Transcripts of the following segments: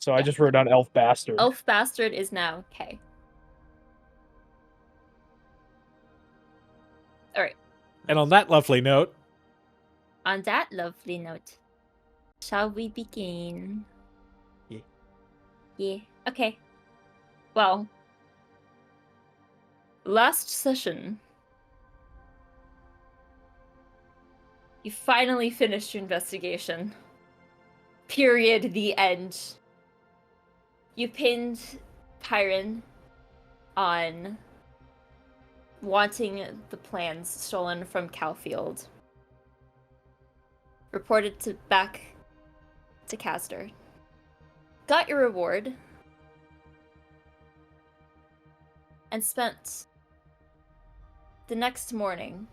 so I just wrote down elf bastard. Elf bastard is now K. All right. And on that lovely note. On that lovely note, shall we begin? Yeah. Yeah. Okay. Well, last session, you finally finished your investigation. Period. The end. You pinned Pyron on wanting the plans stolen from Calfield. Reported back to Castor. Got your reward. And spent the next morning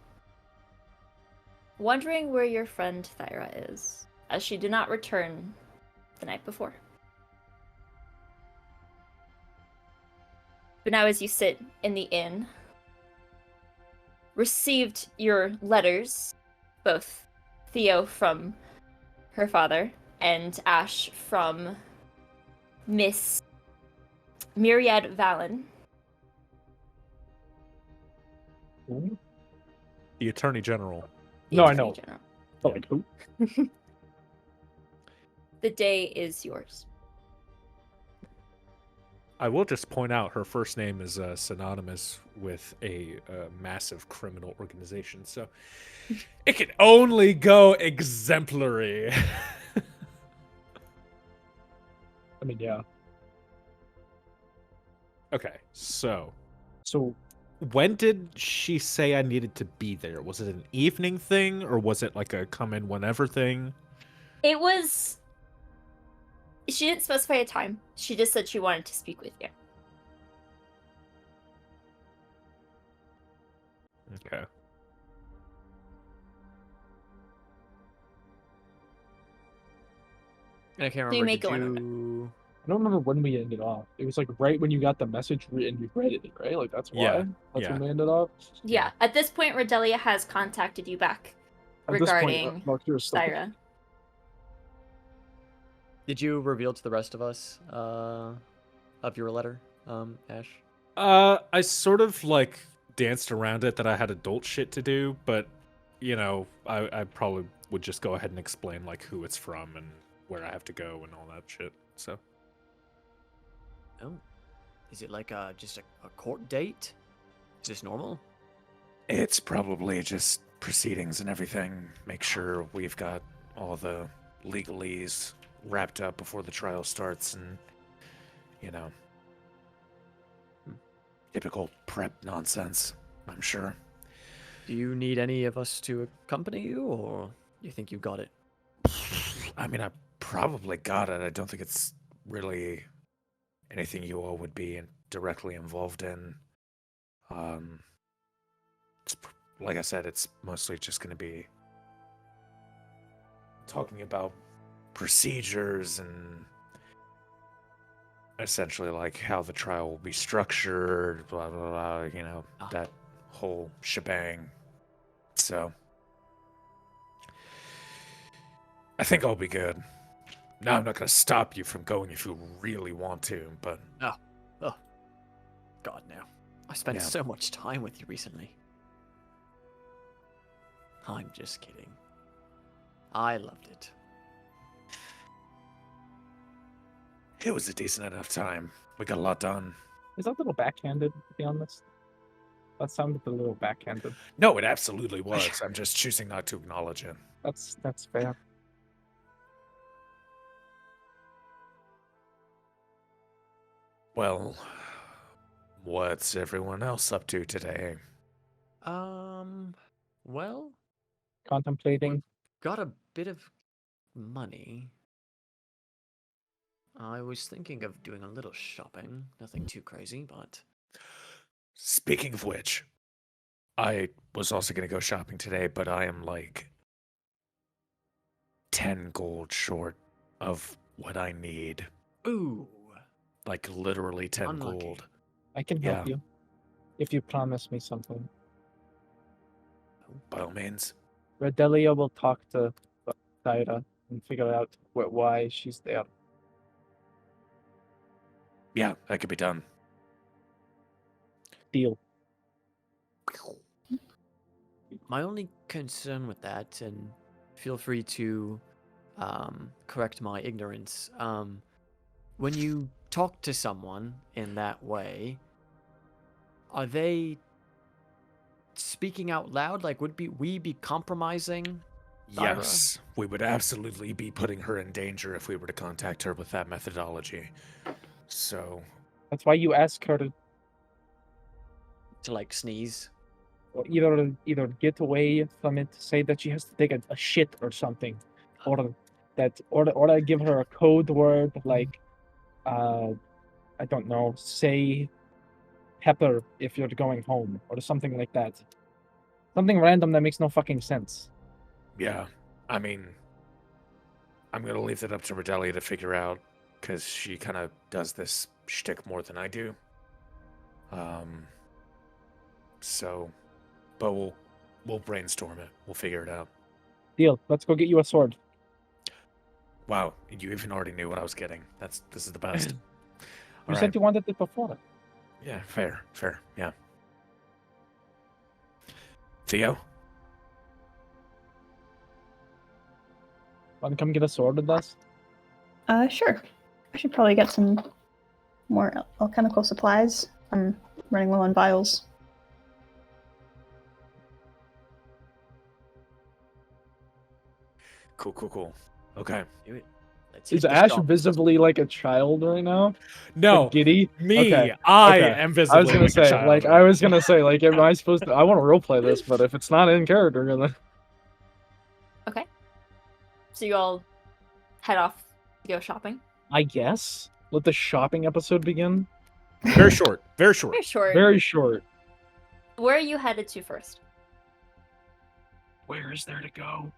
wondering where your friend Thyra is, as she did not return the night before. But now as you sit in the inn, received your letters, both Theo from her father and Ashe from Miss Myriad Valen. The Attorney General. No, I know. Oh, like who? The day is yours. I will just point out her first name is synonymous with a massive criminal organization, so it can only go exemplary. I mean, yeah. Okay, so So when did she say I needed to be there? Was it an evening thing, or was it like a come in whenever thing? It was... She didn't specify a time. She just said she wanted to speak with you. Okay. I can't remember. So you may Did go in you... I don't remember when we ended off. It was like right when you got the message and you read it, right? Like that's why. Yeah, That's yeah. when we ended off. Yeah, at this point, Redelia has contacted you back At regarding this point, Valkyra's still- Thyra. Did you reveal to the rest of us of your letter, Ashe? I sort of like danced around it that I had adult shit to do, but you know, I probably would just go ahead and explain like who it's from and where I have to go and all that shit. So. Oh, is it like just a court date? Is this normal? It's probably just proceedings and everything. Make sure we've got all the legalese wrapped up before the trial starts and, you know, typical prep nonsense, I'm sure. Do you need any of us to accompany you, or do you think you got it? I mean, I probably got it. I don't think it's really anything you all would be directly involved in. Like I said, it's mostly just going to be talking about procedures and essentially like how the trial will be structured, blah, blah, blah, you know, that whole shebang. So I think I'll be good. Now, I'm not going to stop you from going if you really want to, but... Oh. God, no. I spent so much time with you recently. I'm just kidding. I loved it. It was a decent enough time. We got a lot done. Is that a little backhanded, to be honest? That sounded a little backhanded. No, it absolutely was. I'm just choosing not to acknowledge it. That's fair. Well, what's everyone else up to today? Well, Contemplating. got a bit of money. I was thinking of doing a little shopping. Nothing too crazy, but... Speaking of which, I was also going to go shopping today, but I am like 10 gold short of what I need. Ooh. Like literally 10 Unlucky. gold. I can help you. If you promise me something. By all means. Redelia will talk to Thyra and figure out why she's there. Yeah, that could be done. Deal. My only concern with that, and feel free to correct my ignorance, when you talk to someone in that way, are they speaking out loud? Like, would we be compromising Thyra? Yes, we would absolutely be putting her in danger if we were to contact her with that methodology. So, That's why you ask her to To like sneeze? either get away from it, say that she has to take a shit or something, or or give her a code word like, I don't know, say pepper if you're going home or something like that. Something random that makes no fucking sense. yeah, I mean, I'm going to leave that up to Redelia to figure out, because she kind of does this shtick more than I do. So, but we'll brainstorm it. We'll figure it out. Deal. Let's go get you a sword. Wow, you even already knew what I was getting. This is the best. You All said right. you wanted it before. Yeah, fair, yeah. Theo? Want to come get a sword with us? Sure. I should probably get some more alchemical supplies. I'm running low on vials. Cool. Okay. Do it. Let's Is hit the Ashe shop. visibly like a child right now? No, Like giddy? me. Okay, I okay. am I visibly was gonna like a say, child. am I supposed to? I want to roleplay this, but if it's not in character, then Okay. So you all head off to go shopping. I guess let the shopping episode begin. Very short. Very short. Very short. Very short. Where are you headed to first? Where is there to go?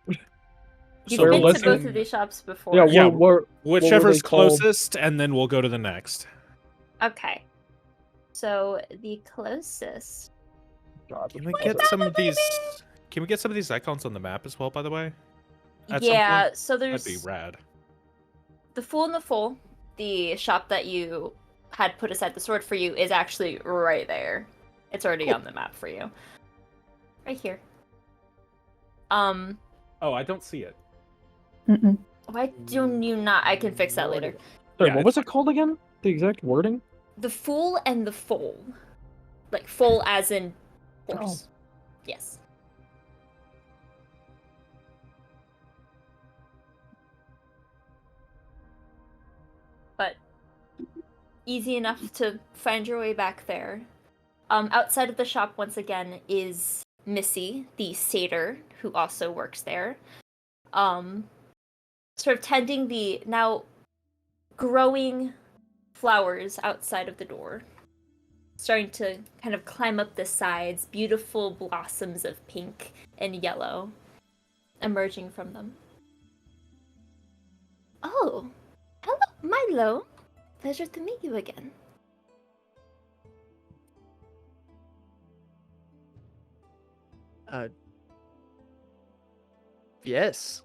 You've Where been was to both it? of these shops before. Yeah, Yeah, what were Whichever's they called? closest, and then we'll go to the next. Okay. So the closest. God, Can we which get ones are- some of these? Can we get some of these icons on the map as well? By the way, At some Yeah, point? so that'd there's be rad. the Fool and the Fool, the shop that you had put aside the sword for you, is actually right there. It's already Cool. on the map for you. Right here. Oh, I don't see it. Mm-mm. Why do you not? I can fix that later. Sorry, Yeah, what it's was it called again? The exact wording? The Fool and the Foal. Like, foal as in horse. Yes. But easy enough to find your way back there. Outside of the shop, once again, is Missy, the satyr, who also works there. Sort of tending the now growing flowers outside of the door. Starting to kind of climb up the sides, beautiful blossoms of pink and yellow emerging from them. Oh, hello, Milo. Pleasure to meet you again. Yes.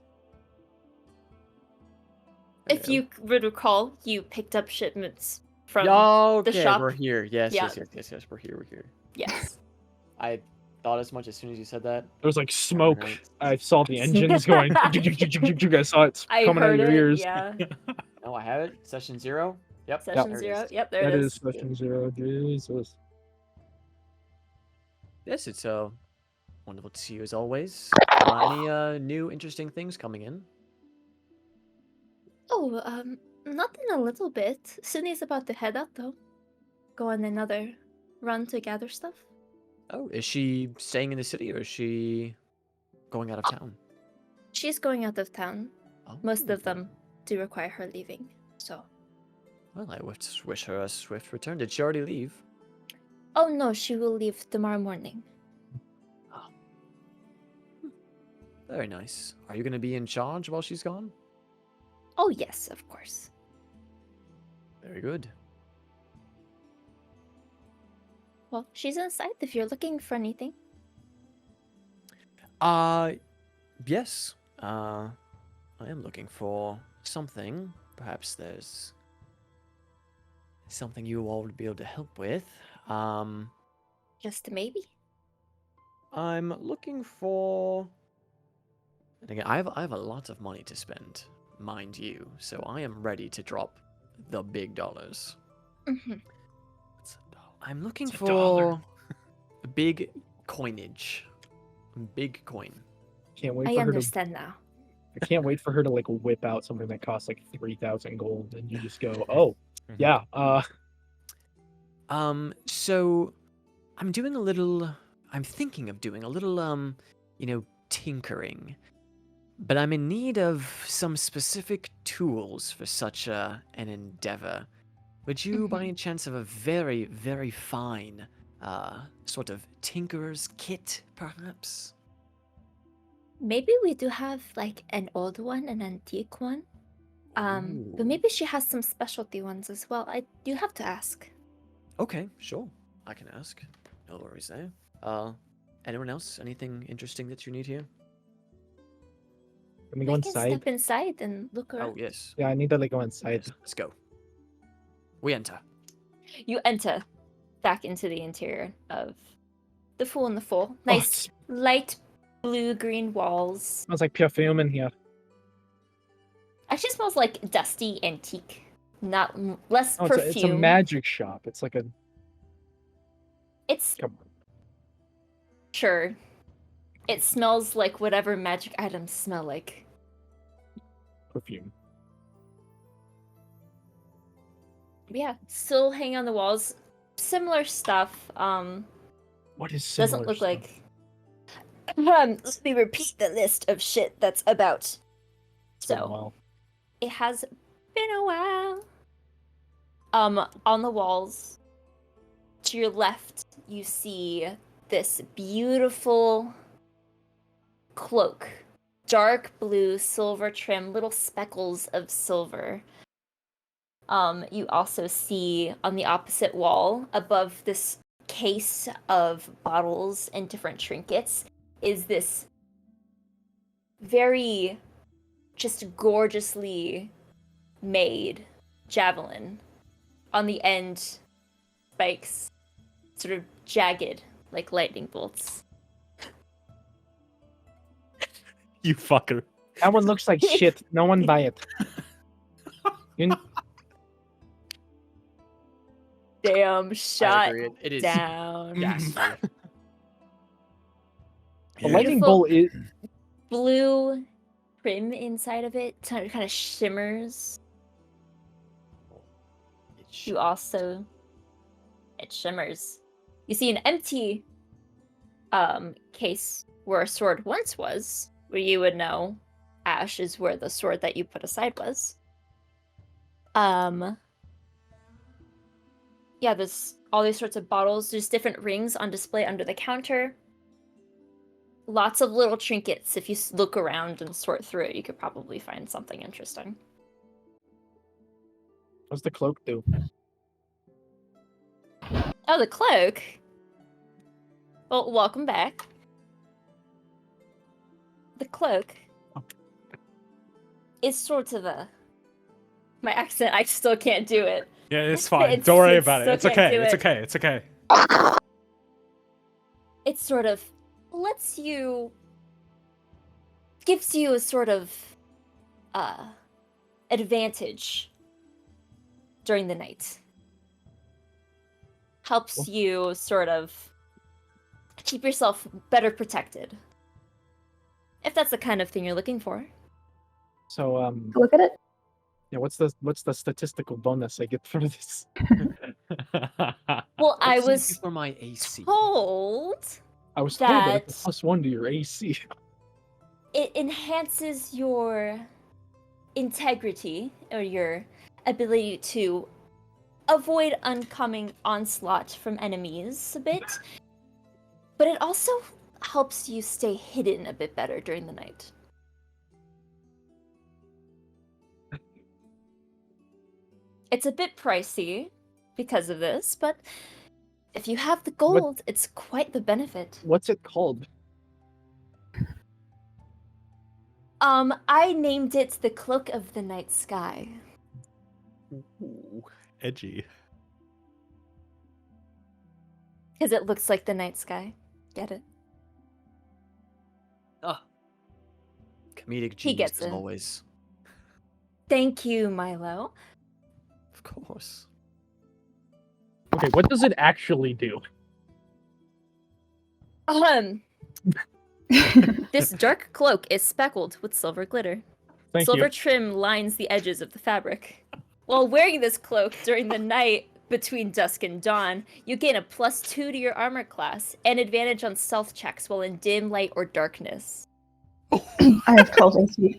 If you would recall, you picked up shipments from Okay, the shop. we're here. Yes, Yeah. yes. We're here. Yes. I thought as much as soon as you said that. There was like smoke. Right. I saw the engines going. I saw it I coming out heard of your it. ears. Yeah. Oh, I have it. Session 0. Yep. Session there it 0. is. Yep, there That it is is. session 0. Jesus. Yes, it's wonderful to see you as always. Any new interesting things coming in? Oh, not in a little bit. Sydney's about to head out though. Go on another run to gather stuff. Oh, is she staying in the city or is she going out of town? She's going out of town. Oh. Most of them do require her leaving. So. Well, I wish her a swift return. Did she already leave? Oh no, she will leave tomorrow morning. Very nice. Are you going to be in charge while she's gone? Oh yes, of course. Very good. Well, she's inside if you're looking for anything. Yes. I am looking for something. Perhaps there's something you all would be able to help with. Just a maybe. I'm looking for. And again, I have a lot of money to spend, mind you, so I am ready to drop the big dollars. Mm-hmm. I'm looking It's $1. for big coinage, big coin. Can't wait I for her to. understand now. I can't wait for her to like whip out something that costs like 3,000 gold, and you just go, "Oh, yeah, So I'm doing a little. I'm thinking of doing a little, tinkering. But I'm in need of some specific tools for such an endeavor. Would you, by any chance, have a very, very fine, sort of tinkerer's kit, perhaps? Maybe we do have like an old one, an antique one. But Ooh. maybe she has some specialty ones as well. You have to ask. Okay, sure. I can ask. No worries there. Anyone else? Anything interesting that you need here? can we go I can inside?" step inside and look around. Oh, yes. Yeah, I need to like go inside. Yes, let's go. We enter. You enter back into the interior of the Fool and the Fool. Oh, Nice it light blue-green walls. smells like perfume in here. Actually smells like dusty antique. Not less Oh, perfume. it's a magic shop. It's like a. It's Come on. sure. It smells like whatever magic items smell like. Perfume. Yeah, still hanging on the walls. Similar stuff. What is Doesn't similar look stuff? like. Let me repeat the list of shit that's about. It's been a So, while. it has been a while. On the walls, to your left, you see this beautiful cloak. Dark blue, silver trim, little speckles of silver. You also see on the opposite wall, above this case of bottles and different trinkets, is this very just gorgeously made javelin. On the end, spikes, sort of jagged like lightning bolts. You fucker. That one looks like shit. No one buy it. You, Damn, I shut agree. It is down. ghastly. the lightning Beautiful. bolt is. Blue trim inside of it kind of shimmers. You also, it shimmers. You see an empty case where a sword once was, where you would know Ashe is where the sword that you put aside was. Yeah, there's all these sorts of bottles. There's different rings on display under the counter. Lots of little trinkets. If you look around and sort through it, you could probably find something interesting. What's the cloak do? Oh, the cloak. Well, welcome back. The cloak is sort of a... My accent, I still can't do it. Yeah, it's fine. It's- Don't worry it's about it. still It's can't okay. do It's it. okay. It's okay. It sort of lets you... gives you a sort of advantage during the night. Helps you sort of keep yourself better protected. If that's the kind of thing you're looking for. So Look at it. yeah, what's the statistical bonus I get for this? Well, I Let's was see for my AC. told I was told that it's that- a +1 to your AC. it enhances your integrity or your ability to avoid oncoming onslaught from enemies a bit, but it also helps you stay hidden a bit better during the night. It's a bit pricey because of this, but if you have the gold, it's quite the benefit. What's it called? I named it the Cloak of the Night Sky. Ooh, edgy. Because it looks like the night sky. Get it? Ah, comedic He genius gets as it. always. Thank you, Milo. Of course. Okay, what does it actually do? This dark cloak is speckled with silver glitter. Thank Silver you. trim lines the edges of the fabric. While wearing this cloak during the night between dusk and dawn, you gain a +2 to your armor class and advantage on stealth checks while in dim light or darkness. I have 12 AC.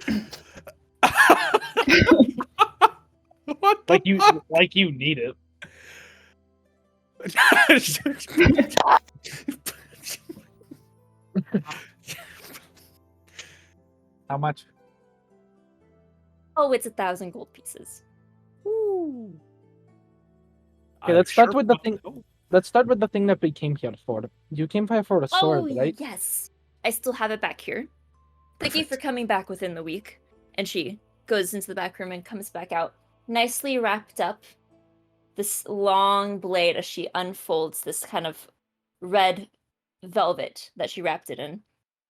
What the Like you need it. How much? Oh, it's 1,000 gold pieces. Okay, I let's start sure with the fucking thing. hope. Let's start with the thing that we came here for. You came here for a sword, Oh, right? yes. I still have it back here. Thank you for coming back within the week. And she goes into the back room and comes back out, nicely wrapped up. This long blade as she unfolds this kind of red velvet that she wrapped it in.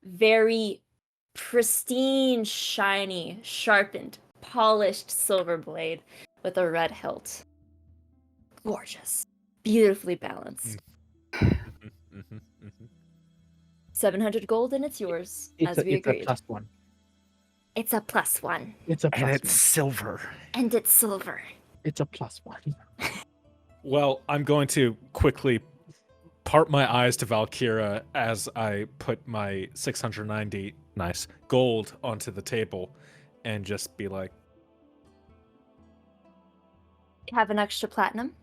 Very pristine, shiny, sharpened, polished silver blade with a red hilt. Gorgeous. Beautifully balanced. Mhm, mhm. 700 gold and it's yours, as we It's a agreed. +1. It's a +1. It's a And +1. it's silver. And it's silver. It's a +1. Well, I'm going to quickly part my eyes to Valkyra as I put my 690 gold onto the table and just be like, Have an extra platinum?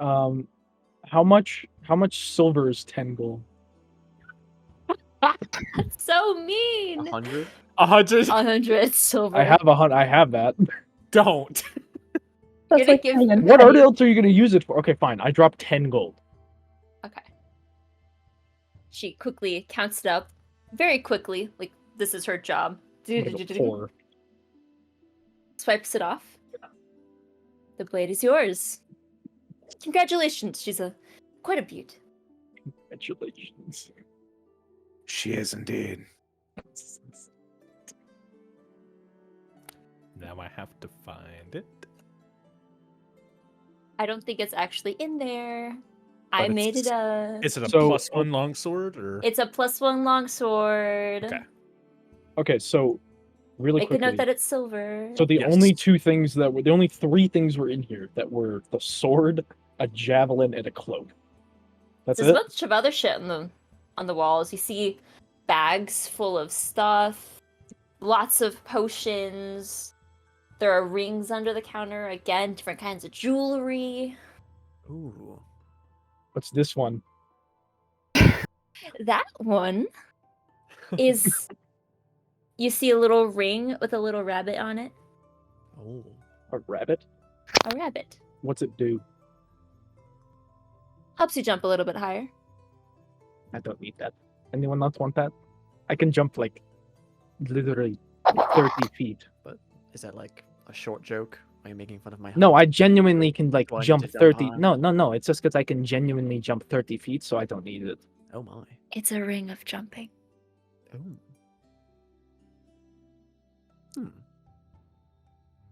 How much silver is 10 gold? That's so mean. 100? 100? 100 silver. I have that. Don't. That's gonna like give- paying in What pennies. else are you gonna use it for? Okay, fine. I dropped 10 gold. Okay. She quickly counts it up. Very quickly. Like, this is her job. What is it for? Swipes it off. The blade is yours. Congratulations. She's quite a beaut. Congratulations. She is indeed. Now I have to find it. I don't think it's actually in there. But I it's- made it a... Is it a So- +1 longsword or? It's a +1 longsword. Okay. Okay, so really Make a quickly. note that it's silver. So the Yes. only the only 3 things were in here that were the sword, a javelin, and a cloak. That's There's it. a bunch of other shit on the walls. You see bags full of stuff, lots of potions. There are rings under the counter. Again, different kinds of jewelry. Ooh. What's this one? That one is. You see a little ring with a little rabbit on it. Oh. A rabbit? A rabbit. What's it do? Helps you jump a little bit higher. I don't need that. Anyone else want that? I can jump like literally 30 feet. Is that like a short joke? Are you making fun of my height? No, I genuinely can like Do I need jump to jump 30. high? No. It's just because I can genuinely jump 30 feet, so I don't need it. Oh my. It's a ring of jumping. Oh. Hmm.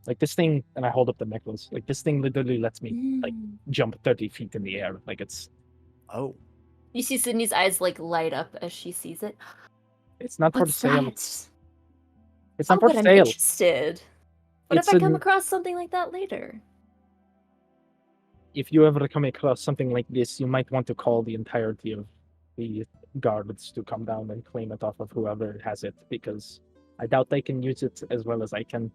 Like this thing, and I hold up the necklace. Like this thing literally lets me like jump 30 feet in the air. Like it's Oh. You see Sydney's eyes like light up as she sees it. not for What's sale. that? It's not Oh, for but I'm sale. interested. What It's if I come an- across something like that later? If you ever come across something like this, you might want to call the entirety of the guards to come down and claim it off of whoever has it, because I doubt they can use it as well as I can.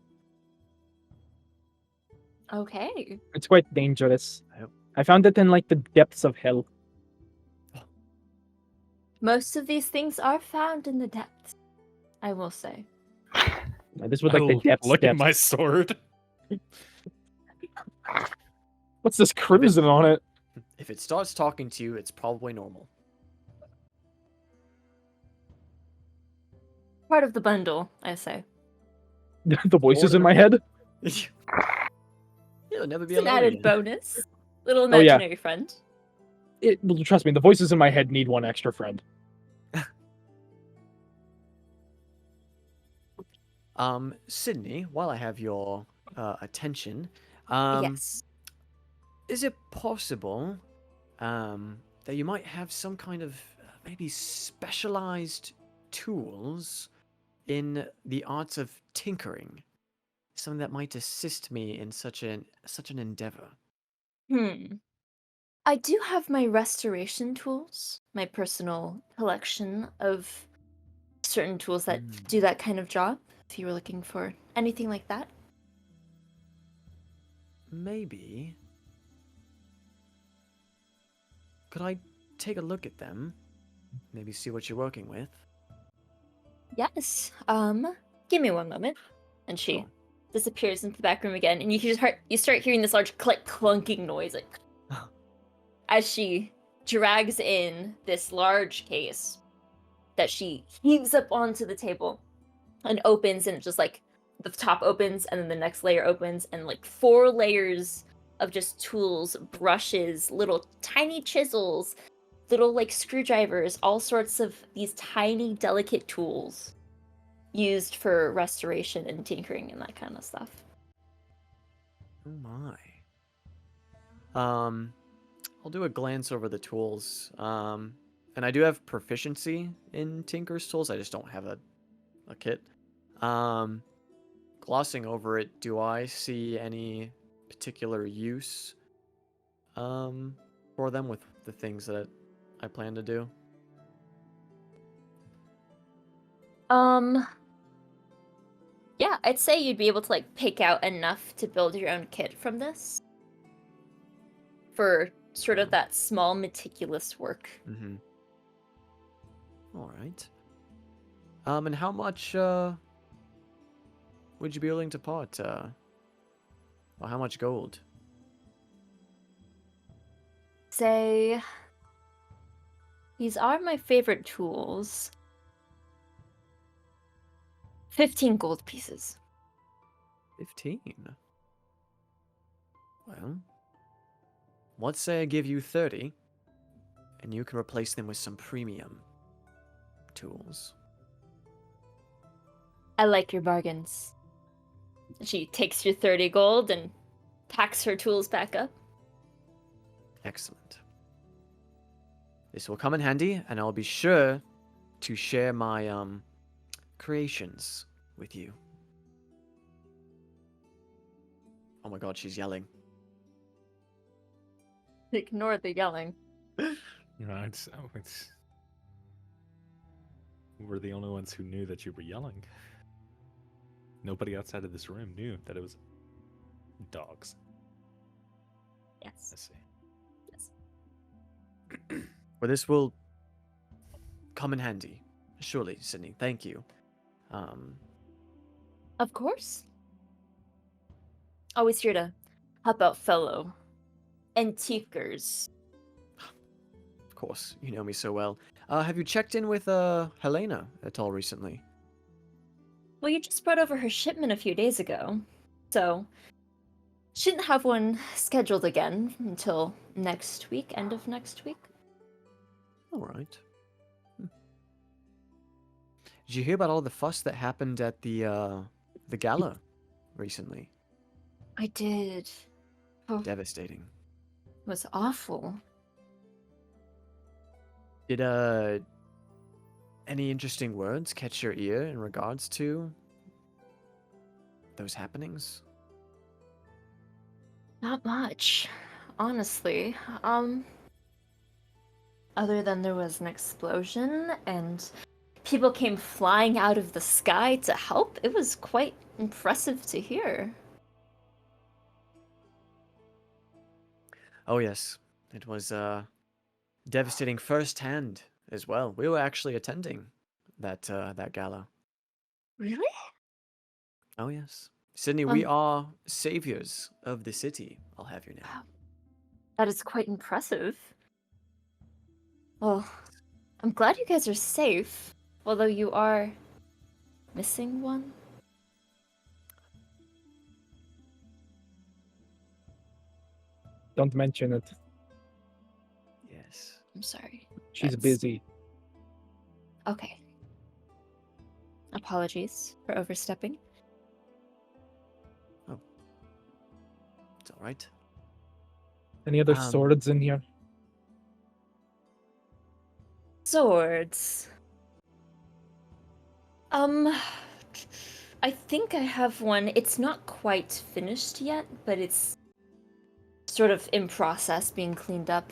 Okay. It's quite dangerous. Yep. I found it in like the depths of hell. Most of these things are found in the depths, I will say. This was like the Oh, depths. look at depths. my sword. What's this crimson on it? If it starts talking to you, it's probably normal. Part of the bundle, I say. The voices in my head. It'll never be It's an added alone. bonus. Little Oh, yeah. imaginary friend. Trust me, the voices in my head need one extra friend. Sydney, while I have your attention, Yes. is it possible that you might have some kind of maybe specialized tools in the arts of tinkering? Something that might assist me in such an endeavor. I do have my restoration tools, my personal collection of certain tools that do that kind of job. If you were looking for anything like that. Maybe. Could I take a look at them? Maybe see what you're working with? Yes. Give me one moment. And she Sure. disappears into the back room again, and you start hearing this large click clunking noise, like as she drags in this large case that she heaves up onto the table and opens, and it's just like the top opens and then the next layer opens, and like 4 layers of just tools, brushes, little tiny chisels, little like screwdrivers, all sorts of these tiny delicate tools used for restoration and tinkering and that kind of stuff. Oh my. I'll do a glance over the tools. And I do have proficiency in Tinker's tools. I just don't have a kit. Glossing over it, do I see any particular use for them with the things that I plan to do? Yeah, I'd say you'd be able to like pick out enough to build your own kit from this. For sort of that small, meticulous work. Mm-hmm. All right. And how much would you be willing to part? Or how much gold? Say, these are my favorite tools. 15 gold pieces. 15. Well, let's say I give you 30, and you can replace them with some premium tools. I like your bargains. She takes your 30 gold and packs her tools back up. Excellent. This will come in handy, and I'll be sure to share my creations with you. Oh my god, she's yelling. Ignore the yelling. We're the only ones who knew that you were yelling. Nobody outside of this room knew that it was dogs. Yes. I see. Yes. Well, this will come in handy. Surely, Sydney. Thank you. Of course. Always here to help out fellow antiquers. Of course, you know me so well. Have you checked in with Helena at all recently? Well, you just brought over her shipment a few days ago, so shouldn't have one scheduled again until next week, end of next week. All right. Did you hear about all the fuss that happened at the gala recently? I did. Oh, it Devastating. was awful. Did any interesting words catch your ear in regards to those happenings? Not much, honestly. Other than there was an explosion and people came flying out of the sky to help, it was quite impressive to hear. Oh yes, it was devastating firsthand as well. We were actually attending that gala. Really? Oh yes, Sydney, we are saviors of the city. I'll have you know. Wow. That is quite impressive. Well, I'm glad you guys are safe, although you are missing one. Don't mention it. Yes. I'm sorry. She's That's- busy. Okay. Apologies for overstepping. It's all right. Any other Um, swords in here? Swords. I think I have one. It's not quite finished yet, but it's sort of in process being cleaned up.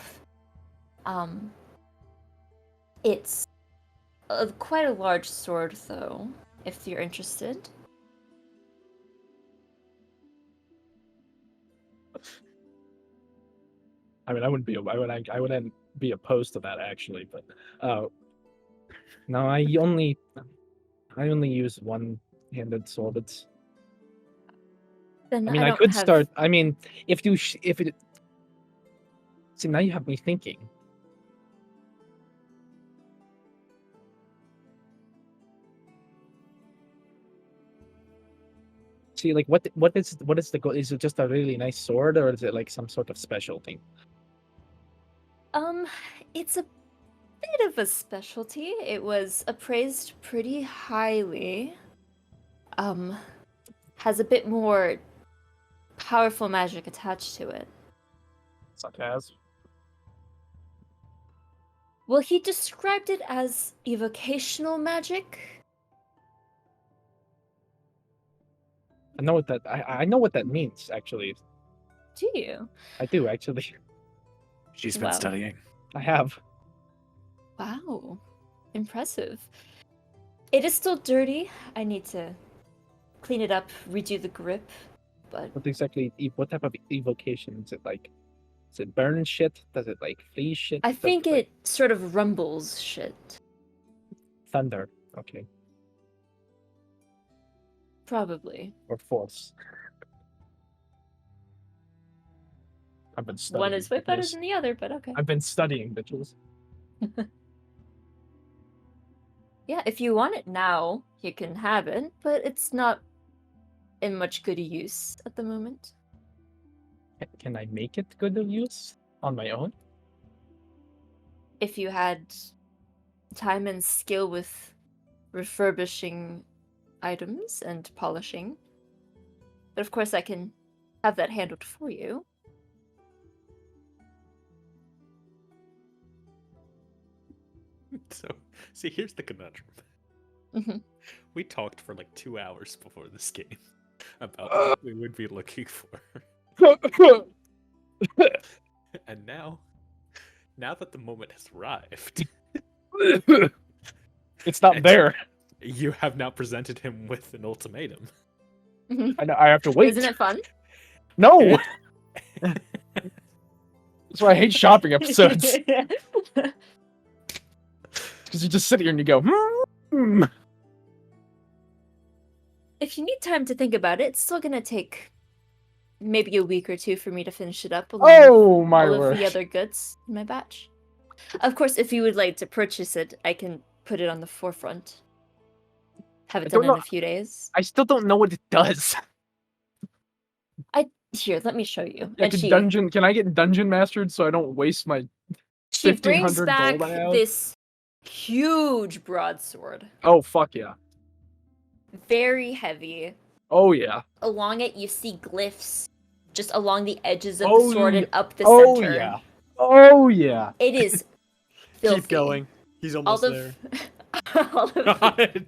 It's quite a large sword, though, if you're interested. I mean, I wouldn't be opposed to that actually, but no, I only use one-handed swords. Then I mean, I I don't could have... start. I mean, if it. See, now you have me thinking. See, like, what is the goal? Is it just a really nice sword, or is it like some sort of special thing? It's a bit of a specialty. It was appraised pretty highly. Has a bit more powerful magic attached to it. Such as. Well, he described it as evocational magic. I know what that. I know what that means. Actually, Do you? I do actually. She's been Wow. studying. I have. Wow. Impressive. It is still dirty. I need to clean it up, redo the grip, but What exactly? What type of evocation is it like? Does it burn shit? Does it like freeze shit? I Does think like, it sort of rumbles shit. thunder. Okay, Probably. or force. I've been studying. One is way better bitches. than the other, but okay. I've been studying, bitches. Yeah, if you want it now, you can have it, but it's not in much good use at the moment. Can I make it good use on my own? If you had time and skill with refurbishing items and polishing. But of course I can have that handled for you. So, see, here's the conundrum. Mhm. We talked for like 2 hours before this game about what we would be looking for. And now that the moment has arrived, It's not And- there. you have now presented him with an ultimatum. I know. I have to wait. Isn't it fun? No. That's why I hate shopping episodes. Because you just sit here and you go, hmm. If you need time to think about it, it's still gonna take maybe a week or two for me to finish it up along Oh with my all of word. the other goods in my batch. Of course, if you would like to purchase it, I can put it on the forefront. Have it I don't done in know- a few days. I still don't know what it does. Here, let me show you. I And can I get dungeon mastered so I don't waste my she brings 1500 back gold I have? this huge broadsword. Oh fuck yeah. Very heavy. Oh yeah. Along it, you see glyphs just along the edges of Oh, the sword yeah. and up the Oh center. yeah. Oh yeah. It is filthy. Keep going. He's All almost of, there. all of God.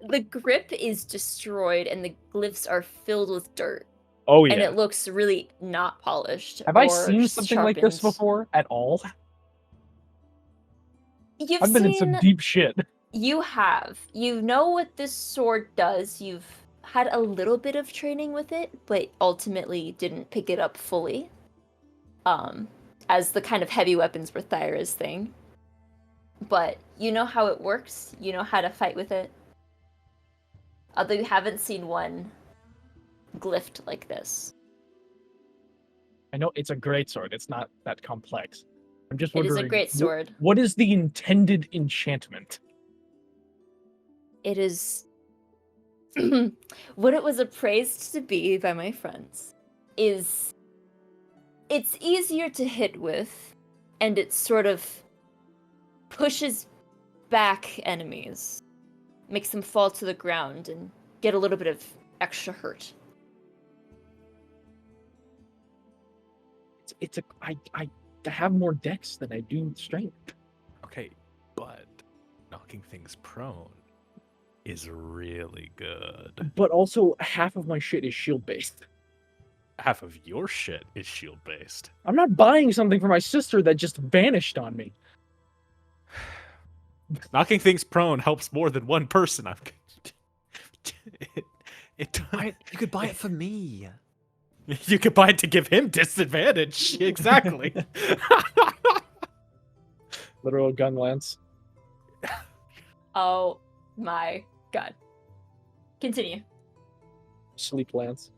the grip is destroyed and the glyphs are filled with dirt. Oh yeah. And it looks really not polished. Have I or seen something like this sharpened. before at all? You've I've been in seen... some deep shit. You have. You know what this sword does. You've had a little bit of training with it, but ultimately didn't pick it up fully. As the kind of heavy weapons were Thyra's thing. But you know how it works. You know how to fight with it. Although you haven't seen one glyphed like this. I know it's a great sword. It's not that complex. I'm just It is wondering. a great sword. What is the intended enchantment? It is what it was appraised to be by my friends is it's easier to hit with, and it sort of pushes back enemies, makes them fall to the ground and get a little bit of extra hurt. I have more dex than I do strength. Okay, but knocking things prone is really good. But also, half of my shit is shield based. Half of your shit is shield based. I'm not buying something for my sister that just vanished on me. Knocking things prone helps more than one person. You could buy it for me. You could buy it to give him disadvantage. Exactly. Literal gun lance. Oh my god. Continue. Sleep lance.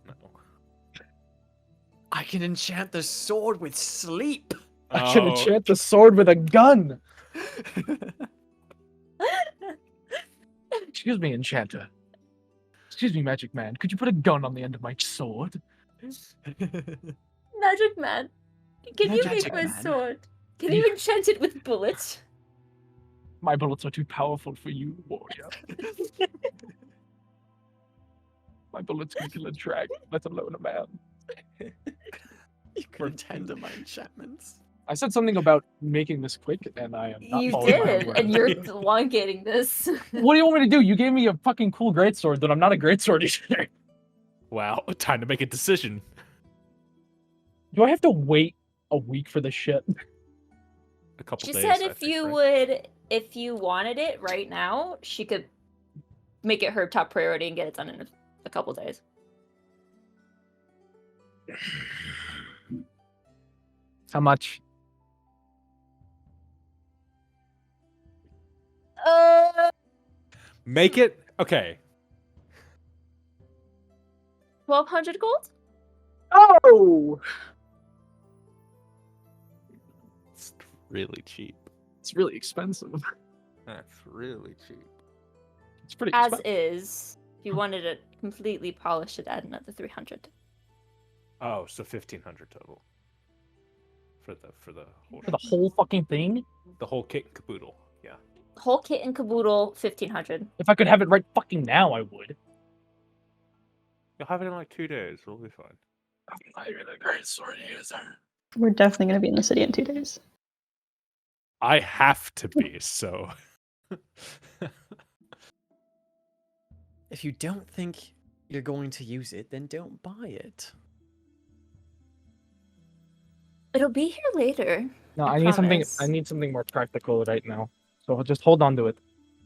No. I can enchant the sword with sleep. I can enchant the sword with a gun. Excuse me, enchanter. Excuse me, magic man. Could you put a gun on the end of my sword? Magic man, can you Magic make my man? sword? Can you enchant it with bullets? My bullets are too powerful for you, warrior. My bullets can kill a dragon, let alone a man. You can tender my enchantments. I said something about making this quick, and I am not You following my own did, words. and you're elongating this. What do you want me to do? You gave me a fucking cool greatsword, but I'm not a greatsword user. Wow, time to make a decision. Do I have to wait a week for this shit? A couple She days. said I if think, you right? if you wanted it right now, she could make it her top priority and get it done in a couple days. How much? Make it okay. 1,200 gold? Oh! It's really cheap. It's really expensive. That's really cheap. It's pretty As expensive. is. If you wanted it completely polished, it'd add another 300. Oh, so 1,500 total. For the whole For the whole fucking thing? the whole kit and caboodle. Yeah. Whole kit and caboodle, 1,500. If I could have it right fucking now, I would. You'll have it in like 2 days. It'll be fine. I'm not even a great sword user. We're definitely going to be in the city in 2 days. I have to be, so If you don't think you're going to use it, then don't buy it. It'll be here later. No, I I need something. promise. I need something more practical right now. So just hold on to it.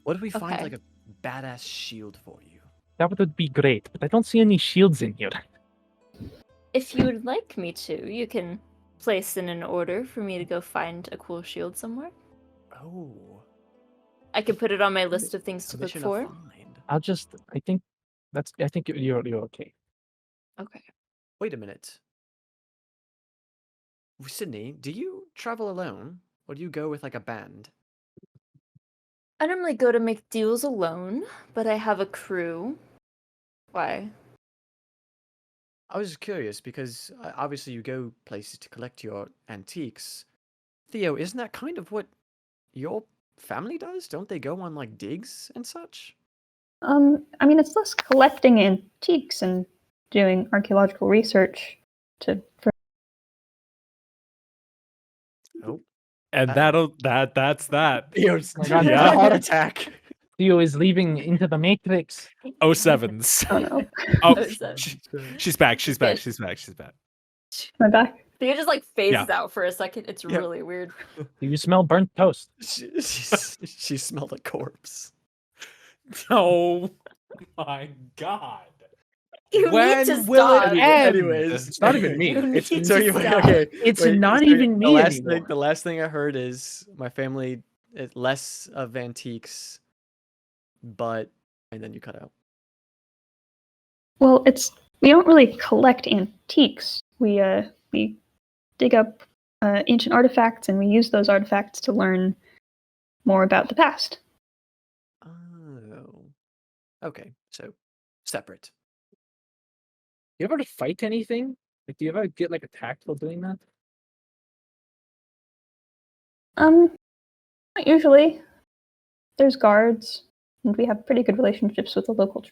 What if we find Okay. like a badass shield for you? That would be great, but I don't see any shields in here. If you would like me to, you can place in an order for me to go find a cool shield somewhere. Oh. I could put it on my list of things to look Commission for. a find. I'll just. I think you're okay. Okay. Wait a minute. Sydney, do you travel alone? Or do you go with like a band? I normally go to make deals alone, but I have a crew. Why? I was just curious because obviously you go places to collect your antiques. Theo, isn't that kind of what your family does? Don't they go on like digs and such? I mean, it's less collecting antiques and doing archaeological research for Oh. and that's that. Theo's Oh my God, Yeah. heart attack. Theo is leaving into the matrix. 07s. oh no, Oh, Oh, she's back. She's back. Good. She's back. She's back. am I back? Theo just like phases out for a second. It's Yeah. really weird. Do you smell burnt toast? She smelled a corpse. Oh my god. You When need to will it stop. end? Anyways, It's not even me. You It's need so to you stop. okay? It's wait, not so even me the last anymore. the last thing I heard is my family is less of antiques, but and then you cut out. Well, we don't really collect antiques. We dig up ancient artifacts and we use those artifacts to learn more about the past. Oh, Okay, so separate. You ever fight anything? Like, do you ever get like attacked while doing that? Not usually. There's guards, and we have pretty good relationships with the local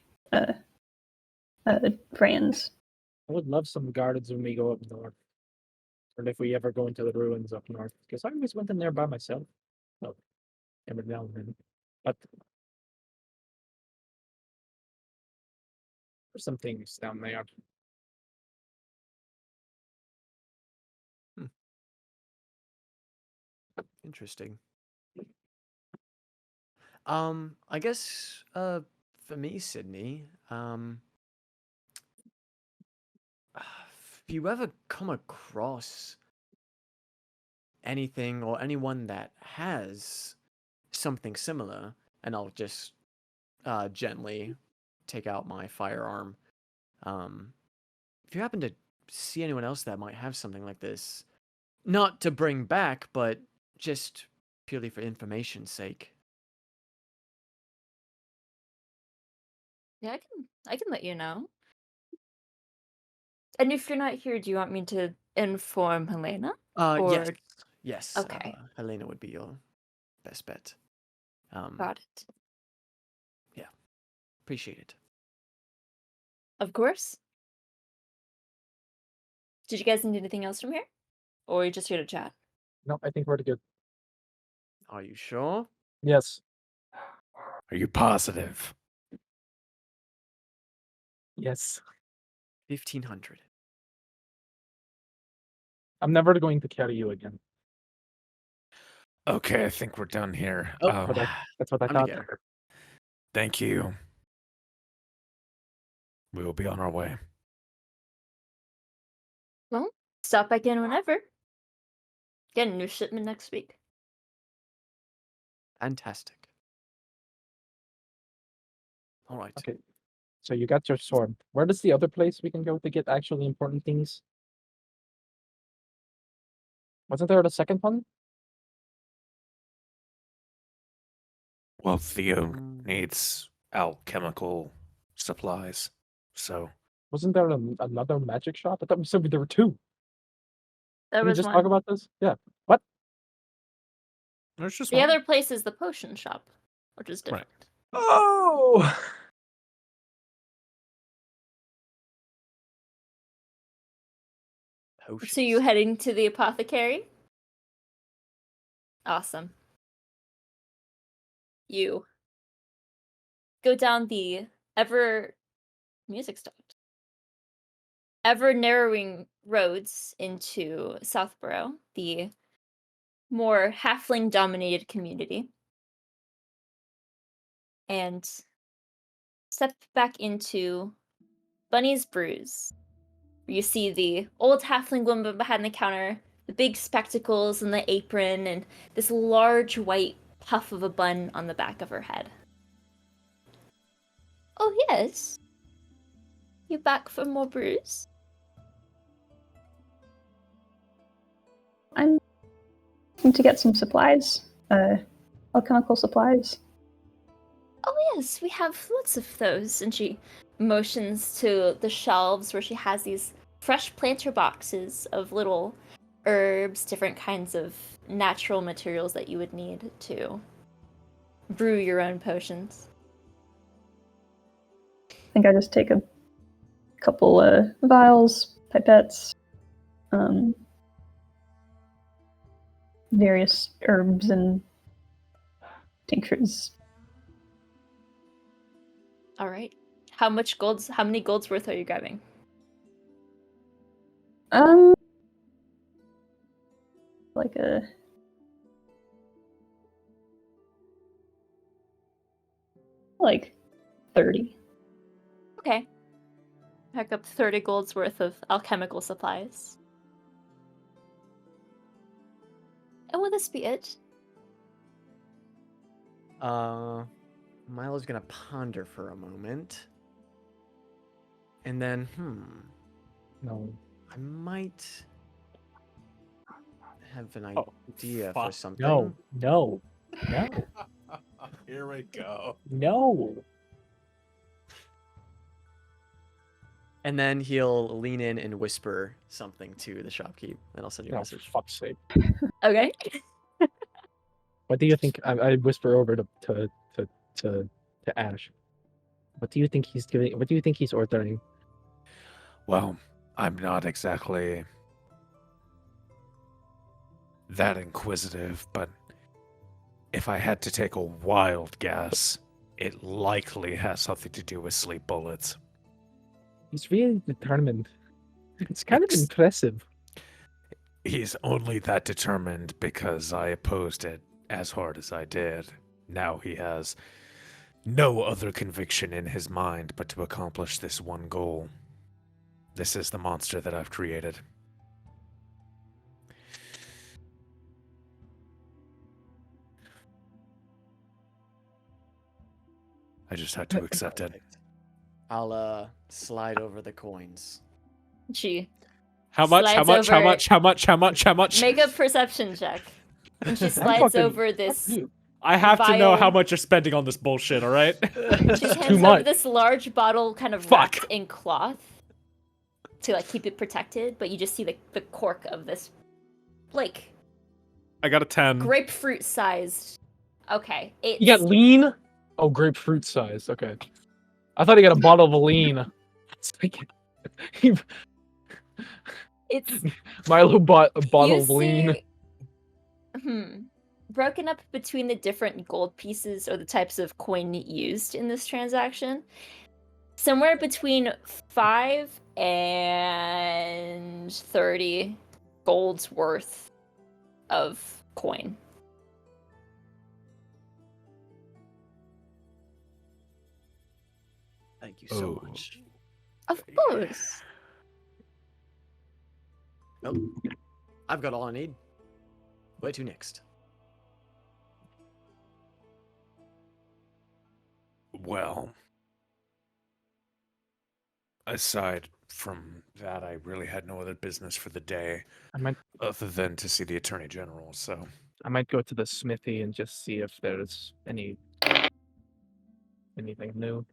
friends. I would love some guards when we go up north, or if we ever go into the ruins up north, because I always went in there by myself. Well, every now and then, but there's some things down there. Interesting. I guess for me, Sydney, if you ever come across anything or anyone that has something similar, and I'll just gently take out my firearm. If you happen to see anyone else that might have something like this, not to bring back, but just purely for information's sake. Yeah, I can let you know. And if you're not here, do you want me to inform Helena? Yes, Or yes. Okay. Helena would be your best bet. got it. Appreciate it. Of course. Did you guys need anything else from here? Or are you just here to chat? No, I think we're good. Are you sure? Yes, Are you positive? yes. 1,500. I'm never going to carry you again. Okay, I think we're done here. Oh, that's what I I'm thought. together. Thank you. We will be on our way. Well, stop back in whenever. Get a new shipment next week. Fantastic. All right. Okay, so you got your sword. Where does the other place we can go to get actually important things? Wasn't there the second one? Well, Theo Mm, needs alchemical supplies, so Wasn't there another magic shop? I thought we said there were two. There Can we was just one. talk about this? Yeah. What? There's just The one. other place is the potion shop, which is Right. different. Oh! Potions. So you heading to the apothecary? Awesome. You go down the music stopped. Ever narrowing roads into Southborough, the more halfling dominated community. And step back into Bunny's Brews. You see the old halfling woman behind the counter, the big spectacles and the apron, and this large white puff of a bun on the back of her head. Oh, yes. You back for more brews? I'm looking to get some supplies, alchemical supplies. Oh, yes, we have lots of those. And she motions to the shelves where she has these fresh planter boxes of little herbs, different kinds of natural materials that you would need to brew your own potions. I think I just take a couple vials, pipettes, various herbs and tinctures. All right. How many golds worth are you grabbing? Like a like 30. Okay. Pack up 30 golds worth of alchemical supplies. And will this be it? Milo's gonna ponder for a moment. And then, No. I might have an Oh, idea fuck. for something. No. No. No. Here we go. No. And then he'll lean in and whisper something to the shopkeep, and I'll send you a Oh, message. for fuck's sake. Okay. What do you think? I whisper over to Ashe. What do you think he's doing? What do you think he's ordering? Well, I'm not exactly that inquisitive, but if I had to take a wild guess, it likely has something to do with sleep bullets. He's really determined. It's kind of Ex- impressive. He's only that determined because I opposed it as hard as I did. Now he has no other conviction in his mind but to accomplish this one goal. This is the monster that I've created. I just had to accept it. I'll slide over the coins. She How much? How Slides much? How over- much? How much? How much? How much? make a perception check. And she I'm slides fucking- over fuck this. you. I have to know how Vial. much you're spending on this bullshit. All right. She hands too over much. this large bottle, kind of Fuck. wrapped in cloth, to like keep it protected. But you just see the cork of this, like I got a 10. grapefruit sized. Okay, it's You got lean? Oh, grapefruit size. Okay. I thought he got a bottle of lean. It's like it's Milo bought a bottle you of lean. see- broken up between the different gold pieces or the types of coin used in this transaction. Somewhere between 5 and 30 gold's worth of coin. Thank you so Oh. much. Of course. Nope. I've got all I need. Where to next? Well, aside from that, I really had no other business for the day I might other than to see the Attorney General, so go to the smithy and just see if there's anything new.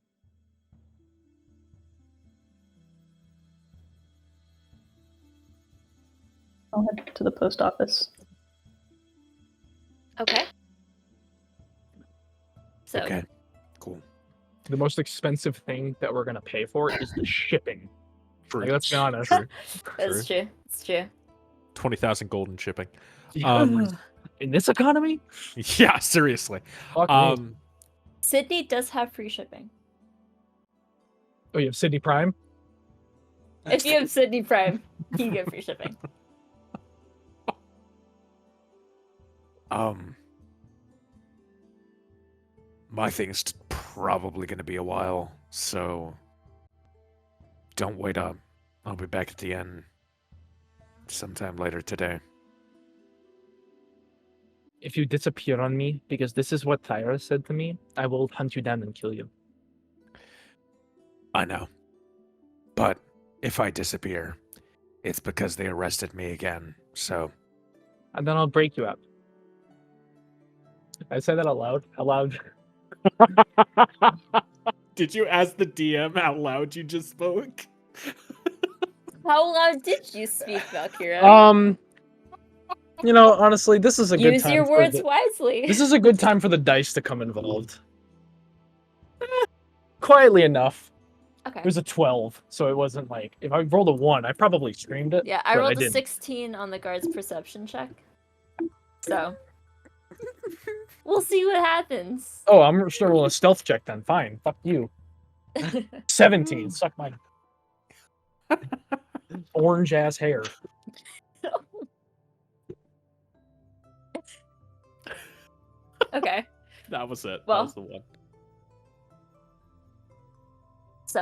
I'll head to the post office. Okay. So okay, cool. The most expensive thing that we're gonna pay for is the shipping. True. Like, let's be honest. that's true. It's true. 20,000 gold in shipping. In this economy? Yeah, seriously. Fuck me. Sydney does have free shipping. Oh, you have Sydney Prime? If you have Sydney Prime, you get free shipping. My thing's probably going to be a while, so don't wait up. I'll be back at the end sometime later today. If you disappear on me, because this is what Tyra said to me, I will hunt you down and kill you. I know. But if I disappear, it's because they arrested me again, so And then I'll break you up. I said that out loud. Out loud. Did you ask the DM out loud you just spoke? How loud did you speak, Valkyra? You know, honestly, this is a good Use time. your for words the- wisely. This is a good time for the dice to come involved. Quietly enough. Okay. It was a 12, so it wasn't like if I rolled a 1, I probably screamed it. Yeah, I but rolled a didn't. 16 on the guard's perception check. So we'll see what happens. Oh, I'm sure roll a stealth check then. Fine. Fuck you. 17. Suck my orange ass hair. Okay. That was it. Well- that was the one.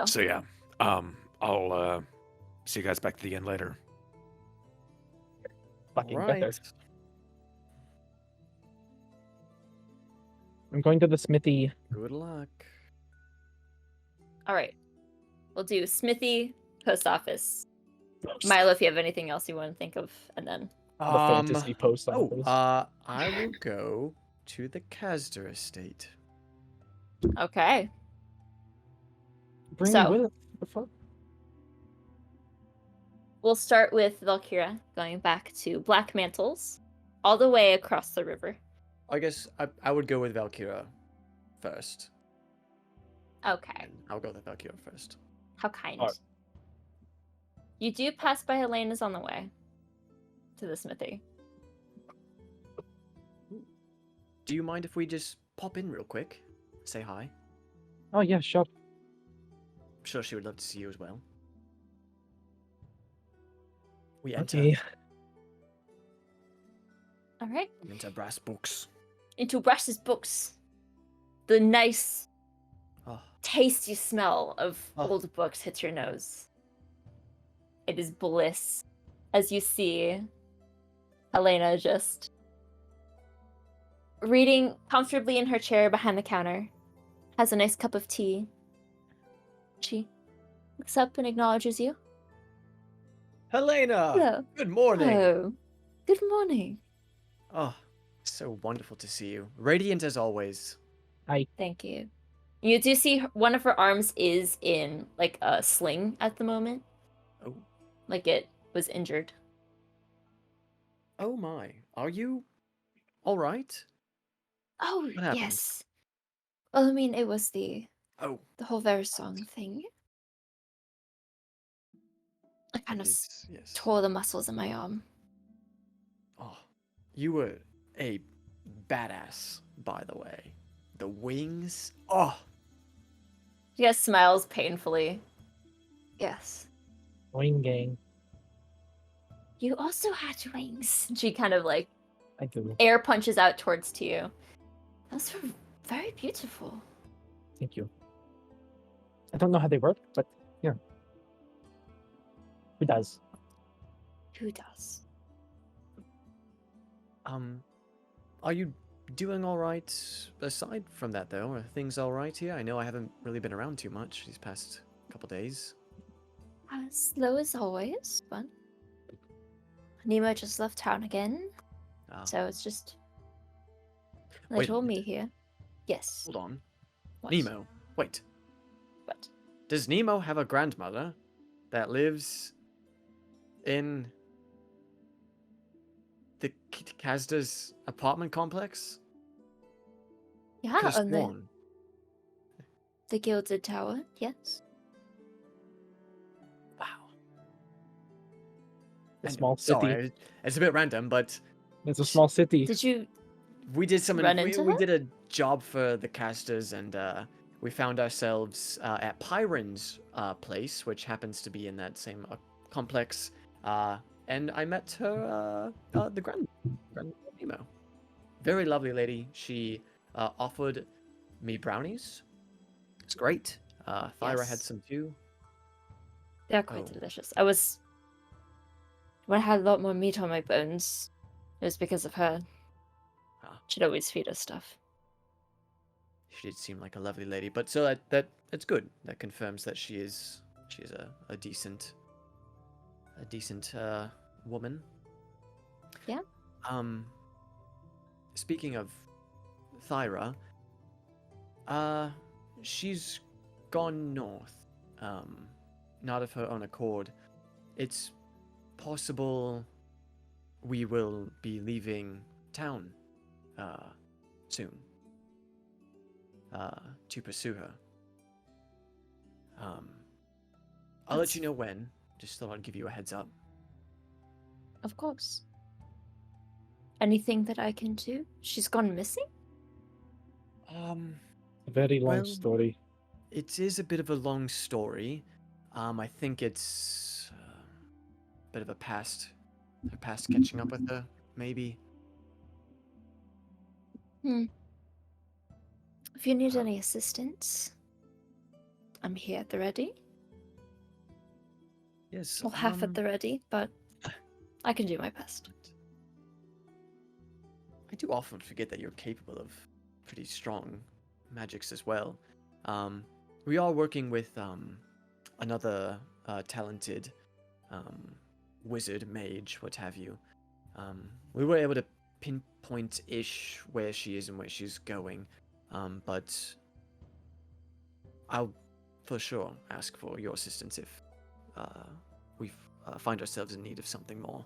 so yeah. I'll see you guys back at the end later. Fucking All better. right. I'm going to the smithy. Good luck. All right. We'll do Smithy, post office. Milo, if you have anything else you want to think of, and then The fantasy post office. I will go to the Castor estate. okay. Bring so- me with it. What the fuck? We'll start with Valkyra, going back to Black Mantles, all the way across the river. I guess I would go with Valkyra first. Okay, I'll go with Valkyra first. how kind. Alright. You do pass by Helena's on the way to the smithy. Do you mind if we just pop in real quick? Say hi. Oh yeah, sure. I'm sure she would love to see you as well. We enter Okay. All right, into brass books. into Brash's books. The nice, Oh, tasty smell of Oh. old books hits your nose. It is bliss as you see Helena just reading comfortably in her chair behind the counter, has a nice cup of tea. She looks up and acknowledges you. Helena! Hello. Good morning! Hello. Good morning. Oh, so wonderful to see you. Radiant as always. Thank you. You do see one of her arms is in like a sling at the moment. Oh. Like it was injured. Oh my. Are you alright? Oh, What happened? yes. Well, I mean, it was the Oh. whole very song thing. I kind it of is, yes. tore the muscles in my arm. Oh. You were a badass, by the way. The wings. Oh. She just smiles painfully. Yes. Wing gang. You also had wings. She kind of like I do. air punches out towards you. Those were very beautiful. Thank you. I don't know how they work, but yeah. Who does? Who does? Are you doing alright aside from that, though? Are things alright here? I know I haven't really been around too much these past couple days. Slow as always, but Nemo just left town again, Ah, so it's just they Wait a told me minute. here. Yes. hold on. What? Nemo, wait. What? Does Nemo have a grandmother that lives in the Kazda's apartment complex? Yeah, Could've on sworn. the Gilded Tower. Yes. Wow. A And- small city. Sorry, it's a bit random, but It's a small city. Did you? we did some. Run We, into we her? did a job for the casters, and we found ourselves at Pyron's place, which happens to be in that same complex. And I met her, the grand Nemo. Very lovely lady. She offered me brownies. It's great. Thyra had Yes. some too. They're quite Oh. delicious. When I had a lot more meat on my bones, it was because of her. Ah. She'd always feed us stuff. She did seem like a lovely lady, but so that's good. That confirms that she is a decent woman. Yeah. Speaking of Thyra, she's gone north. Not of her own accord. It's possible we will be leaving town soon to pursue her. I'll let That's- you know when. Just thought I'd give you a heads up. Of course. Anything that I can do? She's gone missing? A very long Well, story. It is a bit of a long story. I think it's a bit of her past catching up with her, maybe. If you need any assistance, I'm here at the ready. Yes. Well, half at the ready, but I can do my best. I do often forget that you're capable of pretty strong magics as well. We are working with another talented wizard, mage, what have you. We were able to pinpoint-ish where she is and where she's going, but I'll for sure ask for your assistance if find ourselves in need of something more.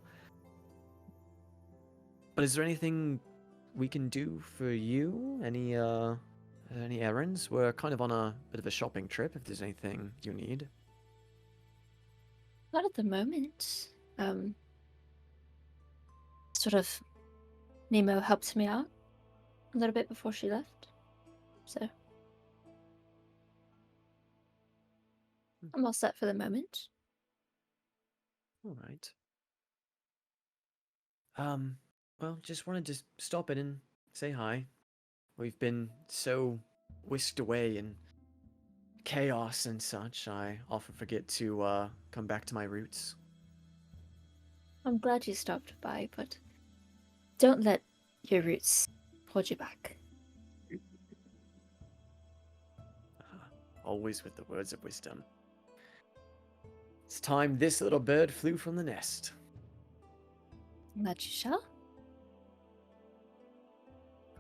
But is there anything we can do for you? Any errands? We're kind of on a bit of a shopping trip. If there's anything you need. Not at the moment. Sort of, Nemo helped me out a little bit before she left, so I'm all set for the moment. All right. Well, just wanted to stop in and say hi. We've been so whisked away in chaos and such, I often forget to come back to my roots. I'm glad you stopped by, but don't let your roots hold you back. Always with the words of wisdom. It's time this little bird flew from the nest. That you shall.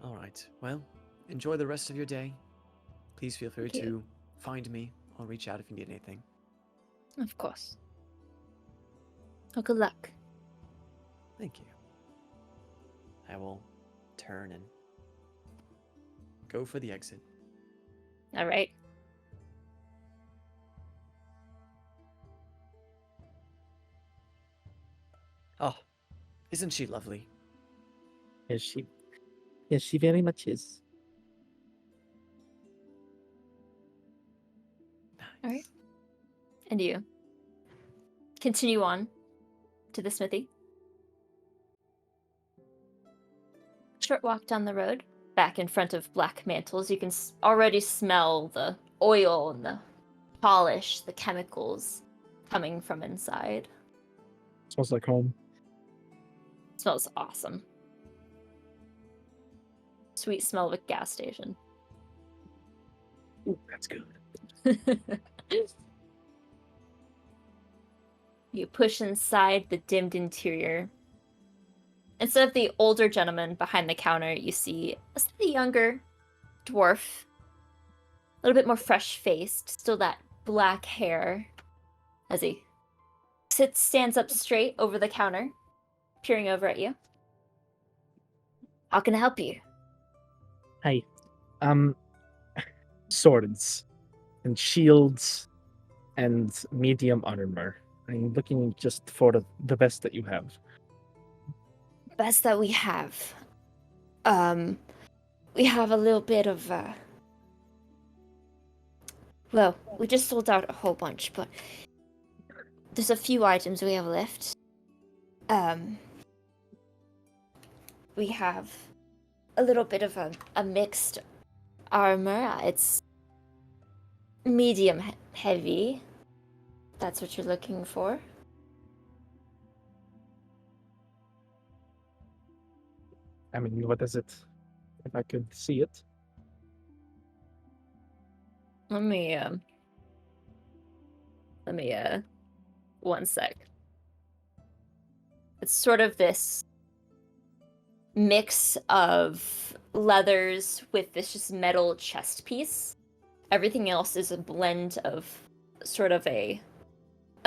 All right. Well, enjoy the rest of your day. Please feel free Thank you. to find me or reach out if you need anything. Of course. Well, good luck. Thank you. I will turn and go for the exit. All right. Oh, isn't she lovely? Yes, she. Yes, she very much is. All right. And you continue on to the smithy. Short walk down the road, back in front of Black Mantles. You can already smell the oil and the polish, the chemicals coming from inside. Smells like home. Smells awesome. Sweet smell of a gas station. Ooh, that's good. You push inside the dimmed interior. Instead of the older gentleman behind the counter, you see a slightly younger dwarf. A little bit more fresh-faced, still that black hair. As he stands up straight over the counter, peering over at you. How can I help you? Hi. Swords and shields and medium armor. I'm looking just for the best that you have. Best that we have. We have a little bit of, well, we just sold out a whole bunch, but there's a few items we have left. We have a little bit of a mixed armor. It's medium heavy. That's what you're looking for. I mean, what is it? If I could see it. Let me, one sec. It's sort of this mix of leathers with this just metal chest piece. Everything else is a blend of sort of a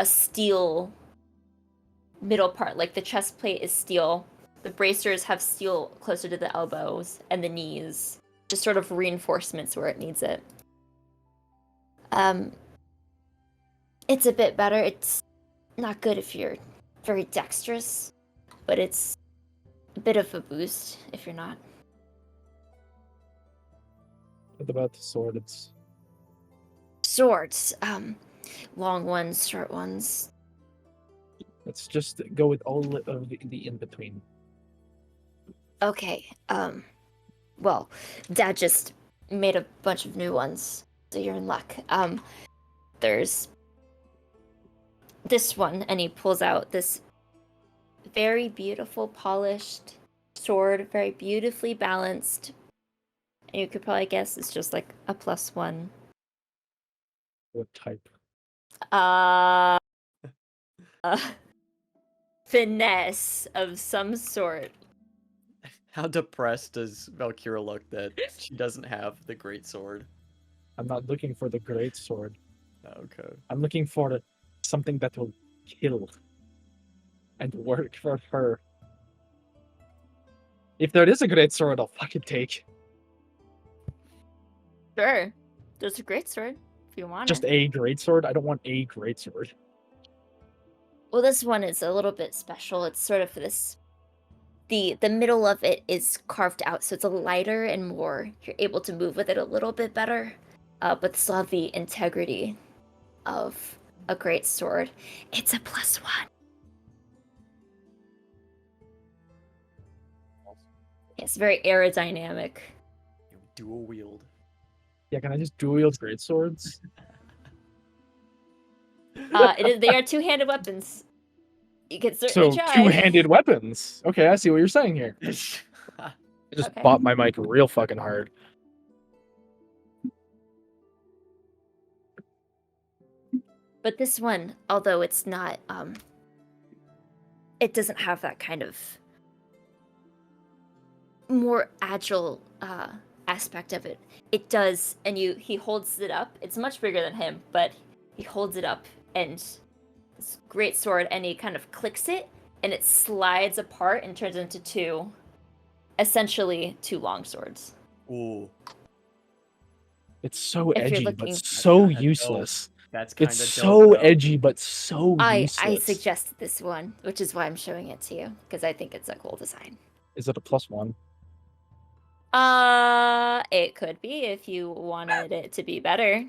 steel middle part. Like the chest plate is steel. The bracers have steel closer to the elbows and the knees. Just sort of reinforcements where it needs it. It's a bit better. It's not good if you're very dexterous, but it's a bit of a boost if you're not. What about the swords? Swords, long ones, short ones. Let's just go with all of the in-between. Okay, well, Dad just made a bunch of new ones, so you're in luck. There's this one, and he pulls out this very beautiful, polished sword, very beautifully balanced. And you could probably guess it's just like a +1. What type? Finesse of some sort. How depressed does Valkyra look that she doesn't have the great sword? I'm not looking for the great sword. Okay. I'm looking for something that will kill. and work for her. If there is a great sword, I'll fucking take. Sure. There's a great sword if you want Just it. a great sword. I don't want a great sword. Well, this one is a little bit special. It's sort of this. The middle of it is carved out, so it's a lighter and more. You're able to move with it a little bit better, but still have the integrity of a great sword. It's a +1. It's very aerodynamic. Dual wield. Yeah, can I just dual wield great swords? They are two-handed weapons. You can certainly So try. two-handed weapons. Okay, I see what you're saying here. I just Okay. bought my mic real fucking hard. But this one, although it's not, it doesn't have that kind of more agile aspect of it. It does, and he holds it up. It's much bigger than him, but he holds it up, and this great sword, and he kind of clicks it, and it slides apart and turns into essentially two long swords. Ooh, It's so If you're edgy, looking- but That's so kinda dope. useless. that's kind It's of so edgy, but so I useless. suggested this one, which is why I'm showing it to you, because I think it's a cool design. Is it a +1? It could be if you wanted it to be better.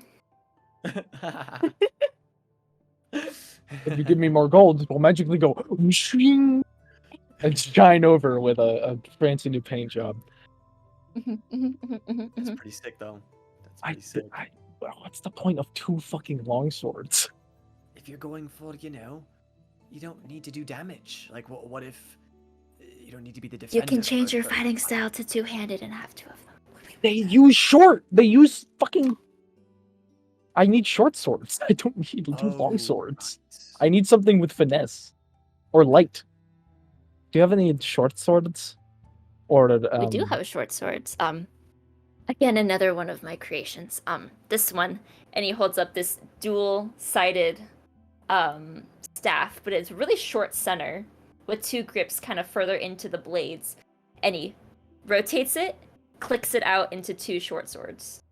If you give me more gold, we'll magically go shing and shine over with a fancy new paint job. That's pretty sick, though. That's pretty sick. Well, what's the point of two fucking long swords? If you're going for, you don't need to do damage. Like, what if you don't need to be the defender? You can change your for fighting fight? style to two-handed and have two of them. They use short. They use fucking. I need short swords. I don't need long swords. I need something with finesse or light. Do you have any short swords? Or We do have short swords. Again, another one of my creations. This one, and he holds up this dual-sided staff, but it's really short center with two grips kind of further into the blades, and he rotates it, clicks it out into two short swords.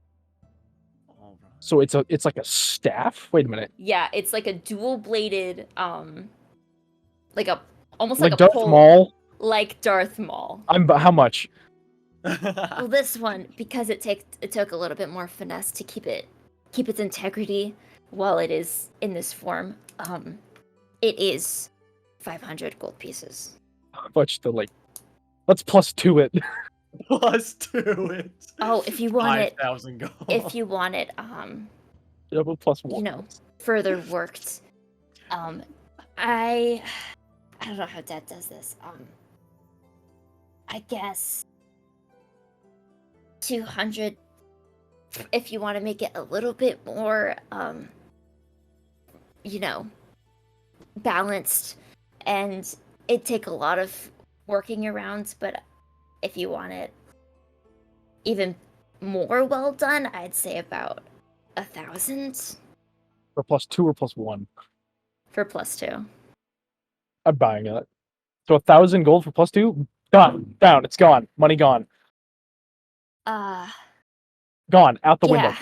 So it's like a staff. Wait a minute. Yeah, it's like a dual-bladed, like a almost Like like a Darth pole, Maul. like Darth Maul. How much? Well, this one, because it took a little bit more finesse to keep its integrity while it is in this form. It is 500 gold pieces. How much to like? Let's +2 it. +2 it. Oh, if you want it, 5,000 gold. if you want it, Double +1. further worked. I don't know how Dad does this. I guess 200 if you want to make it a little bit more balanced, and it'd take a lot of working around, but if you want it even more well done, I'd say about 1,000 For +2 or +1? for +2. I'm buying it. So 1,000 gold for +2? Done. Down. It's gone. Money gone. Gone. Out the window.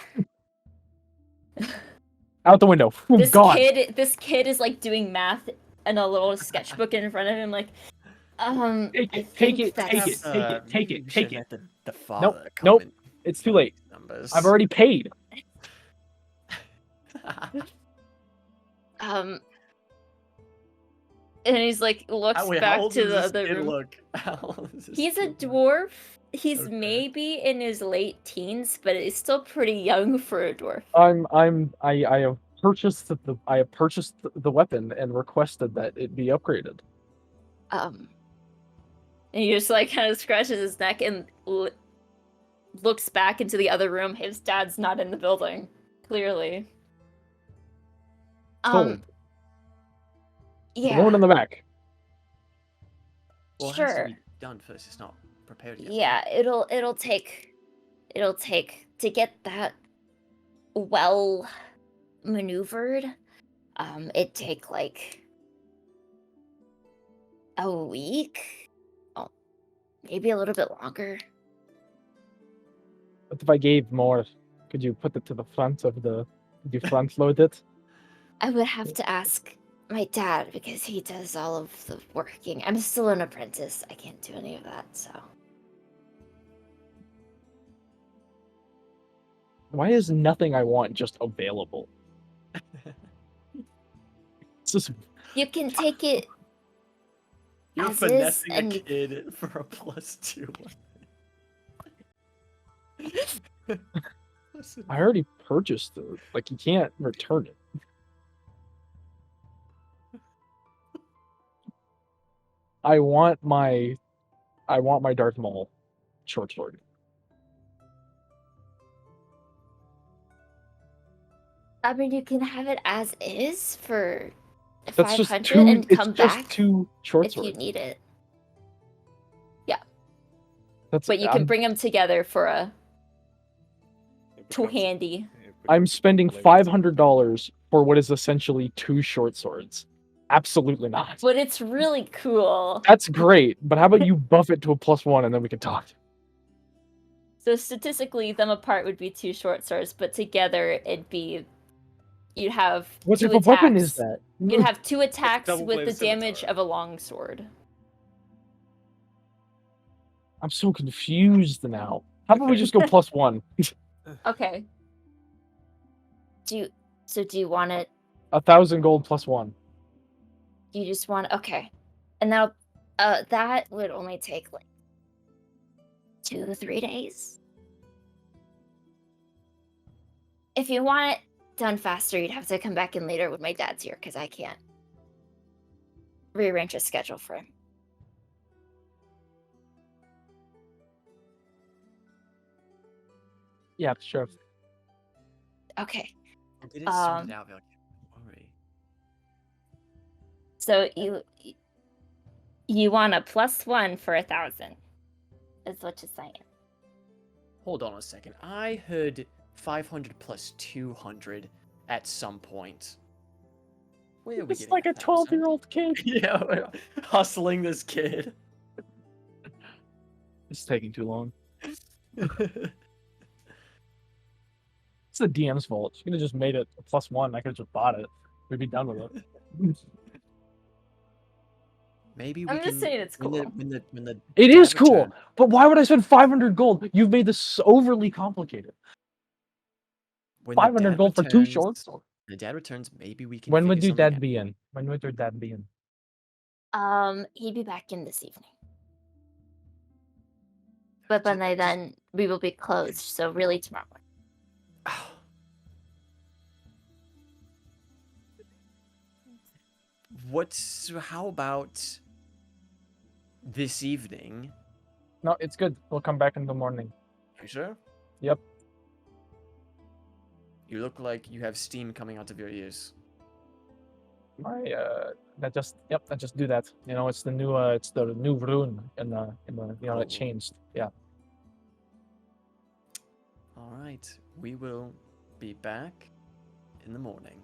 Out the window. This Gone. kid is like doing math in a little sketchbook in front of him, like, Take it. The father Nope. comment It's too late. numbers. I've already paid. And he's like looks Wait, how back old to does the this other kid room. look? How old is this He's a kid look? dwarf. He's Okay. maybe in his late teens, but he's still pretty young for a dwarf. I have purchased the weapon and requested that it be upgraded. And he just like kind of scratches his neck and looks back into the other room. His dad's not in the building, clearly. Sold. The Yeah. woman in the back. Well, it has to Sure. be done first. It's not prepared yet. Yeah, it'll take to get that well maneuvered. It'd take like A week? Oh, maybe a little bit longer. But if I gave more, could you put it to the front of the? Could you front load it? I would have to ask my dad because he does all of the working. I'm still an apprentice. I can't do any of that, so. Why is nothing I want just available? It's just You can take it You're as is, finessing and a you kid for a +2. Listen, I already purchased it. Like you can't return it. I want my Darth Maul short sword. I mean, you can have it as is for That's just 500 two. and It's come just back two short if you swords. need it. That's. But you can bring them together for a It two becomes- handy. it I'm becomes spending blades. $500 for what is essentially two short swords. Absolutely not. But it's really cool. That's great, but how about you buff it to a +1 and then we can talk. So statistically, them apart would be two short swords, but together it'd be you'd have What two type of weapon is attacks. that? You'd have two attacks with the double-bladed damage scimitar. of a long sword. I'm so confused now. How about we Okay. just go +1? Okay. Do you want it? 1,000 gold +1. You just want okay, and now that would only take like 2 to 3 days. If you want it done faster, you'd have to come back in later when my dad's here because I can't rearrange a schedule for him. Yeah, sure. Okay. I didn't sort Um, it out, Valkyra. Don't worry. So you want a +1 for 1,000. Is what you're saying. Hold on a second. I heard 500 plus 200 at some point. Where are we It's getting like a 1,000? 12-year-old kid. Yeah, we're hustling this kid. It's taking too long. It's the DM's fault. She could have just made it a +1. I could have just bought it. We'd be done with it. Maybe we I'm can. just saying it's when cool. the It dad is cool, returns- but why would I spend 500 gold? You've made this overly complicated. when the 500 dad gold for two returns- short swords. The dad returns. Maybe we can. When would figure your something dad out. be in? When would your dad be in? He'd be back in this evening. But by then we will be closed, so really tomorrow morning. How about this evening? No, it's good. We'll come back in the morning. You sure? Yep. You look like you have steam coming out of your ears. That just do that. You know, it's the new rune in the Oh. it changed. Yeah. All right, we will be back in the morning.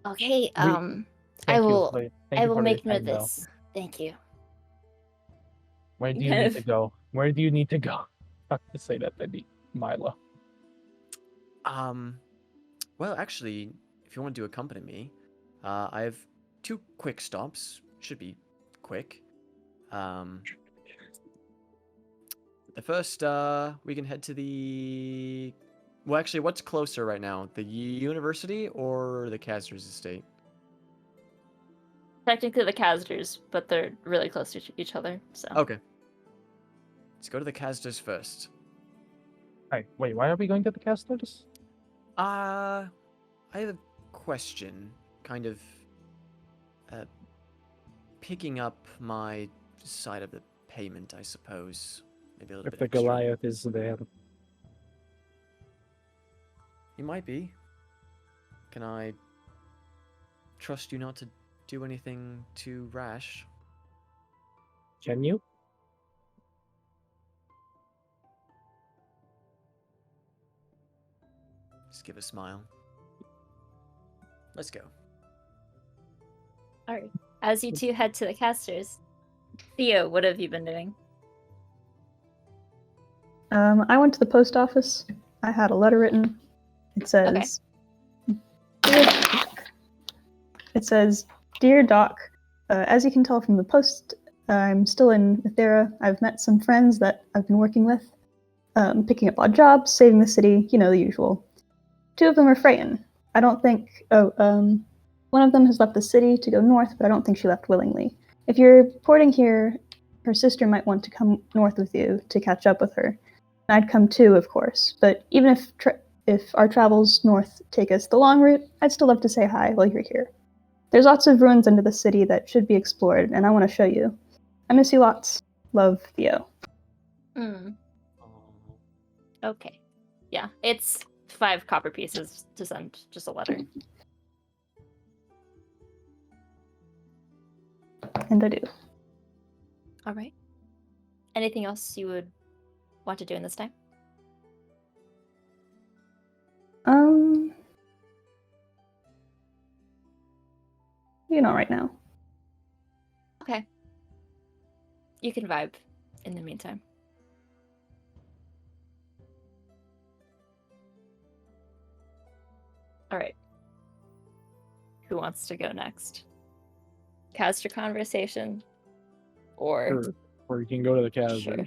Okay, Thank I you will for- thank I you will for your make note of time, though. this. Thank you. Where do you Kind need of- to go? Where do you need to go? I have to say that, maybe Milo. Well, actually, if you want to accompany me, I have 2 quick stops. Should be quick. The first, we can head to the. Well, actually, what's closer right now? The university or the Caster's estate? Technically the Casders, but they're really close to each other, so. Okay. Let's go to the Caster's first. Hey, wait, why are we going to the casters? I have a question. Kind of picking up my side of the payment, I suppose. Maybe a little If bit the extra. Goliath is there. He might be. Can I trust you not to do anything too rash? Can you? Just give a smile. let's go. All right. As you two head to the casters, Theo, what have you been doing? I went to the post office. I had a letter written. It says, it says, Dear Doc, as you can tell from the post, I'm still in Ethera. I've met some friends that I've been working with, picking up odd jobs, saving the city, you know, the usual. 2 of them are frightened. I don't think, one of them has left the city to go north, but I don't think she left willingly. If you're reporting here, her sister might want to come north with you to catch up with her. I'd come too, of course, but even if our travels north take us the long route, I'd still love to say hi while you're here. There's lots of ruins under the city that should be explored, and I want to show you. I miss you lots. Love, Theo. Okay. Yeah, it's 5 copper pieces to send just a letter. And I do. All right. Anything else you would want to do in this time? Not right now. Okay. You can vibe in the meantime. All right. Who wants to go next? Caster conversation? Or you can go to the casters. Sure.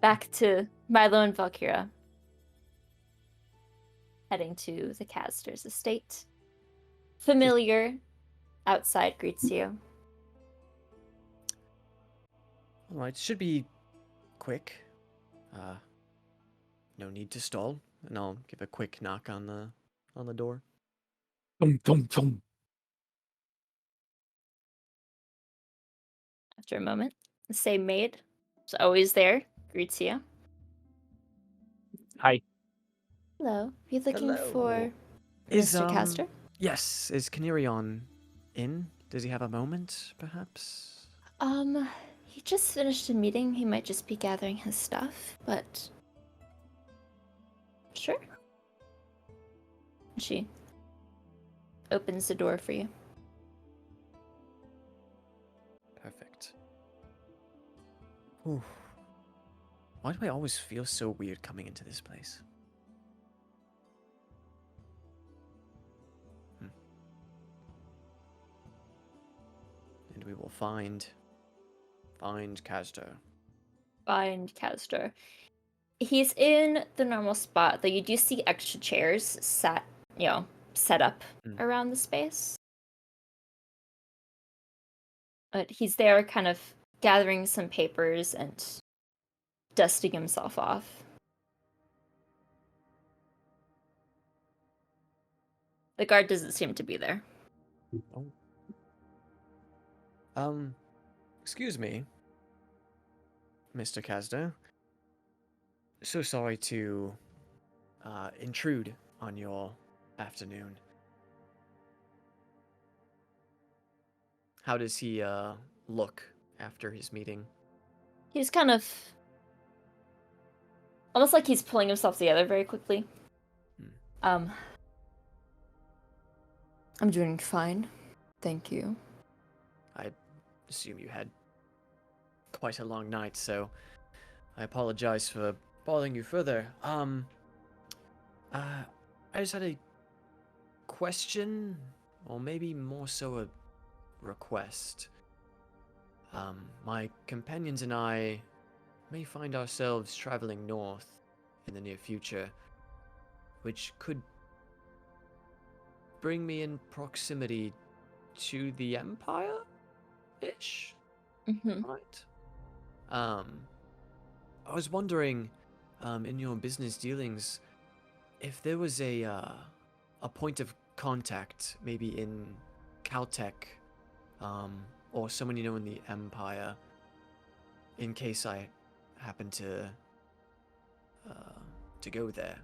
Back to Milo and Valkyra. Heading to the caster's estate. Familiar outside greets you. All right, should be quick. No need to stall, and I'll give a quick knock on the door. Thum, thum, thum. After a moment, the same maid, is always there, greets you. Hi. Hello. Are you looking Hello. for Is Mr. Caster? Yes, is Canarion in? Does he have a moment, perhaps? He just finished a meeting. He might just be gathering his stuff, but sure. She opens the door for you. Perfect. Whew. Why do I always feel so weird coming into this place? And we will find Caster. Find Caster. He's in the normal spot, though you do see extra chairs set up around the space. But he's there kind of gathering some papers and dusting himself off. The guard doesn't seem to be there. Excuse me, Mr. Casder. So sorry to intrude on your afternoon. How does he look after his meeting? He's kind of almost like he's pulling himself together very quickly. I'm doing fine. Thank you. I assume you had quite a long night, so I apologize for bothering you further. I just had a question, or maybe more so a request. My companions and I may find ourselves traveling north in the near future, which could bring me in proximity to the Empire-ish? Right. I was wondering, in your business dealings, if there was a point of contact, maybe in Caltech, or someone you know in the Empire, in case I happen to go there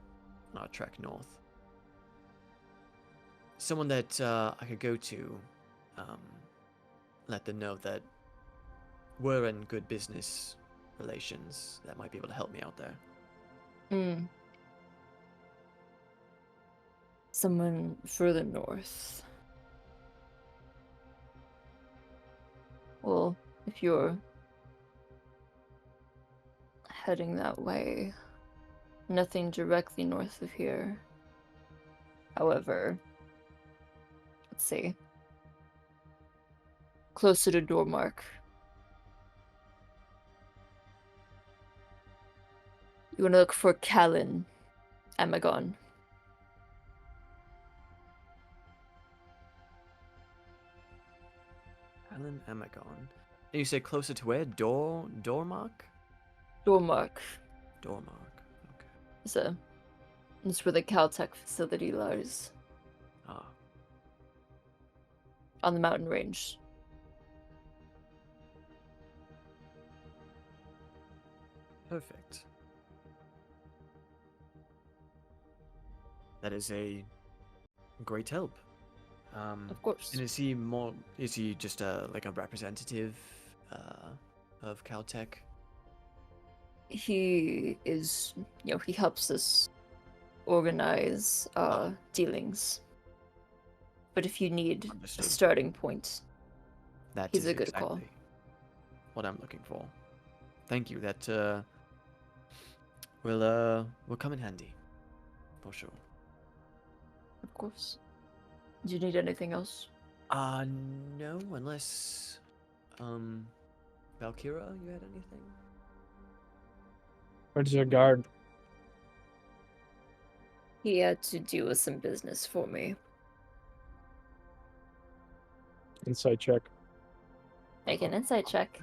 on our trek north. Someone that I could go to, let them know that we're in good business relations that might be able to help me out there. Someone further north. Well, if you're heading that way, nothing directly north of here. However, let's see. Closer to Dormark. You want to look for Callan Amagon. Alan Amagon. And you say closer to where? Dormark? Dormark Dormark. Okay. It's where the Caltech facility lies. Ah. On the mountain range. Perfect. That is a great help. Of course. And is he just like a representative of Caltech? He is, he helps us organize dealings. But if you need a Understood. starting point, That he's is a good call. exactly what I'm looking for. Thank you. That will come in handy. For sure. of course. Do you need anything else? No, unless Valkyra, you had anything? Where's your guard? He had to deal with some business for me. Inside check. Make an insight check.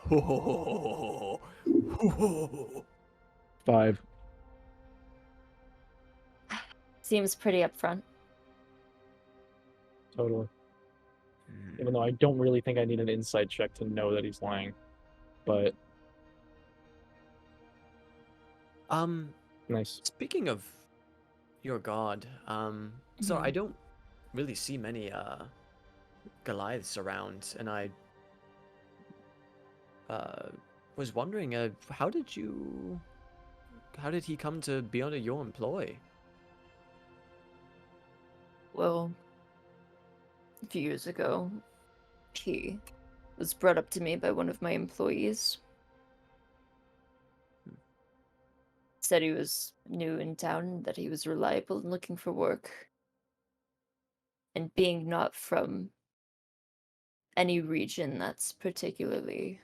5. Seems pretty upfront. Totally. Even though I don't really think I need an insight check to know that he's lying. But nice. Speaking of your god, so I don't really see many Goliaths around, and I was wondering, how did he come to be under your employ? Well, a few years ago, he was brought up to me by one of my employees. Said he was new in town, that he was reliable and looking for work. And being not from any region that's particularly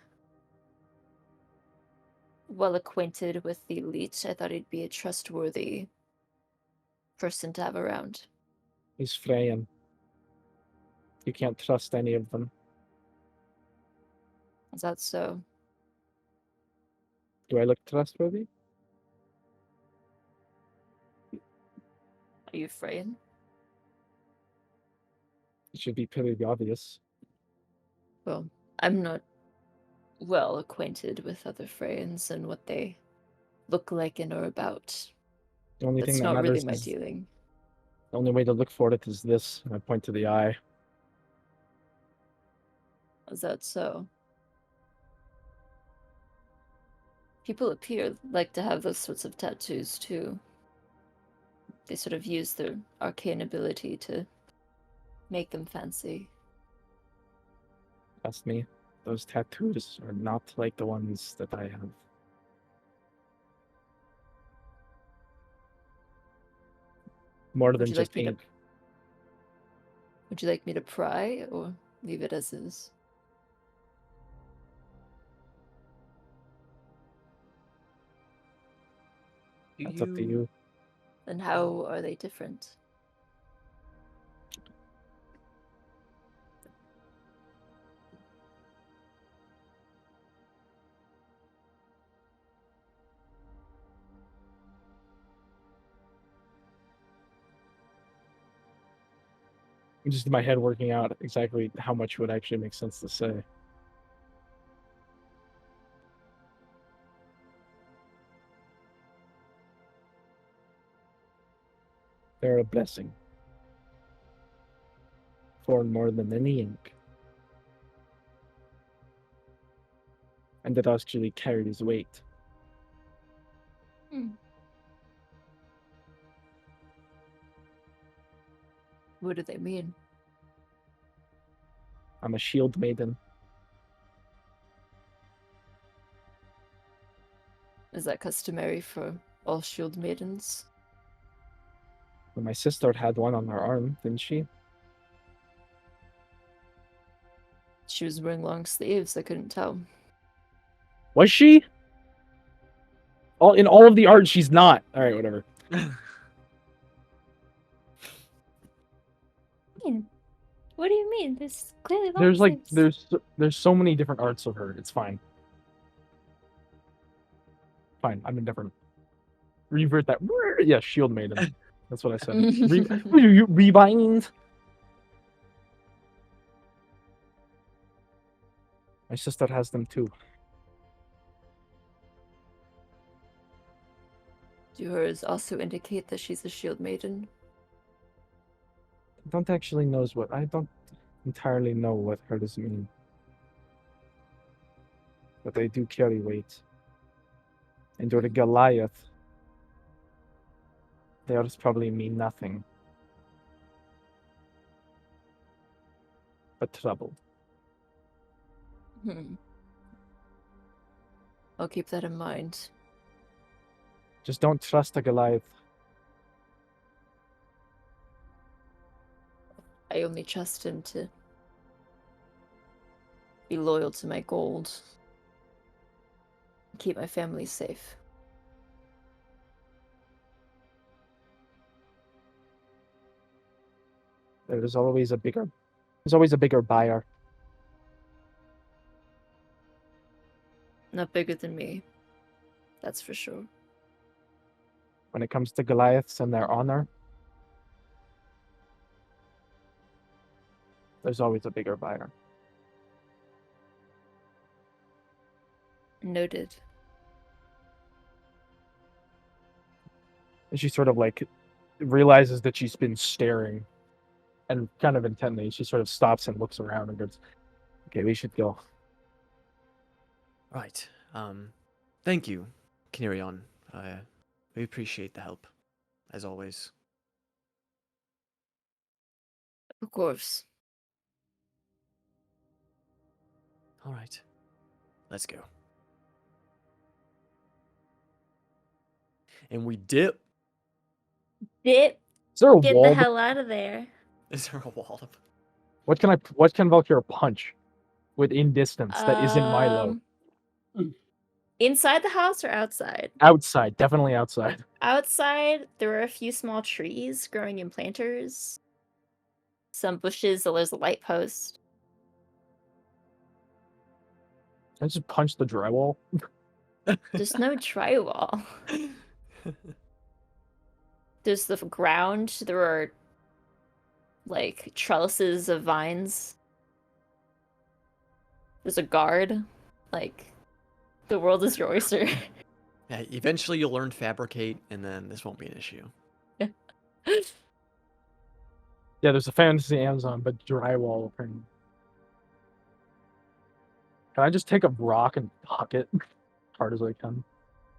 well acquainted with the elite, I thought he'd be a trustworthy person to have around. He's Freyan. You can't trust any of them. Is that so? Do I look trustworthy? Are you Freyan? It should be pretty obvious. Well, I'm not well acquainted with other Freyans and what they look like and are about. The only That's thing that not really matters my is dealing. the only way to look for it is this. And I point to the eye. Is that so? People up here like to have those sorts of tattoos too. They sort of use their arcane ability to make them fancy. Trust me, those tattoos are not like the ones that I have. More than you just like me to- ink. Would you like me to pry or leave it as is? That's up to you. And how are they different? Just in my head working out exactly how much would actually make sense to say. They're a blessing. For more than any ink. And it actually carries weight. What do they mean? I'm a shield maiden. Is that customary for all shield maidens? But my sister had one on her arm, didn't she? She was wearing long sleeves, I couldn't tell. Was she? In all of the art, she's not. All right, whatever. What do you mean? There's clearly long There's like sleeves. there's so many different arts of her. It's fine. Fine, I'm indifferent. Revert that. Yeah, shield maiden. That's what I said. Rebind. My sister has them too. Do hers also indicate that she's a shield maiden? I don't actually knows what I don't entirely know what hers mean. But they do carry weight. And to the Goliath, theirs probably mean nothing. But trouble. I'll keep that in mind. Just don't trust a Goliath. I only trust him to be loyal to my gold. Keep my family safe. There's always a bigger buyer. Not bigger than me. That's for sure. When it comes to Goliaths and their honor, there's always a bigger buyer. Noted. And she sort of like realizes that she's been staring and kind of intently. She sort of stops and looks around and goes, okay, we should go. Right. Thank you, Kinerion. We appreciate the help, as always. Of course. All right. Let's go. And we dip. Dip. Is there a Get wall? the hell out of there. Is there a wall up? What can Valkyra punch within distance that isn't Milo? Inside the house or outside? Outside, definitely outside. Outside, there are a few small trees growing in planters. Some bushes, there's a light post. I just punch the drywall. There's no drywall. There's the ground. There are like trellises of vines. There's a guard. Like, the world is your oyster. Yeah, eventually you'll learn fabricate, and then this won't be an issue. Yeah, there's a fantasy Amazon, but drywall apparently. Can I just take a rock and huck it as hard as I can?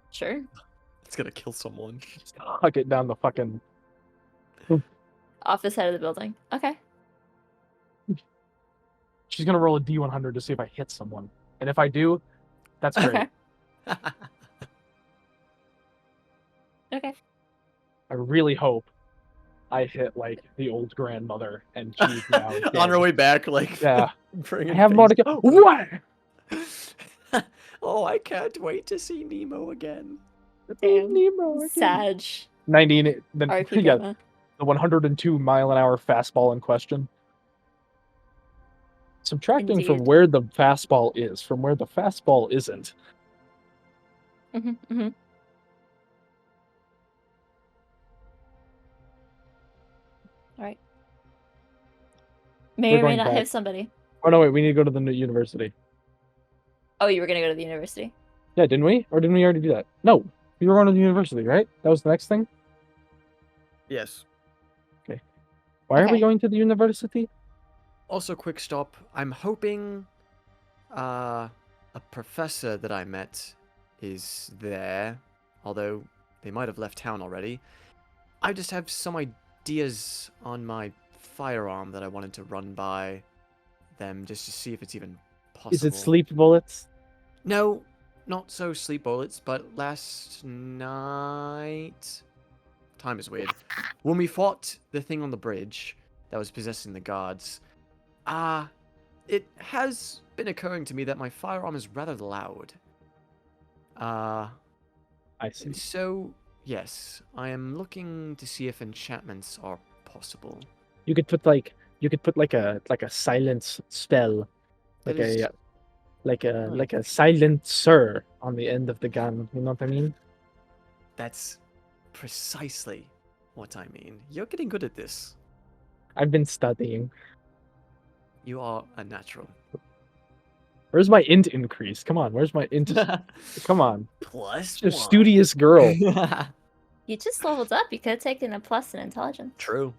Sure. It's gonna kill someone. Just huck it down the fucking. Off the side of the building. Okay. She's gonna roll a D100 to see if I hit someone, and if I do, that's great. Okay. Okay. I really hope I hit like the old grandmother, and she's now dead. On her way back, like Yeah, bringing I have more to go. What? Oh, I can't wait to see Nemo again. Damn. Nemo again. Sag. 90. Then R.I.P. yeah, Grandma. the 102-mile-an-hour fastball in question. Subtracting from Indeed. where the fastball is, from where the fastball isn't. Mm-hmm. All right. May We're or may going not back. have somebody. Oh no, wait, we need to go to the new university. Oh, you were gonna go to the university. Yeah, didn't we? Or didn't we already do that? No, we were going to the university, right? That was the next thing? Yes. Why are we Okay. going to the university? Also, quick stop. I'm hoping a professor that I met is there, although they might have left town already. I just have some ideas on my firearm that I wanted to run by them just to see if it's even possible. Is it sleep bullets? No, not so sleep bullets, but last night... Time is weird. When we fought the thing on the bridge that was possessing the guards, it has been occurring to me that my firearm is rather loud. I see. And so, yes, I am looking to see if enchantments are possible. You could put like a silence spell, That like is- a like a Right. like a silencer on the end of the gun. You know what I mean? That's precisely what I mean. You're getting good at this. I've been studying. You are a natural. Where's my int increase? Come on, where's my int? Come on, Plus a studious girl. You just leveled up. You could have taken a plus in intelligence. True.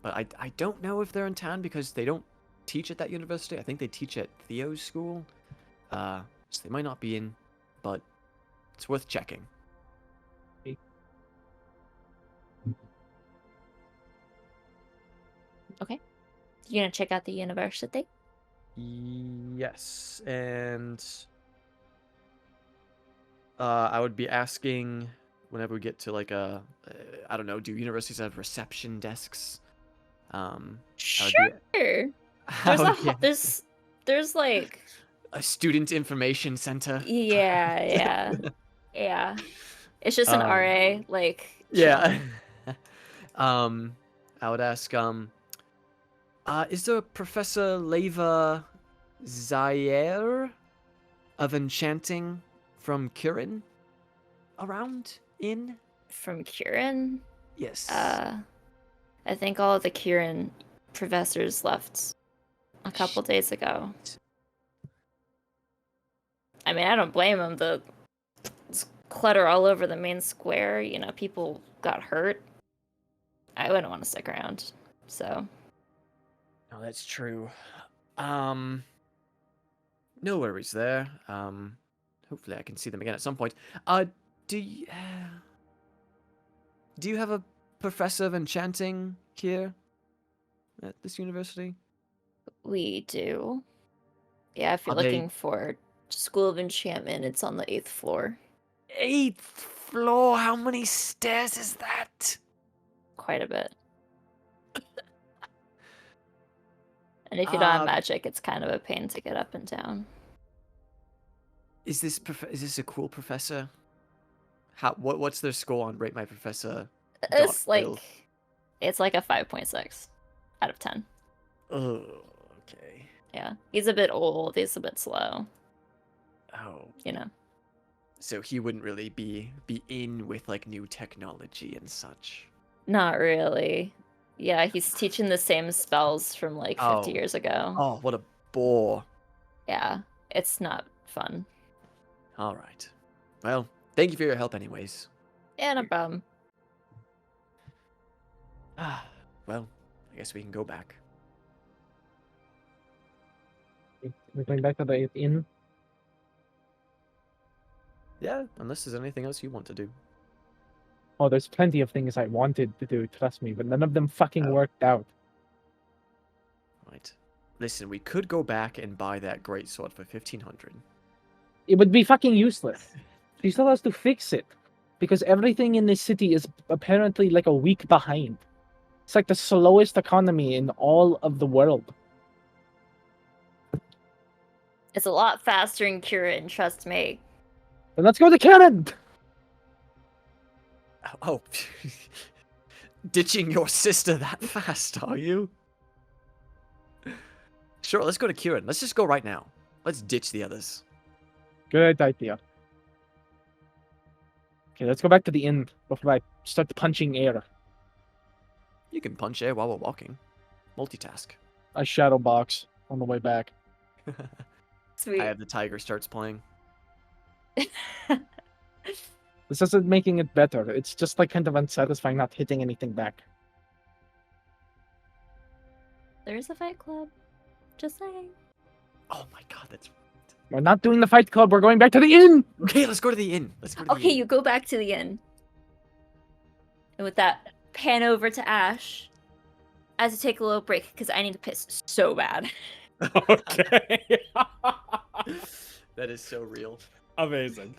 But I don't know if they're in town because they don't teach at that university. I think they teach at Theo's school. So they might not be in, but it's worth checking. You gonna check out the university? Yes, and I would be asking whenever we get to like I don't know, do universities have reception desks? I would Sure. be- There's I a would be- there's like a student information center. yeah. It's just an Um, RA, like Yeah. I would ask, is there a Professor Leva Zaire of Enchanting from Kirin around in? from Kieran. Yes. I think all of the Kieran professors left a couple days ago. I mean, I don't blame them. The clutter all over the main square, you know, people got hurt. I wouldn't want to stick around. So, No, that's true. No worries there. Hopefully I can see them again at some point. Do you have a Professor of Enchanting here at this university? we do. Yeah, if you're Are they- looking for School of Enchantment, it's on the 8th floor. 8th floor? How many stairs is that? Quite a bit. And if you don't have Uh, magic, it's kind of a pain to get up and down. Is this a cool professor? What's their score on Rate My Professor? It's like Bill. it's like a 5.6 out of 10. Oh, okay. Yeah. He's a bit old, he's a bit slow, Oh, you know. so he wouldn't really be in with like new technology and such. Not really. Yeah, he's teaching the same spells from like 50 Oh. years ago. Oh, what a bore. Yeah, it's not fun. All right. Well, thank you for your help anyways. Yeah, no problem. Well, I guess we can go back. We're going back to the inn. Yeah, unless there's anything else you want to do. Oh, there's plenty of things I wanted to do, trust me, but none of them fucking Oh. worked out. Right. Listen, we could go back and buy that great sword for 1,500. It would be fucking useless. She still has to fix it. Because everything in this city is apparently like a week behind. It's like the slowest economy in all of the world. It's a lot faster in Kirin, trust me. Then let's go to Cannon! Oh, ditching your sister that fast, are you? Sure, let's go to Kieran. Let's just go right now. Let's ditch the others. Good idea. Okay, let's go back to the inn before I start punching air. You can punch air while we're walking. Multitask. I shadow box on the way back. Sweet. I have the tiger starts playing. This isn't making it better. It's just like kind of unsatisfying not hitting anything back. There's a fight club. Just saying. Oh my god, that's... We're not doing the fight club. We're going back to the inn. Okay, let's go to the inn. Let's go to the Okay, inn. you go back to the inn. And with that, pan over to Ashe as you take a little break because I need to piss so bad. Okay. That is so real. Amazing.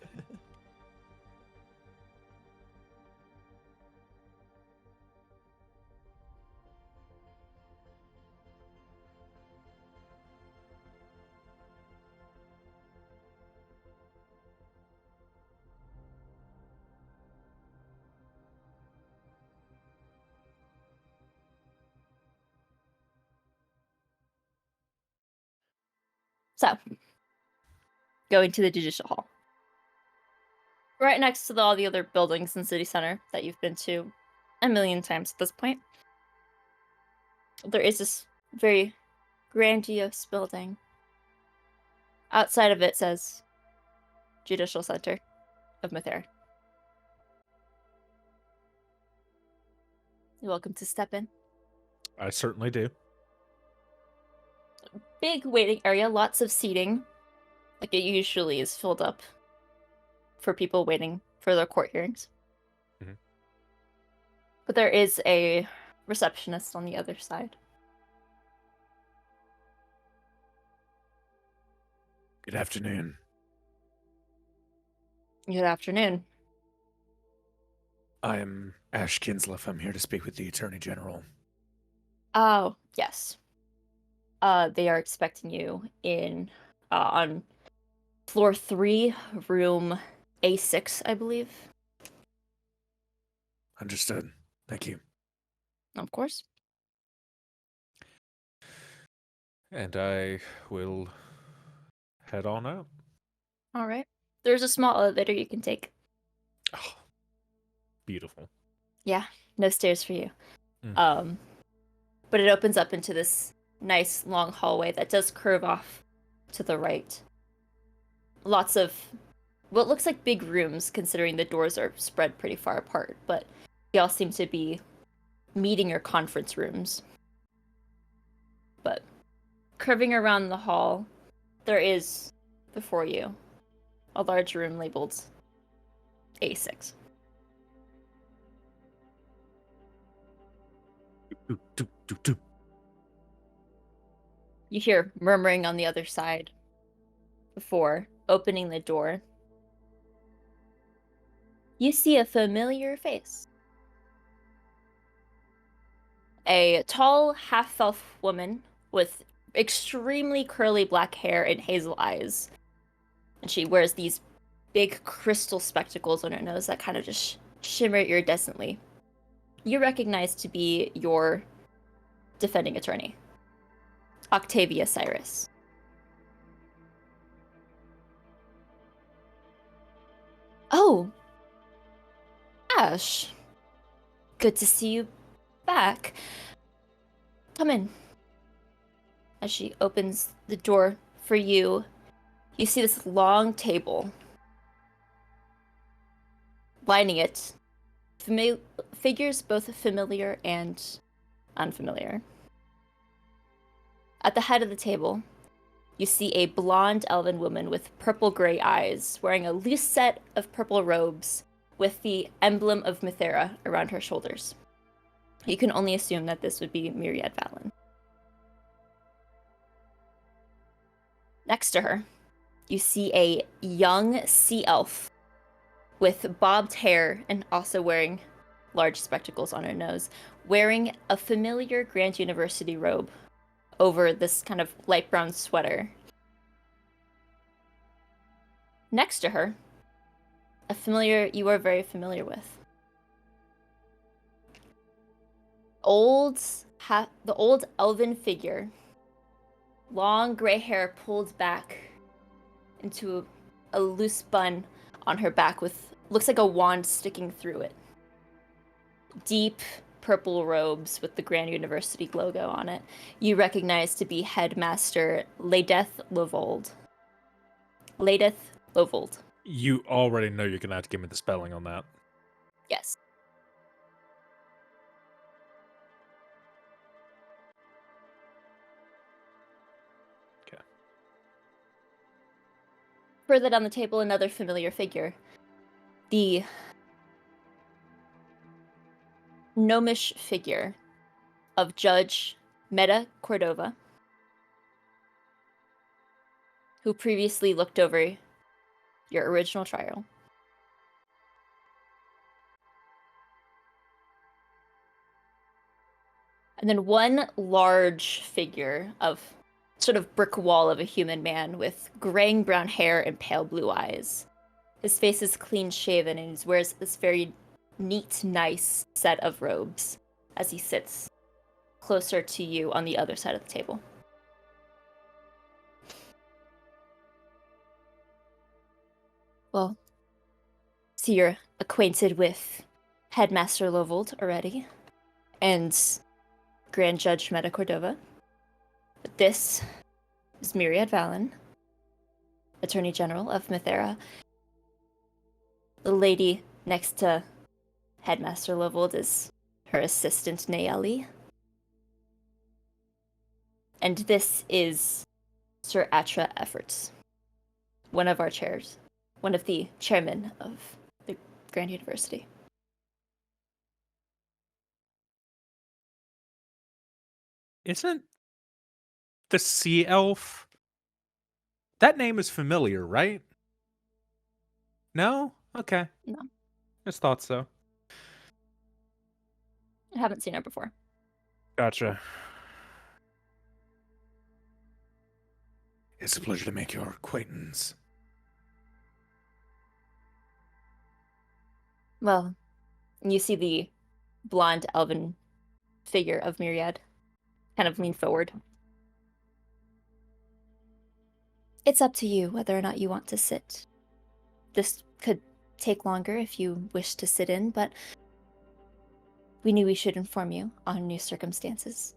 So, going to the Judicial Hall. Right next to all the other buildings in City Center that you've been to a million times at this point, there is this very grandiose building. Outside of it says Judicial Center of Mathera. You're welcome to step in. I certainly do. Big waiting area, lots of seating. Like it usually is filled up for people waiting for their court hearings. Mhm. But there is a receptionist on the other side. Good afternoon. Good afternoon. I am Ashe Kinsleff. I'm here to speak with the Attorney General. Oh, yes. They are expecting you in on floor 3, room A6, I believe. Understood. Thank you. Of course. And I will head on out. All right. There's a small elevator you can take. Oh, beautiful. Yeah, no stairs for you. Mm. But it opens up into this nice long hallway that does curve off to the right. Lots of what looks like big rooms, considering the doors are spread pretty far apart, but they all seem to be meeting or conference rooms. But curving around the hall, there is, before you, a large room labeled A6. Doop, doop, doop, doop. You hear murmuring on the other side before opening the door. You see a familiar face. A tall, half-elf woman with extremely curly black hair and hazel eyes. And she wears these big crystal spectacles on her nose that kind of just shimmer iridescently. You recognize to be your defending attorney, Octavia Cyrus. Oh, Ashe. Good to see you back. Come in. As she opens the door for you, you see this long table. Lining it, figures both familiar and unfamiliar. At the head of the table, you see a blonde elven woman with purple-gray eyes, wearing a loose set of purple robes with the emblem of Mathera around her shoulders. You can only assume that this would be Myriad Valen. Next to her, you see a young sea elf with bobbed hair and also wearing large spectacles on her nose, wearing a familiar Grand University robe over this kind of light brown sweater. Next to her, a familiar you are very familiar with. The old elven figure, long gray hair pulled back into a loose bun on her back with looks like a wand sticking through it. Deep purple robes with the Grand University logo on it. You recognize to be Headmaster Ladeth Lovold. Ladeth Lovold. You already know you're gonna have to give me the spelling on that. Yes. Okay. Further down the table, another familiar figure. The gnomish figure of Judge Meta Cordova, who previously looked over your original trial. And then one large figure of sort of brick wall of a human man with graying brown hair and pale blue eyes. His face is clean shaven and he wears this very neat, nice set of robes as he sits closer to you on the other side of the table. Well, so you're acquainted with Headmaster Lovold already, and Grand Judge Meta Cordova. But this is Myriad Valen, Attorney General of Mithera. The lady next to Headmaster Lovold is her assistant, Nayeli. And this is Sir Atra Efforts, one of our chairs, one of the chairmen of the Grand University. Isn't the sea elf? That name is familiar, right? No? Okay. No. Just thought so. I haven't seen her before. Gotcha. It's a pleasure to make your acquaintance. Well, you see the blonde elven figure of Myriad kind of lean forward. It's up to you whether or not you want to sit. This could take longer if you wish to sit in, but we knew we should inform you on new circumstances.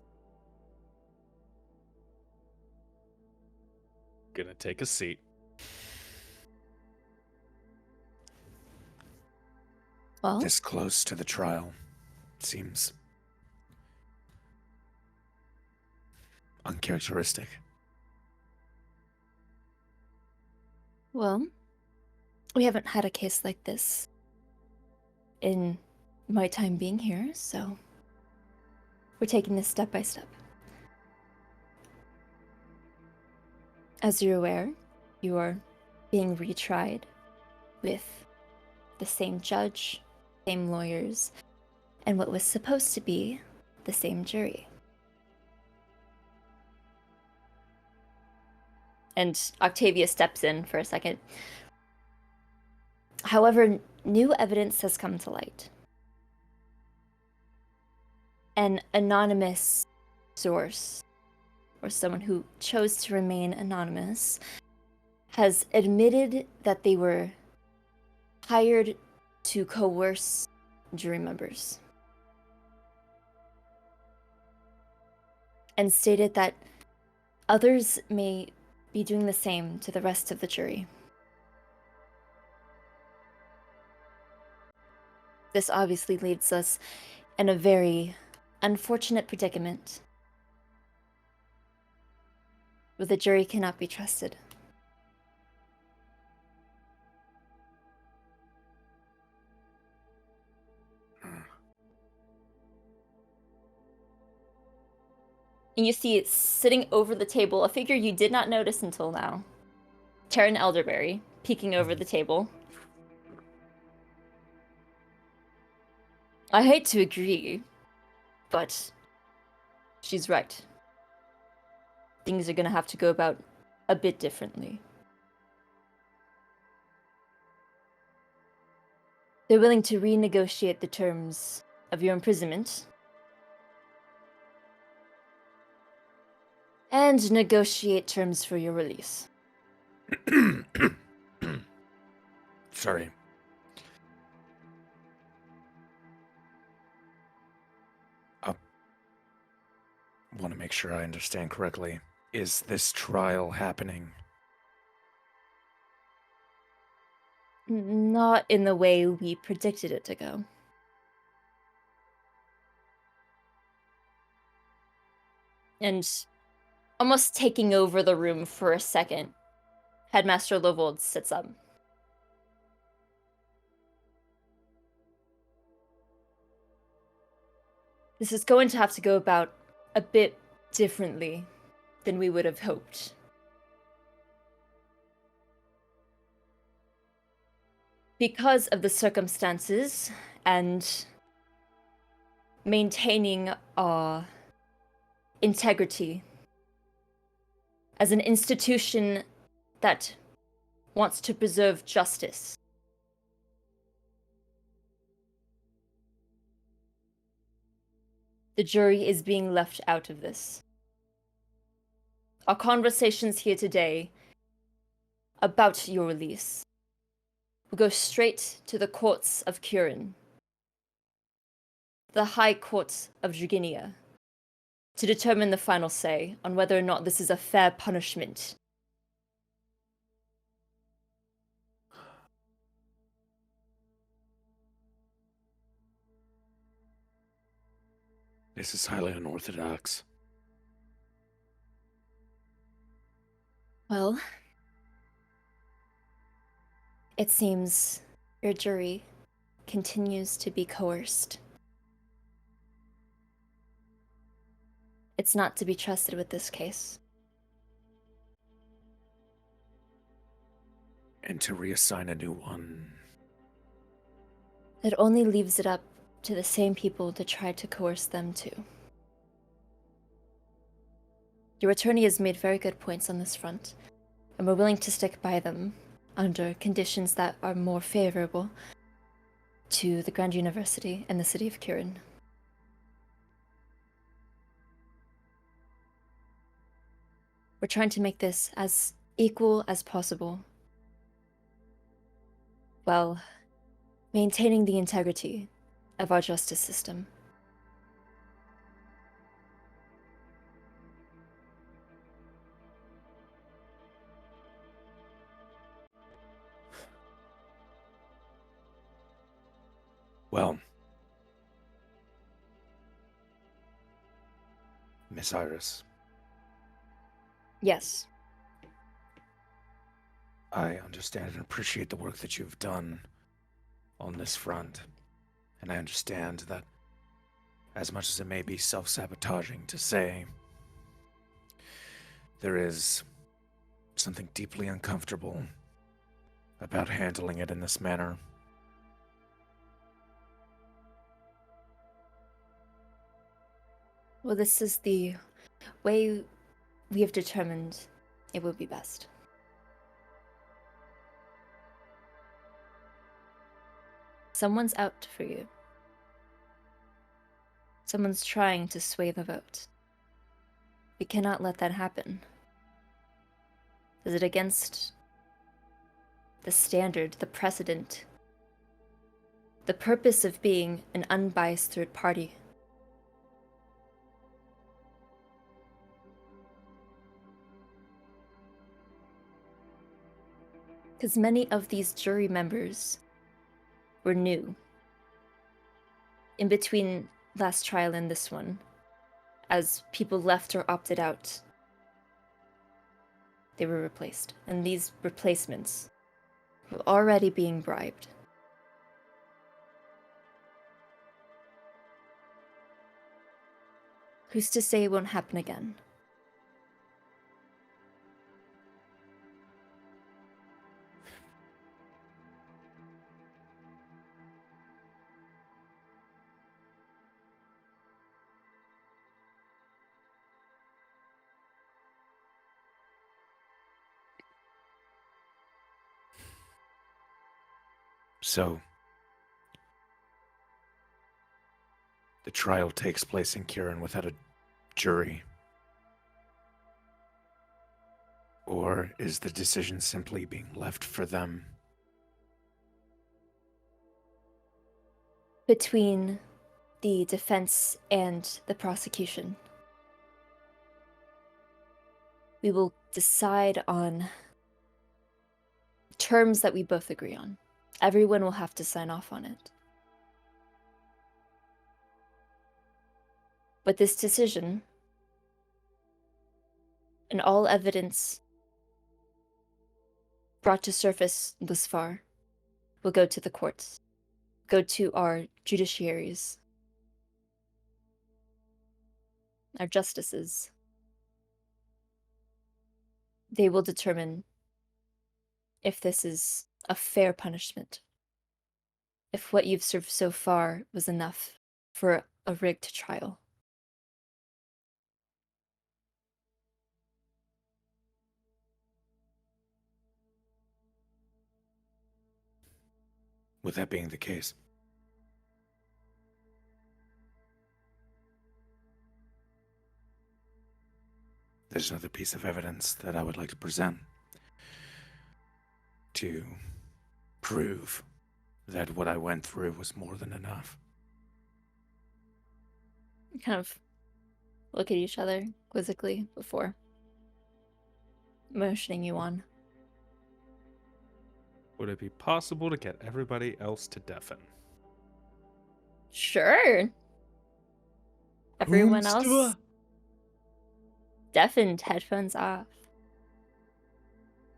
Gonna take a seat. Well, This close to the trial seems uncharacteristic. well, we haven't had a case like this in my time being here, so we're taking this step by step. As you're aware, you are being retried with the same judge, same lawyers, and what was supposed to be the same jury. And Octavia steps in for a second. However, new evidence has come to light. An anonymous source, or someone who chose to remain anonymous, has admitted that they were hired to coerce jury members. And stated that others may be doing the same to the rest of the jury. This obviously leaves us in a very unfortunate predicament, where the jury cannot be trusted. And you see it sitting over the table, a figure you did not notice until now. Taryn Elderberry, peeking over the table. I hate to agree, but she's right. Things are gonna have to go about a bit differently. They're willing to renegotiate the terms of your imprisonment and negotiate terms for your release. Sorry. I want to make sure I understand correctly. Is this trial happening? Not in the way we predicted it to go. And almost taking over the room for a second, Headmaster Lovold sits up. This is going to have to go about a bit differently than we would have hoped. Because of the circumstances and maintaining our integrity as an institution that wants to preserve justice. The jury is being left out of this. Our conversations here today about your release will go straight to the courts of Kirin, the High Court of Draginia, to determine the final say on whether or not this is a fair punishment. This is highly unorthodox. Well, it seems your jury continues to be coerced. It's not to be trusted with this case. And to reassign a new one. It only leaves it up to the same people to try to coerce them too. Your attorney has made very good points on this front, and we're willing to stick by them under conditions that are more favorable to the Grand University and the city of Kirin. We're trying to make this as equal as possible, while maintaining the integrity of our justice system. Well, Miss Iris, Yes. I understand and appreciate the work that you've done on this front. And I understand that, as much as it may be self-sabotaging to say, there is something deeply uncomfortable about handling it in this manner. Well, this is the way we have determined it will be best. Someone's out for you. Someone's trying to sway the vote. We cannot let that happen. Is it against the standard, the precedent, the purpose of being an unbiased third party? Because many of these jury members were new. In between last trial and this one, as people left or opted out, they were replaced. And these replacements were already being bribed. Who's to say it won't happen again? So, the trial takes place in Kirin without a jury. Or is the decision simply being left for them? Between the defense and the prosecution, we will decide on terms that we both agree on. Everyone will have to sign off on it. But this decision, and all evidence brought to surface thus far, will go to the courts, go to our judiciaries. our justices. They will determine if this is a fair punishment. If what you've served so far was enough for a rigged trial. With that being the case, there's another piece of evidence that I would like to present to prove that what I went through was more than enough. Kind of look at each other quizzically before motioning you on. Would it be possible to get everybody else to deafen? Sure. Everyone else Whomsoever. deafened, headphones off.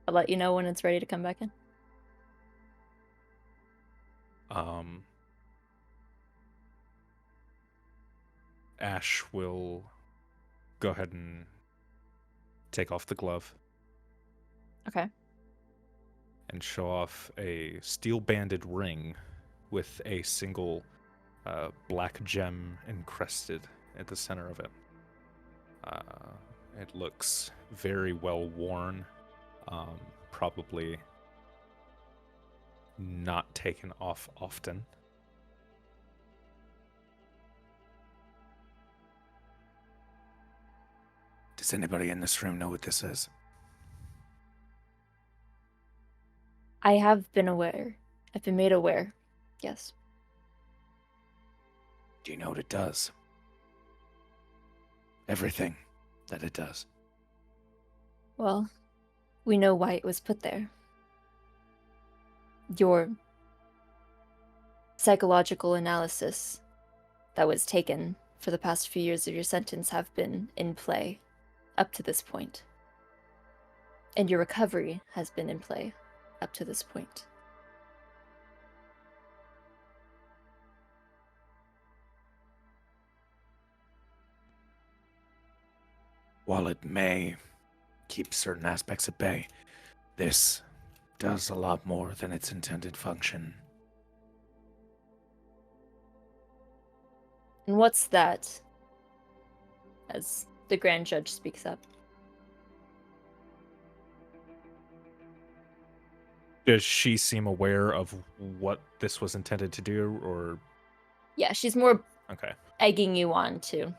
I'll let you know when it's ready to come back in. Ashe will go ahead and take off the glove Okay. and show off a steel-banded ring with a single black gem encrusted at the center of it. It looks very well worn, probably not taken off often. Does anybody in this room know what this is? I have been aware. I've been made aware. Yes. Do you know what it does? Everything that it does. Well, we know why it was put there. Your psychological analysis that was taken for the past few years of your sentence have been in play up to this point. And your recovery has been in play up to this point. While it may keep certain aspects at bay, this does a lot more than its intended function. And what's that? As the Grand Judge speaks up. Does she seem aware of what this was intended to do, or? Yeah, she's more Okay. egging you on to.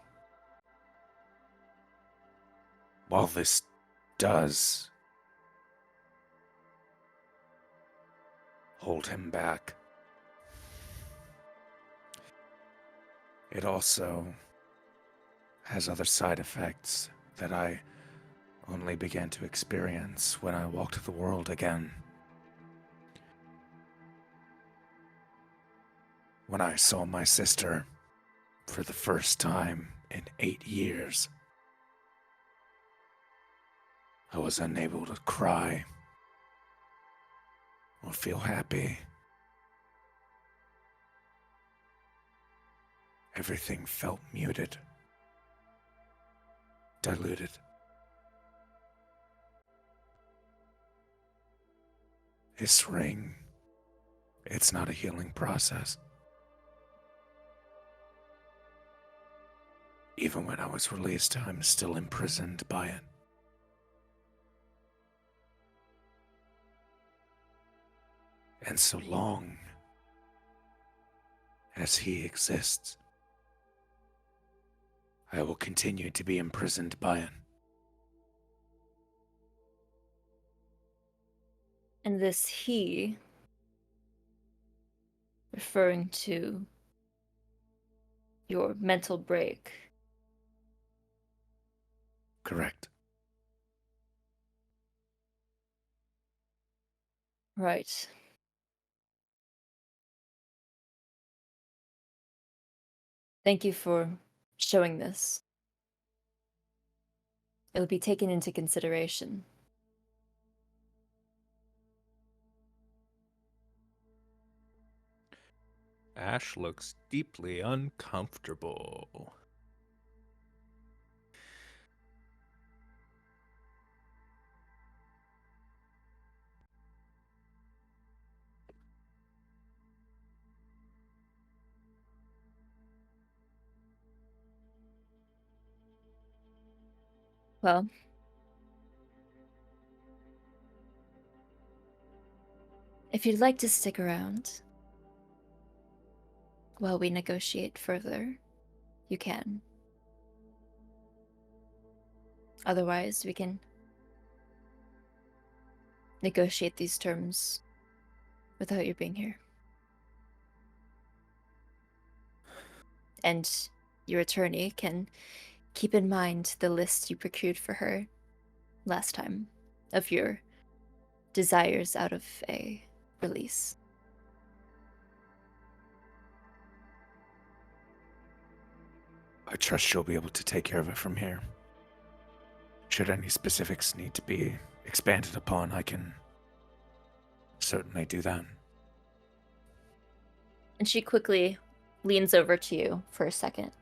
While this does hold him back, it also has other side effects that I only began to experience when I walked the world again. When I saw my sister for the first time in 8 years, I was unable to cry or feel happy. Everything felt muted, diluted. This ring, it's not a healing process. Even when I was released, I'm still imprisoned by it. And so long as he exists, I will continue to be imprisoned by it. And this he, referring to your mental break. Correct. Right. Thank you for showing this. It will be taken into consideration. Ashe looks deeply uncomfortable. Well, if you'd like to stick around while we negotiate further, you can. Otherwise, we can negotiate these terms without your being here. And your attorney can keep in mind the list you procured for her last time of your desires out of a release. I trust she'll be able to take care of it from here. Should any specifics need to be expanded upon, I can certainly do that. And she quickly leans over to you for a second.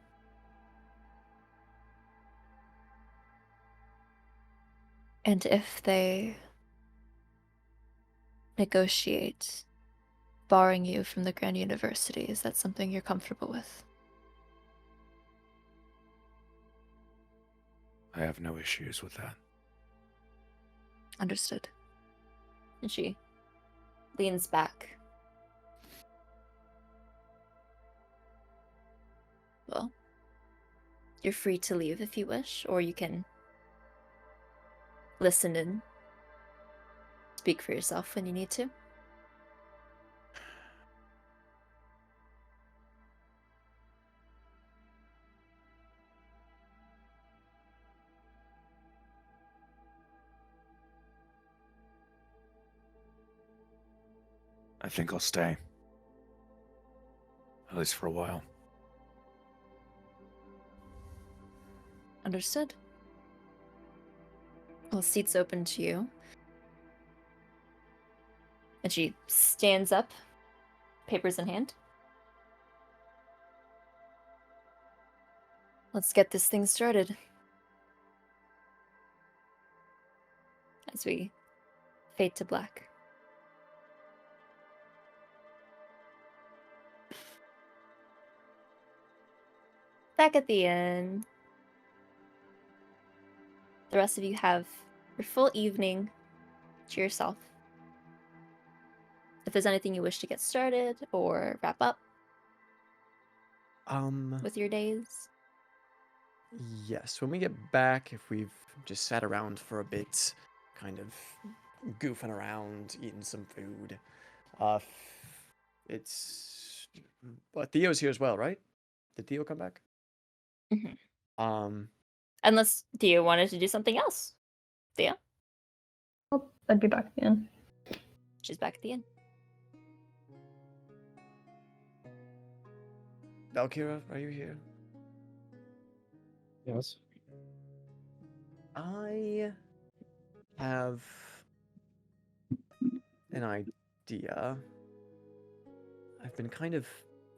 And if they negotiate barring you from the Grand University, is that something you're comfortable with? I have no issues with that. Understood. And she leans back. Well, you're free to leave if you wish, or you can listen and speak for yourself when you need to. I think I'll stay. At least for a while. Understood. Well, seat's open to you. And she stands up, papers in hand. Let's get this thing started. As we fade to black. Back at the inn, the rest of you have your full evening to yourself. If there's anything you wish to get started or wrap up with your days. Yes, when we get back, if we've just sat around for a bit, kind of goofing around, eating some food, it's... Well, Theo's here as well, right? Did Theo come back? Mhm. Unless Theo wanted to do something else. Theo? Oh, I'd be back again. She's back at the inn. Valkyra, are you here? Yes. I have an idea. I've been kind of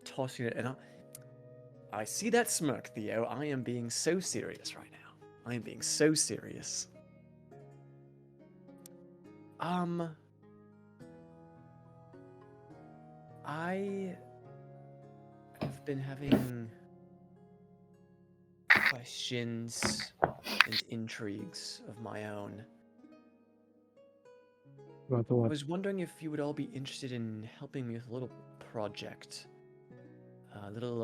tossing it, and I see that smirk, Theo. I am being so serious right now. I am being so serious. I have been having questions and intrigues of my own. About the I what? was wondering if you would all be interested in helping me with a little project. A little,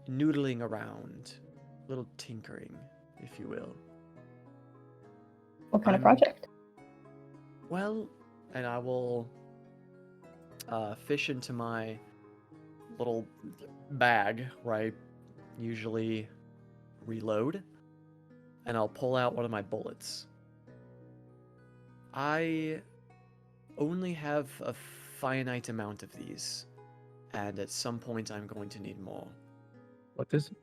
noodling around. A little tinkering, if you will. What kind of I'm- project? Well, and I will fish into my little bag where I usually reload, and I'll pull out one of my bullets. I only have a finite amount of these, and at some point I'm going to need more. What is it?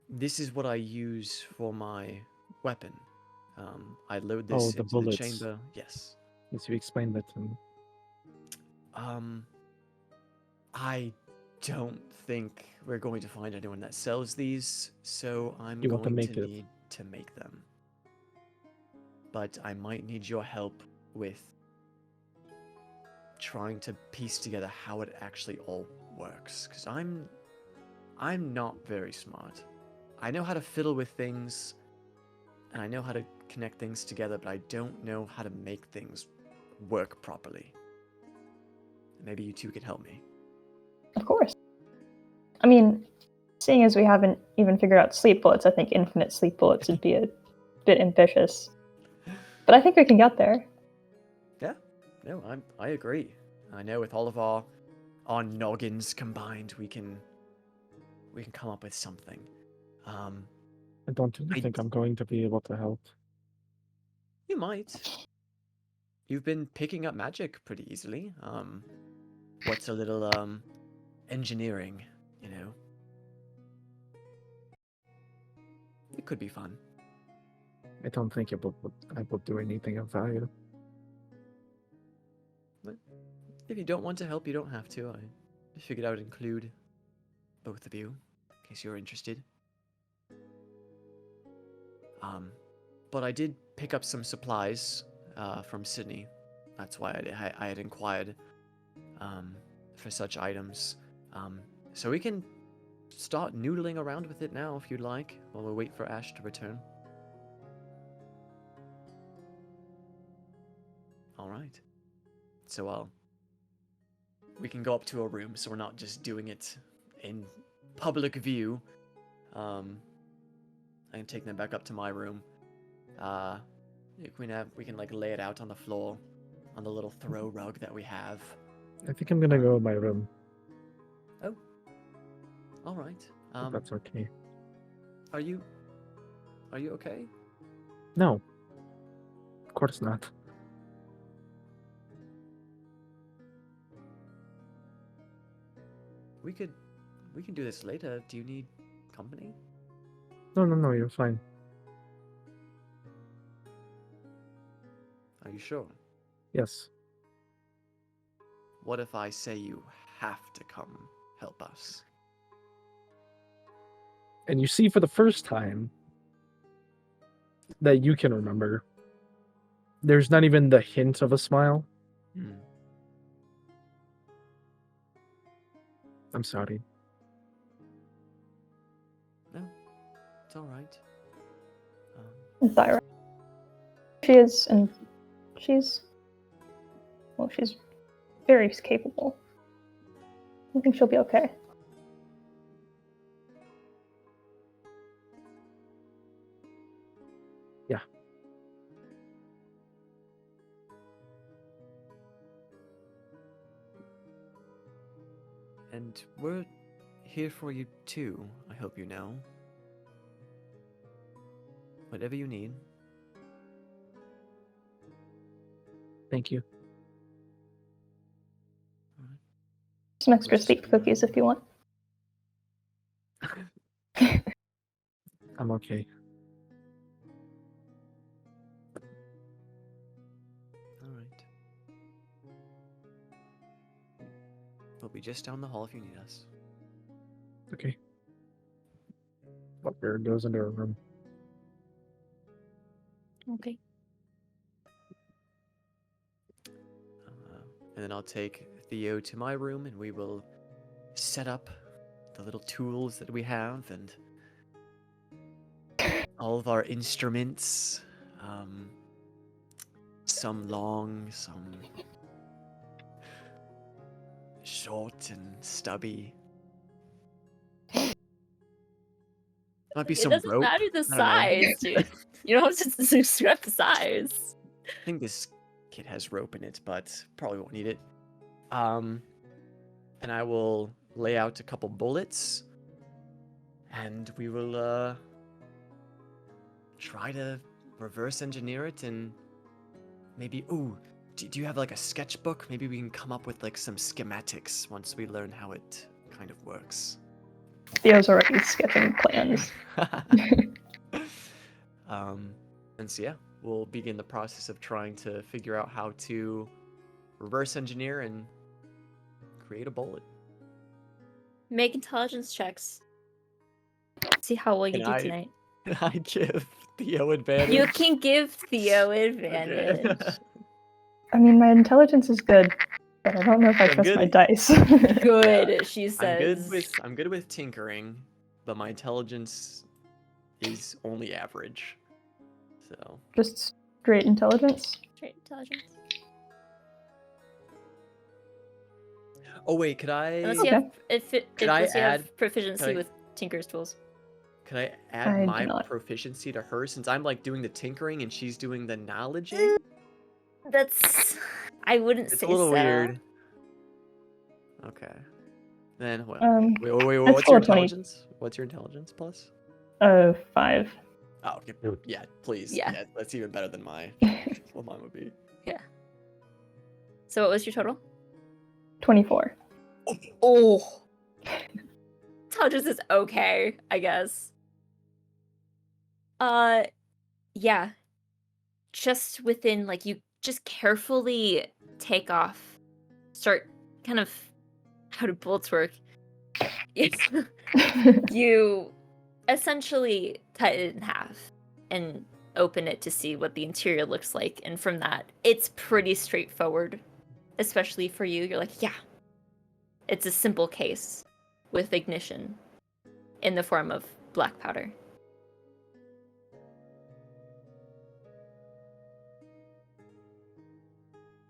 This is what I use for my weapon. I load Oh, this the into bullets. the chamber. Yes. Yes, you explained that to me. I don't think we're going to find anyone that sells these, so I'm You want to going make to it. need to make them. But I might need your help with trying to piece together how it actually all works, because I'm not very smart. I know how to fiddle with things, and I know how to connect things together, but I don't know how to make things work properly. Maybe you two can help me. Of course. I mean, seeing as we haven't even figured out sleep bullets, I think infinite sleep bullets would be a bit ambitious. But I think we can get there. Yeah, no, I agree. I know with all of our noggins combined, we can come up with something. I don't think I'm going to be able to help. You might. You've been picking up magic pretty easily. What's a little engineering, you know? It could be fun. I don't think I will do anything of value. But if you don't want to help, you don't have to. I figured I would include both of you in case you're interested. But I did pick up some supplies from Sydney. That's why I had inquired for such items. So we can start noodling around with it now if you'd like, while we wait for Ashe to return. Alright. So we can go up to a room so we're not just doing it in public view. I can take them back up to my room. We can like lay it out on the floor on the little throw rug that we have. I think I'm gonna go in my room. Oh. Alright. If that's okay. Are you okay? No. Of course not. We can do this later. Do you need company? No, you're fine. Are you sure? Yes. What if I say you have to come help us? And you see for the first time that you can remember, there's not even the hint of a smile. I'm sorry. No, it's all right. Valkyra. She is, and she's very capable. I think she'll be okay. Yeah. And we're here for you too, I hope you know. Whatever you need. Thank you. Some extra sleep cookies if you want. I'm okay. Alright. We'll be just down the hall if you need us. Okay. Valkyra goes into her room. Okay. And then I'll take Theo to my room and we will set up the little tools that we have and all of our instruments. Some long, some short and stubby. Might be It some doesn't rope. matter the I don't know. size, dude. You don't have to describe the size. I think this kit has rope in it, but probably won't need it. And I will lay out a couple bullets, and we will try to reverse engineer it and maybe. Ooh, do you have like a sketchbook? Maybe we can come up with like some schematics once we learn how it kind of works. Theo's already sketching plans. And so yeah, we'll begin the process of trying to figure out how to reverse engineer and create a bullet. Make intelligence checks. See how well you Can do I- tonight. I give Theo advantage. You can give Theo Okay. advantage. I mean, my intelligence is good, but I don't know if I I'm trust good. my dice. Good, she says. I'm good with tinkering, but my intelligence is only average. So Just straight intelligence. Straight intelligence. oh wait, could I Unless you Okay. have, Could I unless you add- have proficiency could I- with Tinker's tools. could I add I do my not. proficiency to her since I'm like doing the tinkering and she's doing the knowledging? That's. I wouldn't It's say a little so. weird. Okay. Then what? Um, Wait, that's what's still your a 20. intelligence? What's your intelligence plus? 5. Oh, okay. Yeah, please. Yeah. That's even better than my what mine would be. So what was your total? 24. Oh. Intelligence is okay, I guess. Yeah. Just within, like, you just carefully take off, start kind of, how do bullets work? You essentially cut it in half and open it to see what the interior looks like, and from that, it's pretty straightforward. Especially for you, you're like, yeah, it's a simple case with ignition in the form of black powder.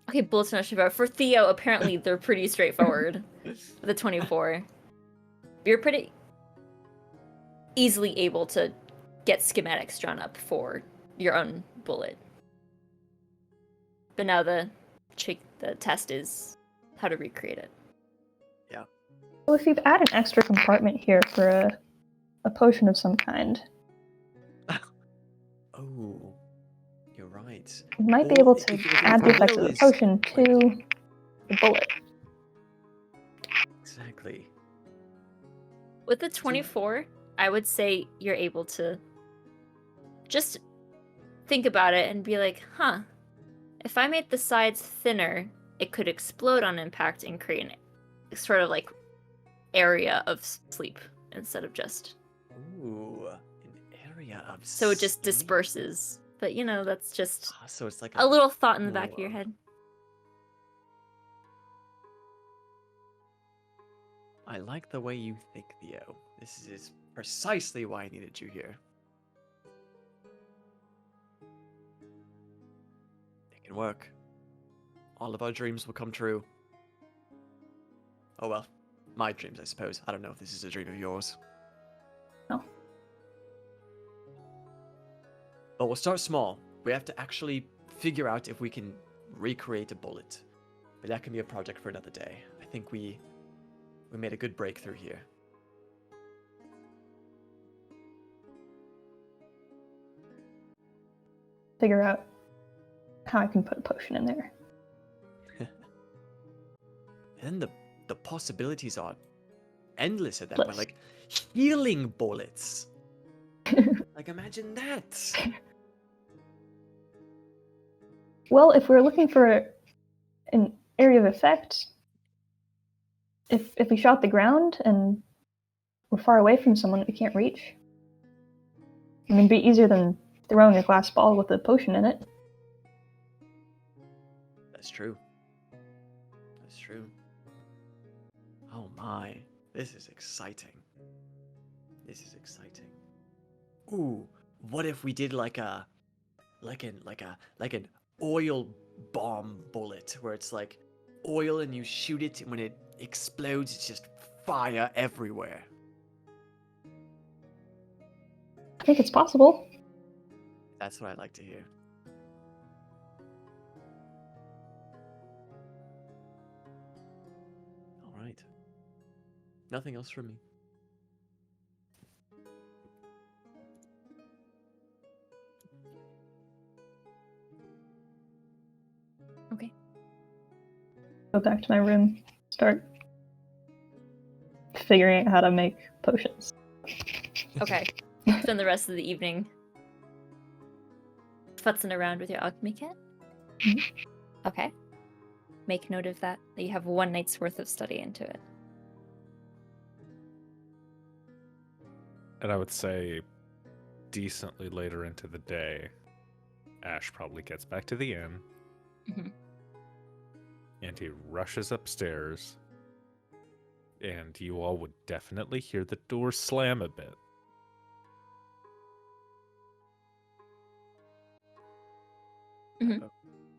Okay, bullets are not straightforward. For Theo, apparently they're pretty straightforward. The 24. You're pretty easily able to get schematics drawn up for your own bullet. But now the test is how to recreate it. Well, if you add an extra compartment here for a potion of some kind, Oh, you're right. you might be Or able if- to if add the effects of Milo the is, potion like- to the bullet. Exactly. With the 24, I would say you're able to just think about it and be like, huh, if I made the sides thinner, it could explode on impact and create a sort of like area of sleep instead of just. Ooh, an area of So it just sleep? disperses. But you know, that's just Ah, so it's like a little thought in the back of your Ooh. head. I like the way you think, Theo. This is precisely why I needed you here. It can work. All of our dreams will come true. Oh well, my dreams, I suppose. I don't know if this is a dream of yours. No. But we'll start small. We have to actually figure out if we can recreate a bullet. But that can be a project for another day. I think we made a good breakthrough here. Figure out how I can put a potion in there. And then the possibilities are endless at that point. Endless. Like healing bullets. Like imagine that. Well, if we're looking for an area of effect, if we shot the ground and we're far away from someone that we can't reach, I mean, it'd be easier than throwing a glass ball with a potion in it. That's true. That's true. Oh my, this is exciting. This is exciting. Ooh, what if we did like an oil bomb bullet where it's like oil and you shoot it and when it explodes it's just fire everywhere. I think it's possible. That's what I'd like to hear. All right. Nothing else from me. Okay. Go back to my room, start figuring out how to make potions. Okay. Spend the rest of the evening futzing around with your alchemy kit. Mhm. Okay. Make note of that. That you have one night's worth of study into it. And I would say decently later into the day, Ashe probably gets back to the inn. Mhm. And he rushes upstairs. And you all would definitely hear the door slam a bit.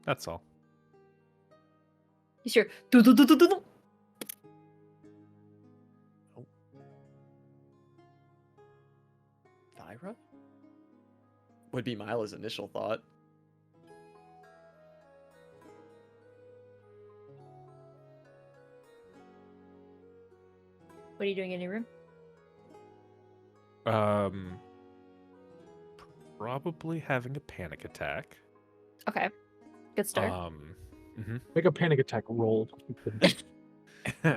That's all. You hear do. Valkyra? Would be Milo's initial thought. What are you doing in your room? Probably having a panic attack. Okay. Good start. Mhm. Make a panic attack roll.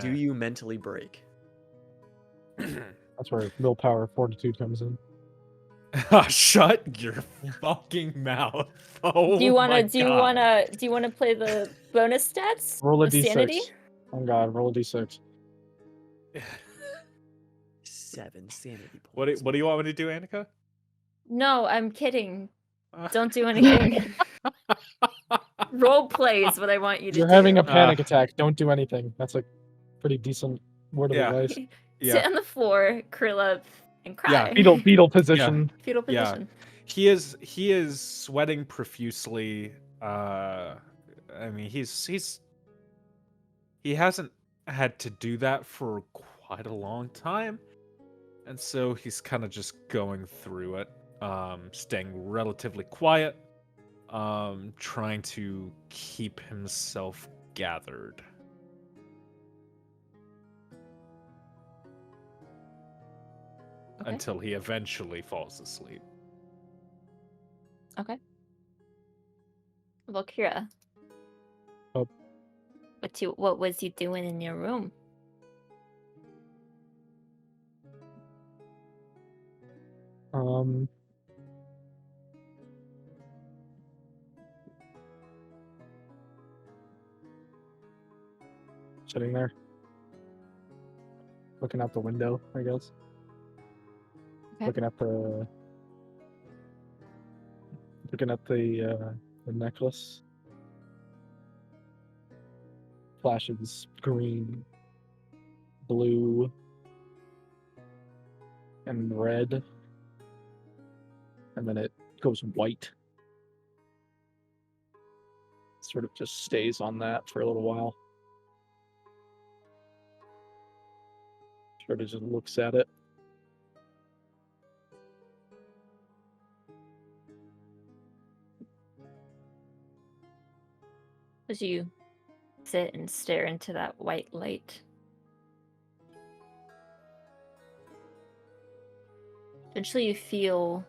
Do you mentally break? That's where willpower, fortitude comes in. Shut your fucking mouth. Oh do you my wanna play the bonus stats? Roll a of d6. sanity? Oh god, roll a d6. 7 sanity What points. do you want me to do, Anneka? No, I'm kidding. Don't do anything. Role play is what I want you to You're do. having a panic attack. Don't do anything. That's a pretty decent word of Yeah. advice. Sit Yeah. on the floor, curl up, and cry. Yeah. Fetal position. Fetal Yeah. position. He is sweating profusely. I mean, he hasn't had to do that for quite a long time, and so he's kind of just going through it, staying relatively quiet, trying to keep himself gathered. Okay. Until he eventually falls asleep. Okay. Valkyra. Oh. What was you doing in your room? Sitting there. Looking out the window, I guess. Okay. Looking at the necklace. Flashes green, blue, and red. And then it goes white. Sort of just stays on that for a little while. Sort of just looks at it. As you sit and stare into that white light, eventually you feel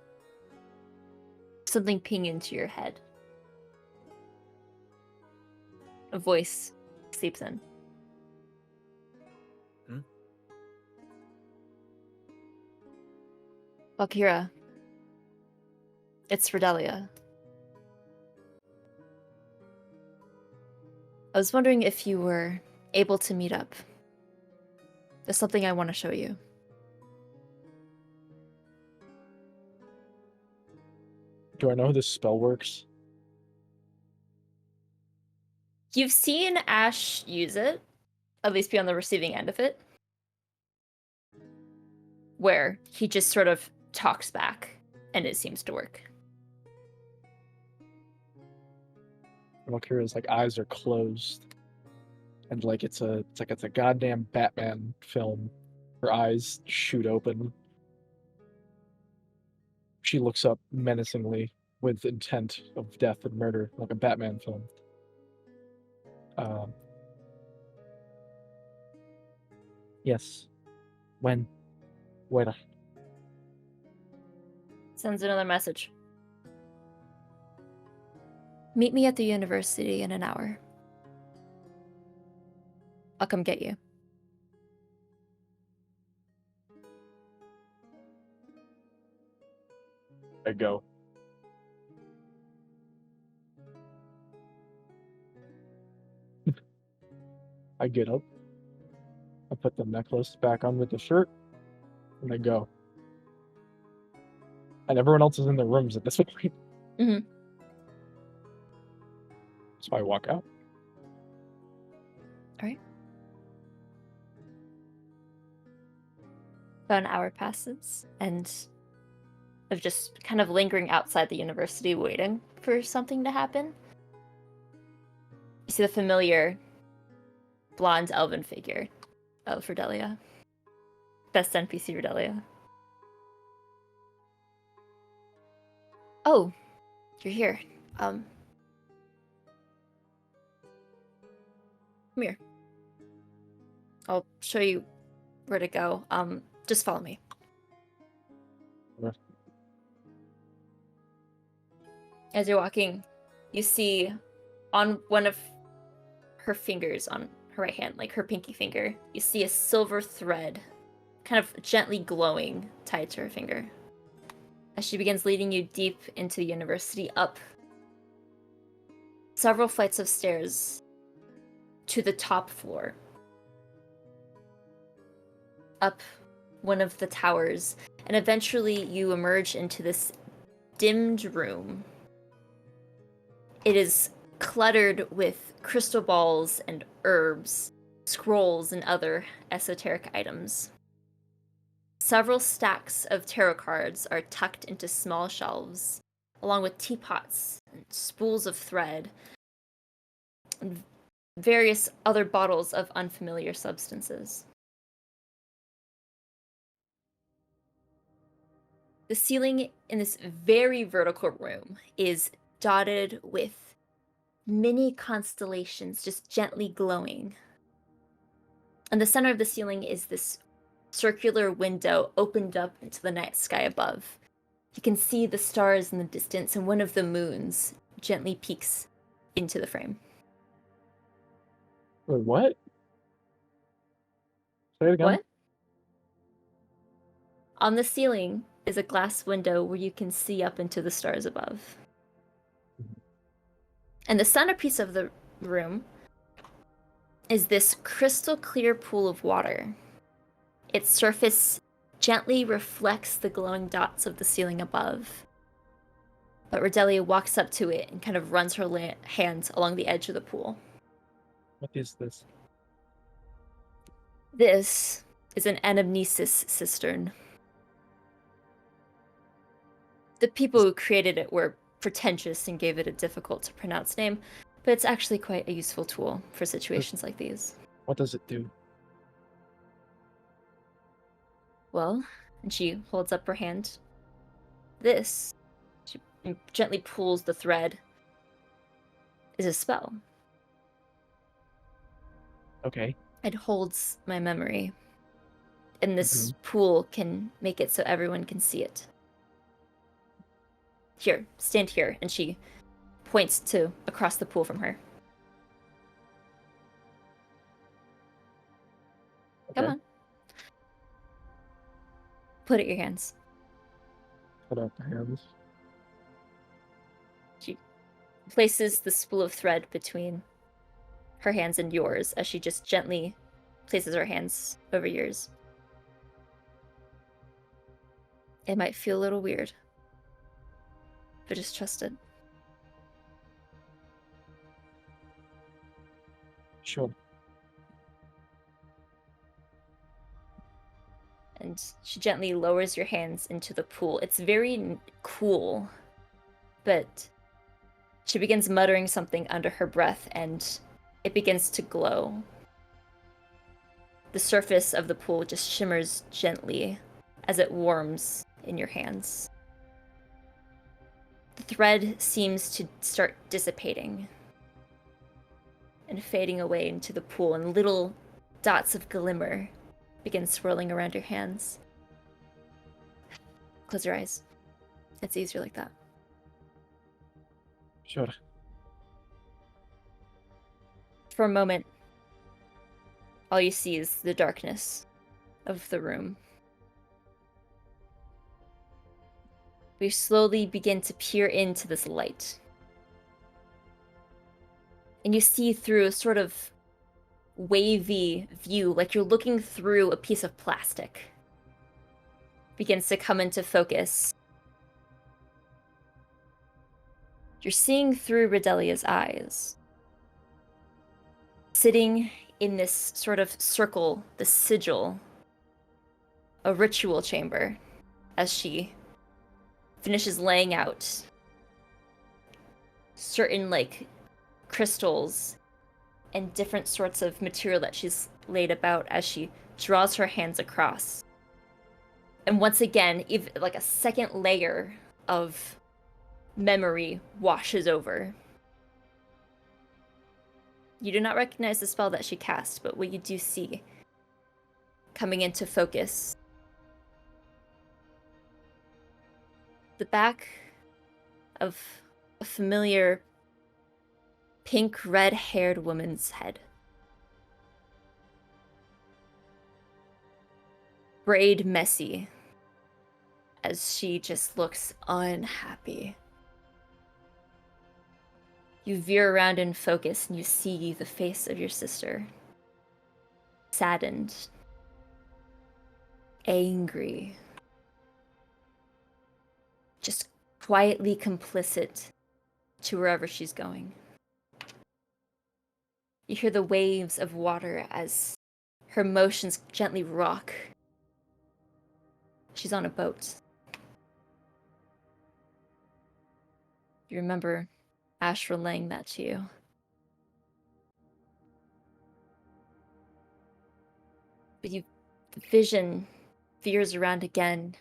something ping into your head. A voice seeps in. Valkyra, it's Redelia. I was wondering if you were able to meet up. There's something I want to show you. Do I know how this spell works? You've seen Ashe use it, at least be on the receiving end of it, where he just sort of talks back, and it seems to work. Valkyra's eyes are closed, and it's a goddamn Batman film. Her eyes shoot open. She looks up menacingly with intent of death and murder, like a Batman film. Yes. When? Where? Sends another message. Meet me at the university in an hour. I'll come get you. I go. I get up. I put the necklace back on with the shirt, and I go. And everyone else is in their rooms at this point. Mhm. So I walk out. Alright. About an hour passes, and of just kind of lingering outside the university waiting for something to happen, see the familiar blonde elven figure of Redelia. Best NPC Redelia. Oh, you're here. Come here. I'll show you where to go. Just follow me. Right. As you're walking, you see on one of her fingers, on her right hand, like her pinky finger, you see a silver thread kind of gently glowing tied to her finger. As she begins leading you deep into the university, up several flights of stairs to the top floor. Up one of the towers, and eventually you emerge into this dimmed room. It is cluttered with crystal balls and herbs, scrolls, and other esoteric items. Several stacks of tarot cards are tucked into small shelves, along with teapots and spools of thread, and various other bottles of unfamiliar substances. The ceiling in this very vertical room is dotted with mini constellations just gently glowing. In the center of the ceiling is this circular window opened up into the night sky above. You can see the stars in the distance, and one of the moons gently peeks into the frame. Wait, what? Say it again. What? On the ceiling is a glass window where you can see up into the stars above. And the centerpiece of the room is this crystal clear pool of water. Its surface gently reflects the glowing dots of the ceiling above. But Redelia walks up to it and kind of runs her hand along the edge of the pool. What is this? This is an anamnesis cistern. The people who created it were pretentious and gave it a difficult to pronounce name, but it's actually quite a useful tool for situations like these. What does it do? Well, and she holds up her hand. This, she gently pulls the thread, is a spell. Okay. It holds my memory. And this pool can make it so everyone can see it. Here, stand here. And she points to across the pool from her. Okay. Come on. Put it in your hands. Put out the hands. She places the spool of thread between her hands and yours as she just gently places her hands over yours. It might feel a little weird, but just trust it. Sure. And she gently lowers your hands into the pool. It's very cool, but she begins muttering something under her breath, and it begins to glow. The surface of the pool just shimmers gently as it warms in your hands. The thread seems to start dissipating and fading away into the pool, and little dots of glimmer begin swirling around your hands. Close your eyes. It's easier like that. Sure. For a moment, all you see is the darkness of the room. We slowly begin to peer into this light. And you see through a sort of wavy view, like you're looking through a piece of plastic. Begins to come into focus. You're seeing through Redelia's eyes. Sitting in this sort of circle, the sigil, a ritual chamber, as she finishes laying out certain, like, crystals and different sorts of material that she's laid about as she draws her hands across. And once again, like a second layer of memory washes over. You do not recognize the spell that she cast, but what you do see coming into focus, the back of a familiar pink red-haired woman's head. Braid messy, as she just looks unhappy. You veer around in focus and you see the face of your sister. Saddened. Angry. Just quietly complicit to wherever she's going. You hear the waves of water as her motions gently rock. She's on a boat. You remember Ashe relaying that to you. But the vision veers around again,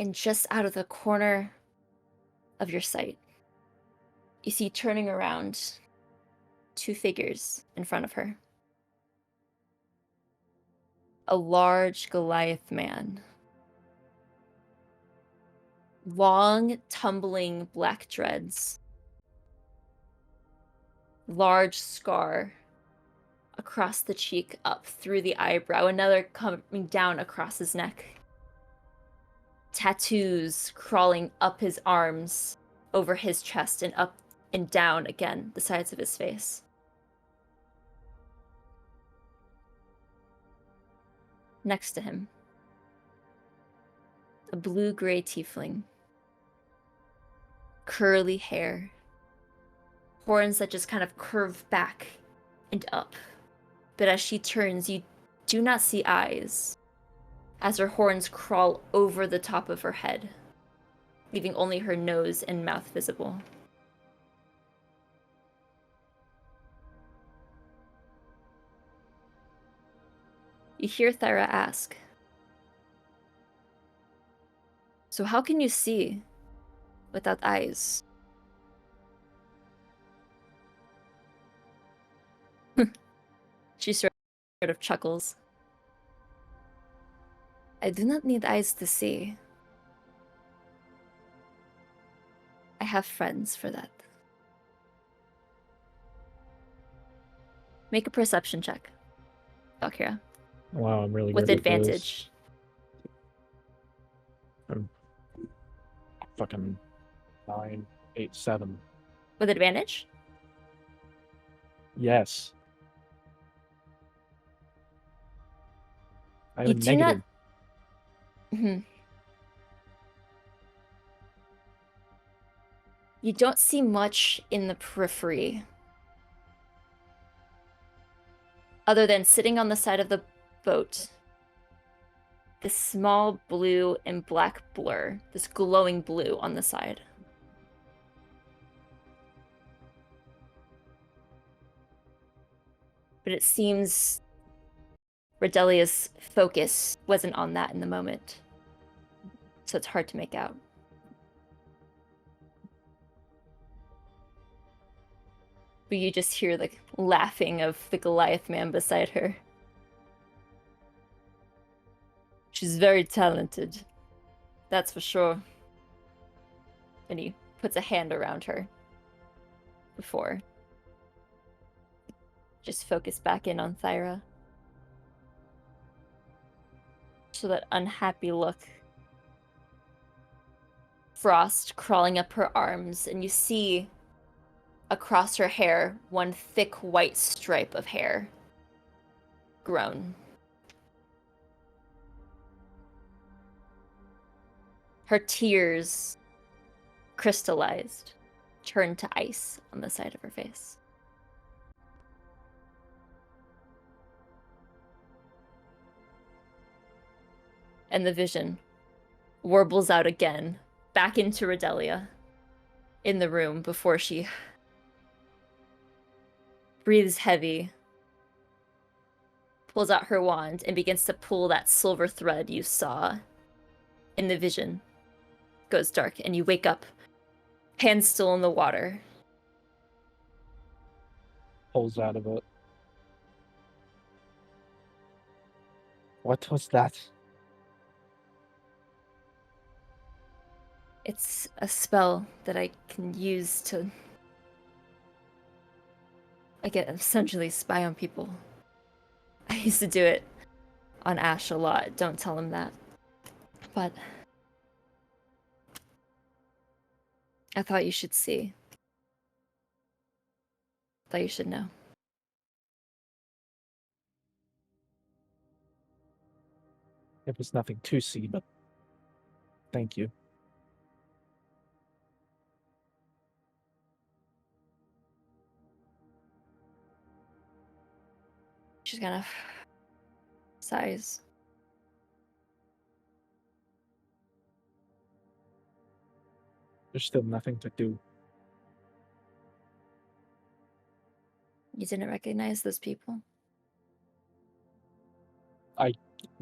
and just out of the corner of your sight, you see turning around 2 figures in front of her. A large Goliath man. Long, tumbling black dreads. Large scar across the cheek, up through the eyebrow, another coming down across his neck. Tattoos crawling up his arms, over his chest, and up and down again the sides of his face. Next to him, a blue-gray tiefling. Curly hair. Horns that just kind of curve back and up. But as she turns, you do not see eyes, as her horns crawl over the top of her head, leaving only her nose and mouth visible. You hear Thyra ask, "So how can you see without eyes?" She sort of chuckles. "I do not need eyes to see. I have friends for that." Make a perception check, Valkyra. Wow, I'm really With good at this. advantage. Fucking 9, 8, 7. With advantage? Yes. I have You a do not. negative. Mhm. You don't see much in the periphery, other than sitting on the side of the boat, this small blue and black blur, this glowing blue on the side. But it seems Redelia's focus wasn't on that in the moment, so it's hard to make out. But you just hear the laughing of the Goliath man beside her. "She's very talented, that's for sure." And he puts a hand around her before just focus back in on Thyra. So that unhappy look. Frost crawling up her arms, and you see across her hair one thick white stripe of hair grown. Her tears crystallized, turned to ice on the side of her face. And the vision warbles out again, back into Redelia, in the room before she breathes heavy, pulls out her wand, and begins to pull that silver thread you saw in the vision. Goes dark, and you wake up, hands still in the water. Pulls out of it. What was that? It's a spell that I can use to... I can essentially spy on people. I used to do it on Ashe a lot. Don't tell him that. But I thought you should see. Thought you should know. It was nothing to see, but thank you. She's gonna sighs. There's still nothing to do. You didn't recognize those people?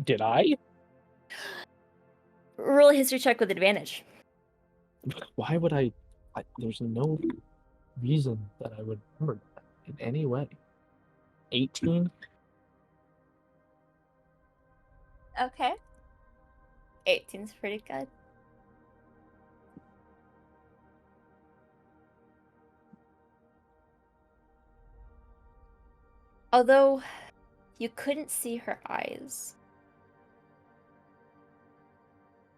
Did I? Roll a history check with advantage. Why would I there's no reason that I would remember that in any way. 18? Okay. 18's pretty good. Although you couldn't see her eyes,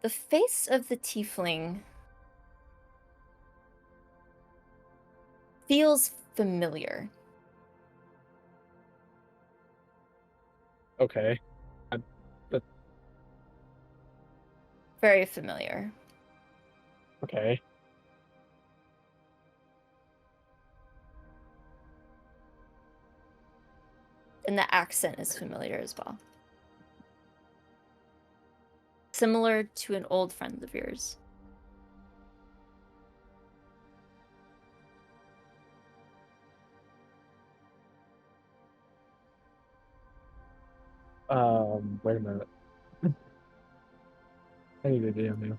the face of the tiefling feels familiar. Okay. Very familiar. Okay. And the accent is familiar as well. Similar to an old friend of yours. Wait a minute. I need a DM now.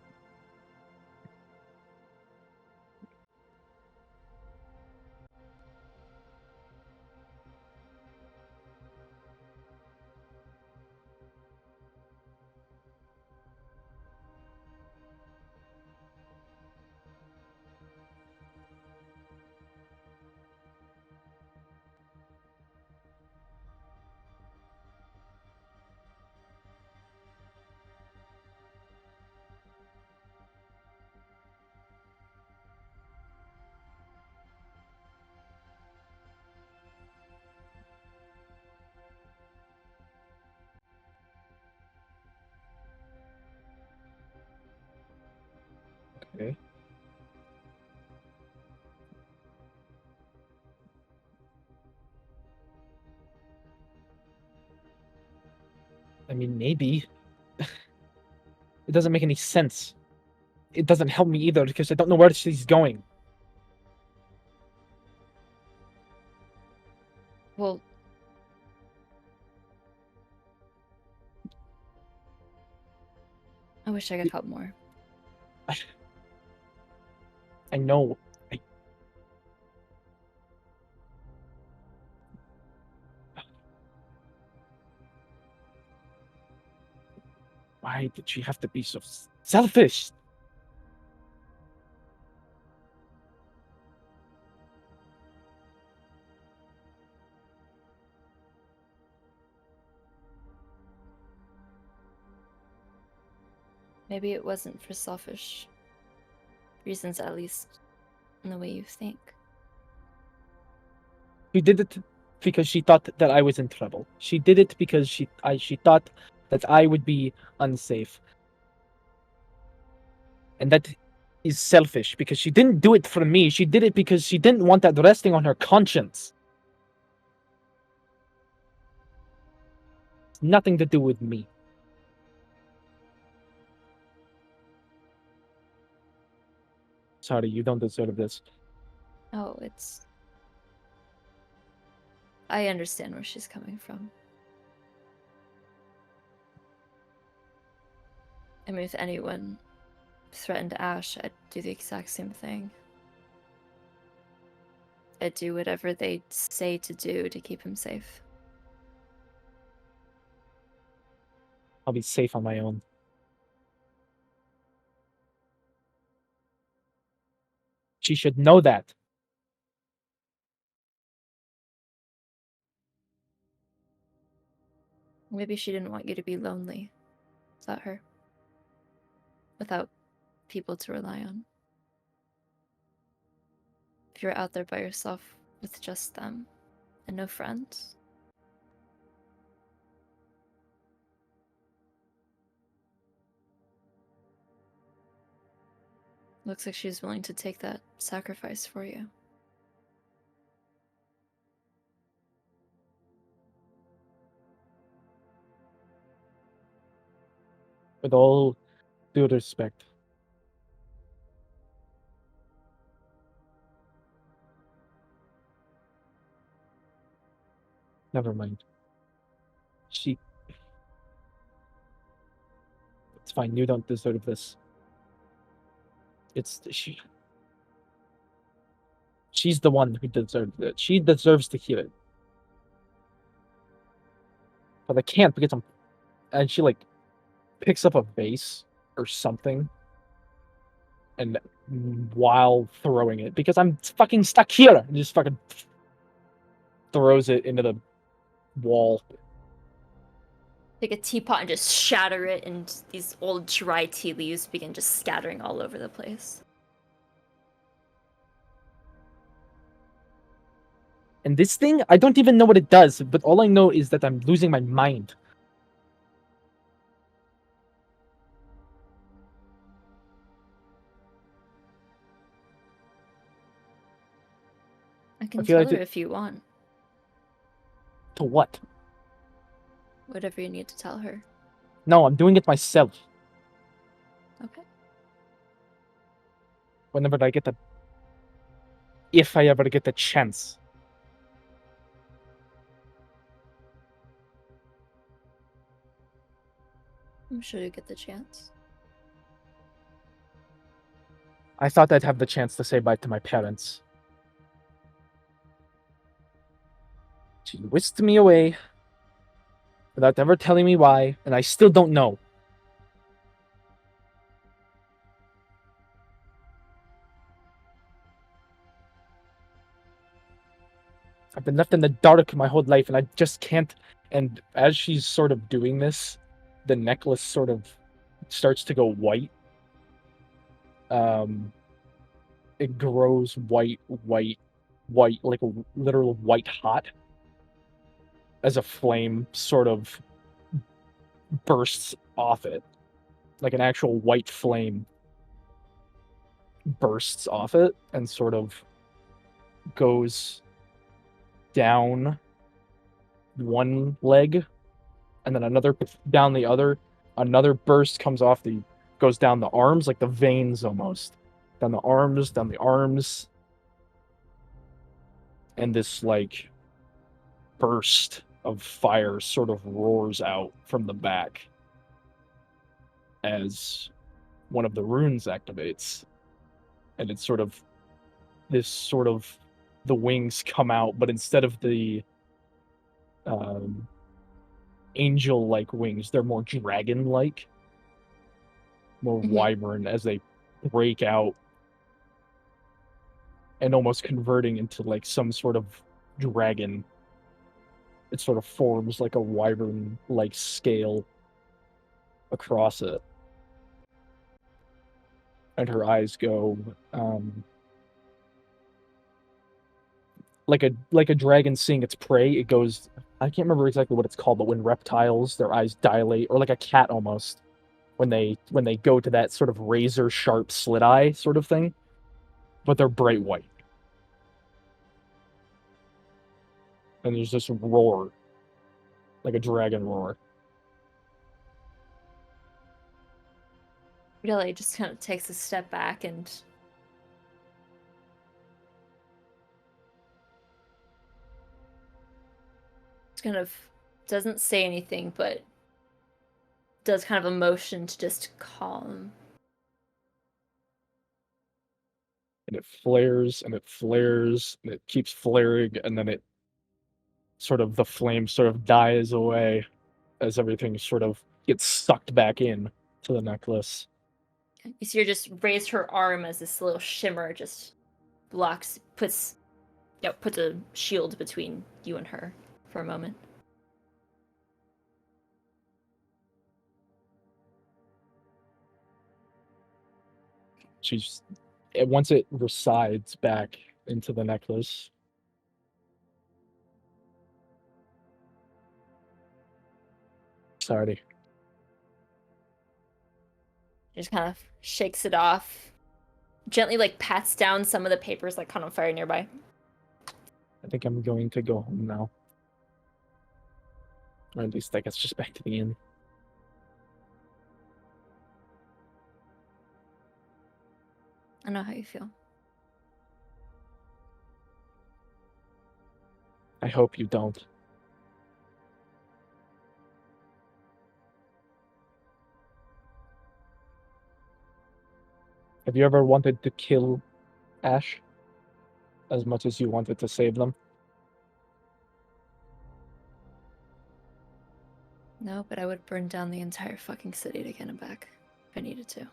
Okay. I mean, maybe. It doesn't make any sense. It doesn't help me either because I don't know where she's going. Well, I wish I could help more. I know. Why did she have to be so selfish? Maybe it wasn't for selfish reasons, at least in the way you think. She did it because she thought that I was in trouble. She did it because she thought that I would be unsafe. And that is selfish because she didn't do it for me. She did it because she didn't want that resting on her conscience. It's nothing to do with me. Sorry, you don't deserve this. Oh, it's I understand where she's coming from. I mean, if anyone threatened Ashe, I'd do the exact same thing. I'd do whatever they say to do to keep him safe. I'll be safe on my own. She should know that. Maybe she didn't want you to be lonely. Is that her? Without people to rely on. If you're out there by yourself with just them and no friends. Looks like she's willing to take that sacrifice for you. With all due respect. Never mind. It's fine, you don't deserve this. She's the one who deserves it. She deserves to hear it. But I can't because and she like picks up a vase or something, and while throwing it, because I'm fucking stuck here, and just fucking throws it into the wall. Take a teapot and just shatter it, and these old dry tea leaves begin just scattering all over the place. And this thing, I don't even know what it does, but all I know is that I'm losing my mind. I can feel tell like her if you want. To what? Whatever you need to tell her. No, I'm doing it myself. Okay. Whenever I get the... If I ever get the chance. I'm sure you get the chance. I thought I'd have the chance to say bye to my parents. She whisked me away without ever telling me why, and I still don't know. I've been left in the dark my whole life, and I just can't. And as she's sort of doing this, the necklace sort of starts to go white. It grows white, like a literal white hot, as a flame sort of bursts off it, like an actual white flame bursts off it and sort of goes down one leg and then another down the other. Another burst comes off goes down the arms, like the veins almost. Down the arms. And this like burst of fire sort of roars out from the back as one of the runes activates. And it's sort of the wings come out, but instead of the angel-like wings, they're more dragon-like, more wyvern, as they break out and almost converting into like some sort of dragon. It sort of forms like a wyvern-like scale across it. And her eyes go like a dragon seeing its prey. It goes, I can't remember exactly what it's called, but when reptiles, their eyes dilate, or like a cat almost, when they go to that sort of razor sharp slit eye sort of thing, but they're bright white. And there's this roar, like a dragon roar. Really just kind of takes a step back and Just kind of doesn't say anything, but does kind of a motion to just calm. And it flares and it flares and it keeps flaring, and then it sort of, the flame sort of dies away as everything sort of gets sucked back in to the necklace. You see her just raise her arm as this little shimmer just blocks, puts a shield between you and her for a moment. Once it resides back into the necklace, sorry. Just kind of shakes it off, gently like pats down some of the papers like caught on fire nearby. I think I'm going to go home now. Or at least I guess just back to the inn. I know how you feel. I hope you don't. Have you ever wanted to kill Ashe as much as you wanted to save them? No, but I would burn down the entire fucking city to get him back if I needed to.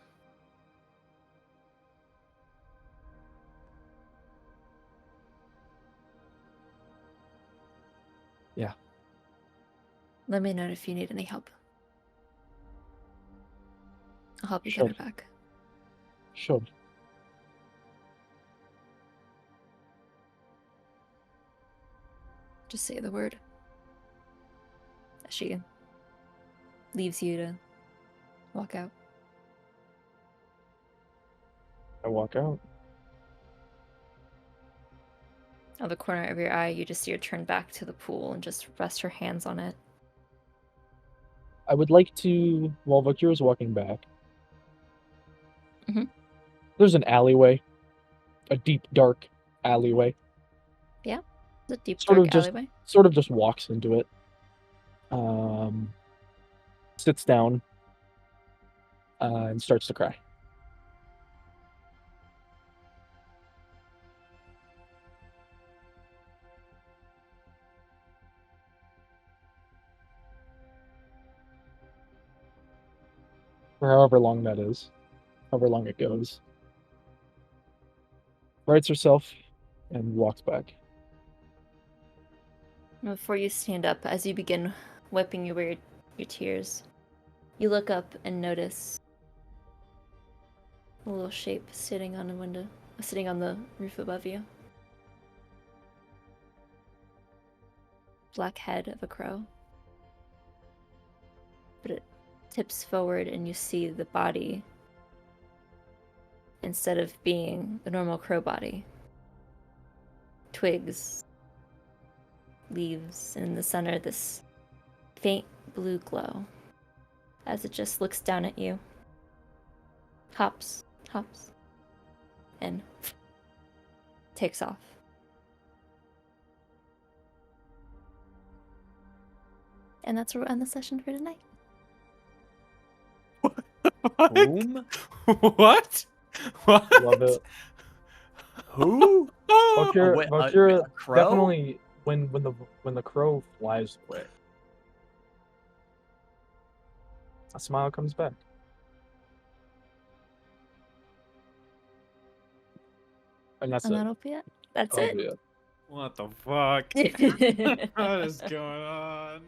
Yeah. Let me know if you need any help. I'll help you Sure. get her back. Sure. Just say the word. She leaves you to walk out. I walk out. Out of the corner of your eye, you just see her turn back to the pool and just rest her hands on it. I would like to, while Valkyra's walking back, Mhm. There's an alleyway, a deep, dark alleyway. The deep Sort dark of just- alleyway. Sort of just walks into it. Sits down, and starts to cry. For however long that is, however long it goes. Rights herself and walks back. Before you stand up, as you begin wiping away your tears, you look up and notice a little shape sitting on a window, sitting on the roof above you. Black head of a crow. But it tips forward and you see the body, instead of being a normal crow body, twigs, leaves, and in the center this faint blue glow as it just looks down at you, hops, and takes off. And that's where we'll end the session for tonight. Whom? What? What? Love it. Who? Oh, Valkyra a crow? definitely when the crow flies away, a smile comes back. And that's And it. that'll be it. That's Oh, it. yeah. what the fuck? What is going on?